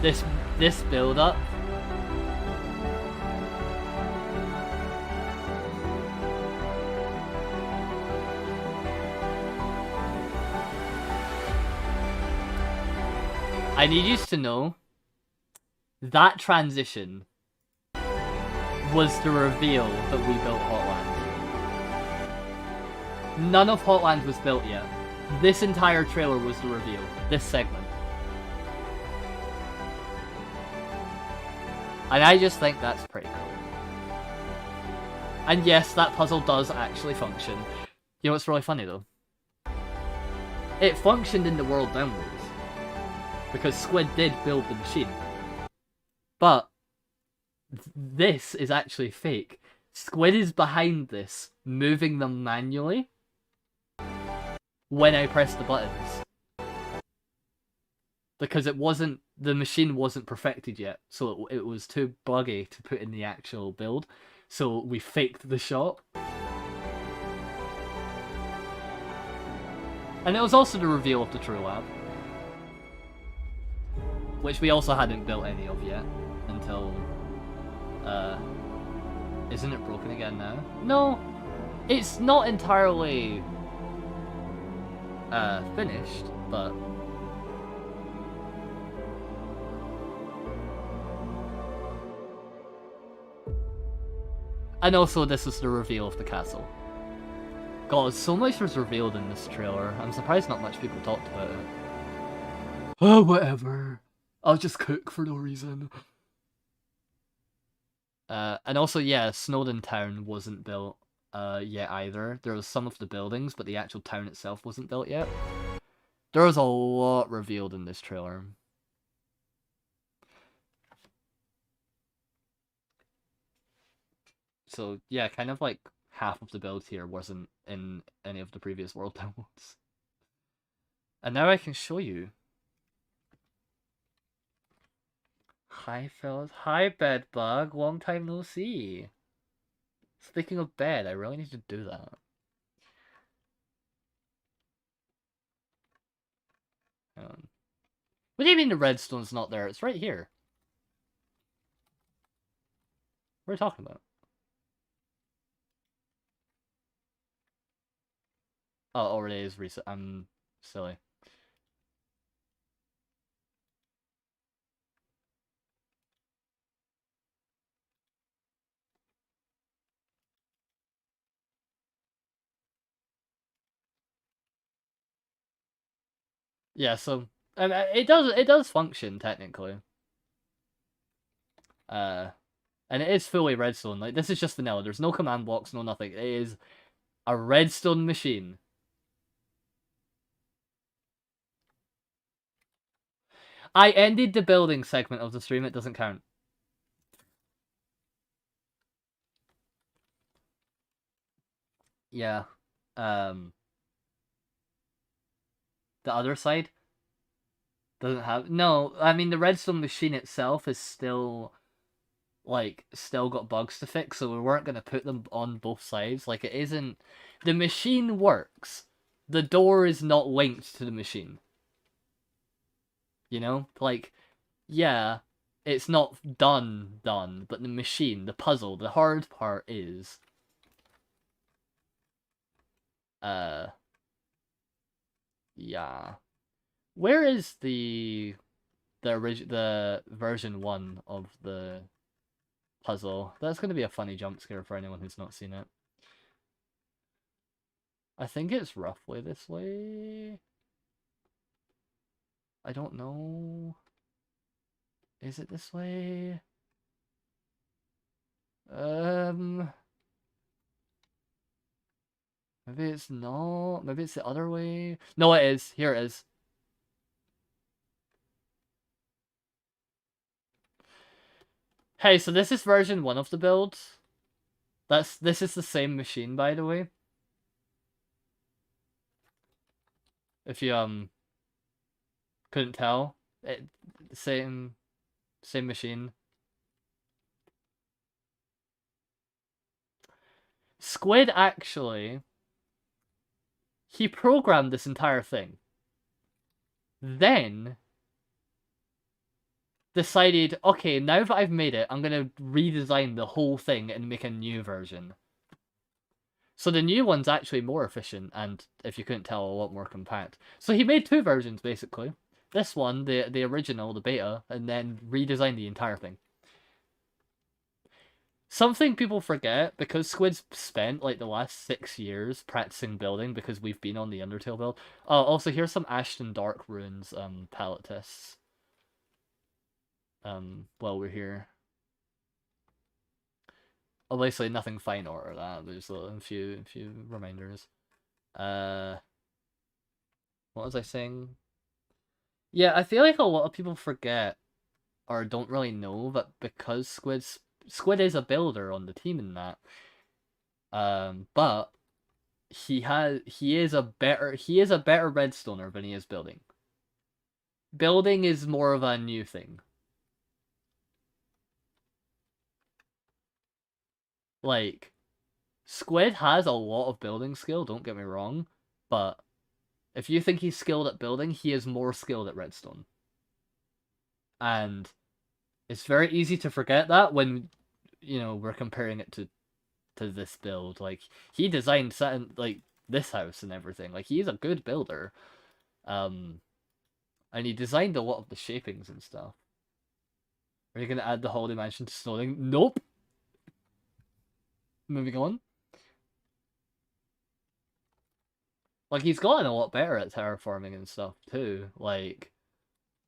this build up. I need you to know that transition was the reveal that we built Hotland. None of Hotland was built yet. This entire trailer was the reveal. This segment. And I just think that's pretty cool. And yes, that puzzle does actually function. You know what's really funny though? It functioned in the world downwards. Because Squid did build the machine. But this is actually fake. Squid is behind this, moving them manually when I press the buttons. Because the machine wasn't perfected yet, so it was too buggy to put in the actual build. So we faked the shot. And it was also the reveal of the True Lab. Which we also hadn't built any of yet, until, isn't it broken again now? No, it's not entirely, finished, but... And also, this is the reveal of the castle. God, so much was revealed in this trailer. I'm surprised not much people talked about it. Oh, whatever. I'll just cook for no reason. And also, yeah, Snowdon Town wasn't built yet either. There was some of the buildings, but the actual town itself wasn't built yet. There was a lot revealed in this trailer. So, yeah, kind of like half of the build here wasn't in any of the previous world downloads. And now I can show you. Hi, fellas. Hi, Bedbug. Long time no see. Speaking of bed, I really need to do that. Hang on. What do you mean the redstone's not there? It's right here. What are you talking about? Oh, it already is reset. I'm silly. Yeah, so it does function technically. And it is fully redstone. Like, this is just vanilla. There's no command blocks, no nothing. It is a redstone machine. I ended the building segment of the stream. It doesn't count. Yeah. The other side doesn't have... No, I mean, the redstone machine itself is still... like, still got bugs to fix, so we weren't going to put them on both sides. Like, it isn't... The machine works. The door is not linked to the machine. You know? Like, yeah, it's not done, but the machine, the puzzle, the hard part is... yeah. Where is the version 1 of the puzzle? That's going to be a funny jump scare for anyone who's not seen it. I think it's roughly this way. I don't know. Is it this way? Maybe it's not. Maybe it's the other way. No, it is. Here it is. Hey, so this is version 1 of the build. This is the same machine, by the way. If you couldn't tell, same machine. Squid actually, he programmed this entire thing. Then decided, okay, now that I've made it, I'm gonna redesign the whole thing and make a new version. So the new one's actually more efficient, and if you couldn't tell, a lot more compact. So he made two versions, basically. This one, the original, the beta, and then redesigned the entire thing. Something people forget, because Squid's spent, like, the last 6 years practicing building, because we've been on the Undertale build. Oh, also, here's some Ashton Dark Runes, palette tests. While we're here. Obviously, nothing final or that. There's a few reminders. What was I saying? Yeah, I feel like a lot of people forget or don't really know that because Squid is a builder on the team in that. But he is a better redstoner than he is building. Building is more of a new thing. Like, Squid has a lot of building skill, don't get me wrong, but if you think he's skilled at building, he is more skilled at redstone. And it's very easy to forget that when, we're comparing it to this build. Like, he designed like this house and everything. Like, he's a good builder. And he designed a lot of the shapings and stuff. Are you gonna add the Holiday Mansion to Snowing? Nope. Moving on. Like, he's gotten a lot better at terraforming and stuff too. Like,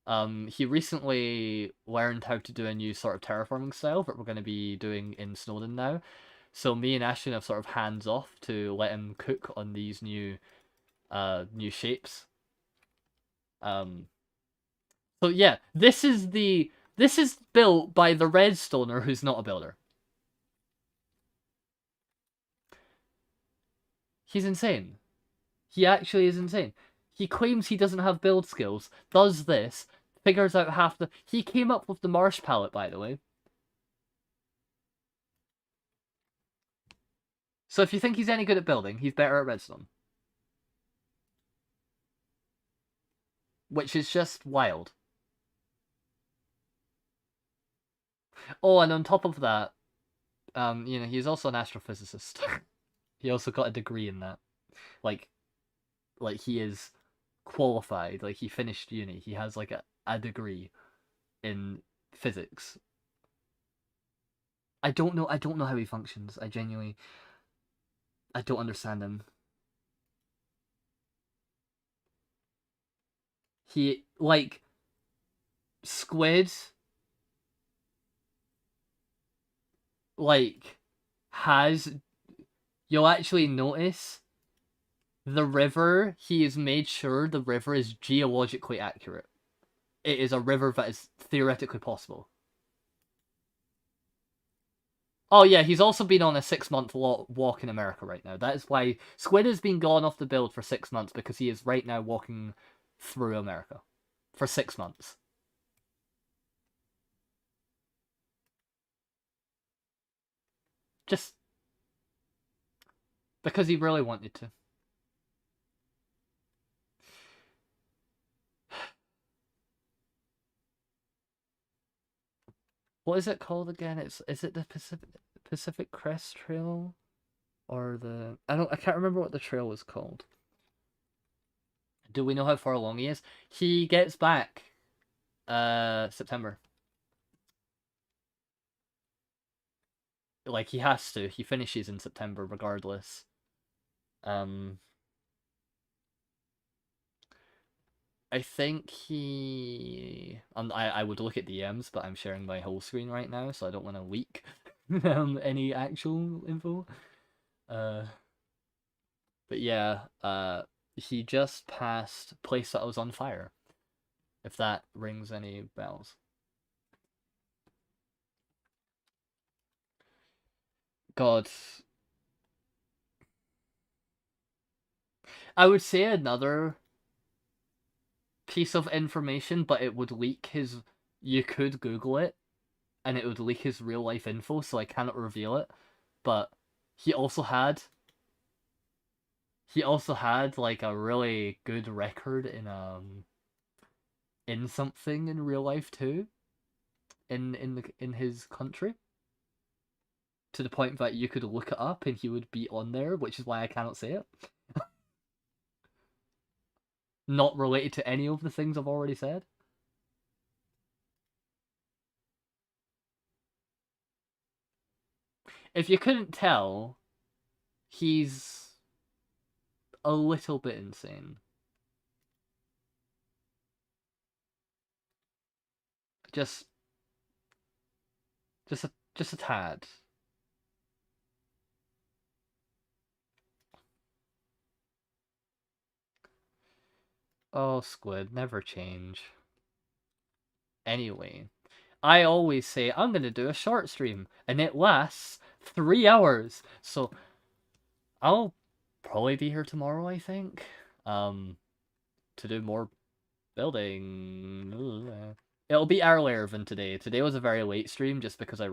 he recently learned how to do a new sort of terraforming style that we're going to be doing in Snowden now. So me and Ashton have sort of hands off to let him cook on these new shapes. So yeah, this is built by the redstoner who's not a builder. He's insane. He actually is insane. He claims he doesn't have build skills, does this, figures out half the... He came up with the marsh palette, by the way. So if you think he's any good at building, he's better at redstone. Which is just wild. Oh, and on top of that, he's also an astrophysicist. He also got a degree in that. Like he is qualified. Like, he finished uni. He has, like, a degree in physics. I don't know how he functions. I don't understand him. He, like, Squid, like, you'll actually notice the river, he has made sure the river is geologically accurate. It is a river that is theoretically possible. Oh yeah, he's also been on a 6-month walk in America right now. That is why Squid has been gone off the build for 6 months, because he is right now walking through America for 6 months. Just because he really wanted to. What is it called again? Is it the Pacific Crest Trail? Or I can't remember what the trail was called. Do we know how far along he is? He gets back September. Like, he has to. He finishes in September regardless. I think he... I would look at DMs, but I'm sharing my whole screen right now, so I don't want to leak any actual info. But yeah, he just passed Place That Was on Fire, if that rings any bells. God. I would say another piece of information, but it would leak his... You could Google it, and it would leak his real life info, so I cannot reveal it. But he also had like a really good record in something in real life too. in his country. To the point that you could look it up and he would be on there, which is why I cannot say it. Not related to any of the things I've already said. If you couldn't tell, he's a little bit insane. Just a tad. Oh, Squid, never change. Anyway, I always say I'm gonna do a short stream, and it lasts 3 hours. So I'll probably be here tomorrow, I think. To do more building. It'll be earlier than today. Today was a very late stream just because I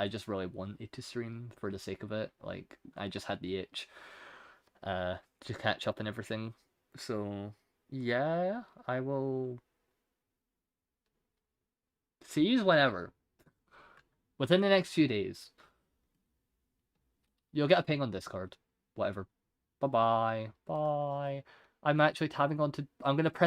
just really wanted to stream for the sake of it. Like, I just had the itch to catch up and everything. So, yeah, I will see you whenever. Within the next few days. You'll get a ping on Discord. Whatever. Bye-bye. Bye. I'm actually tabbing on to... I'm going to press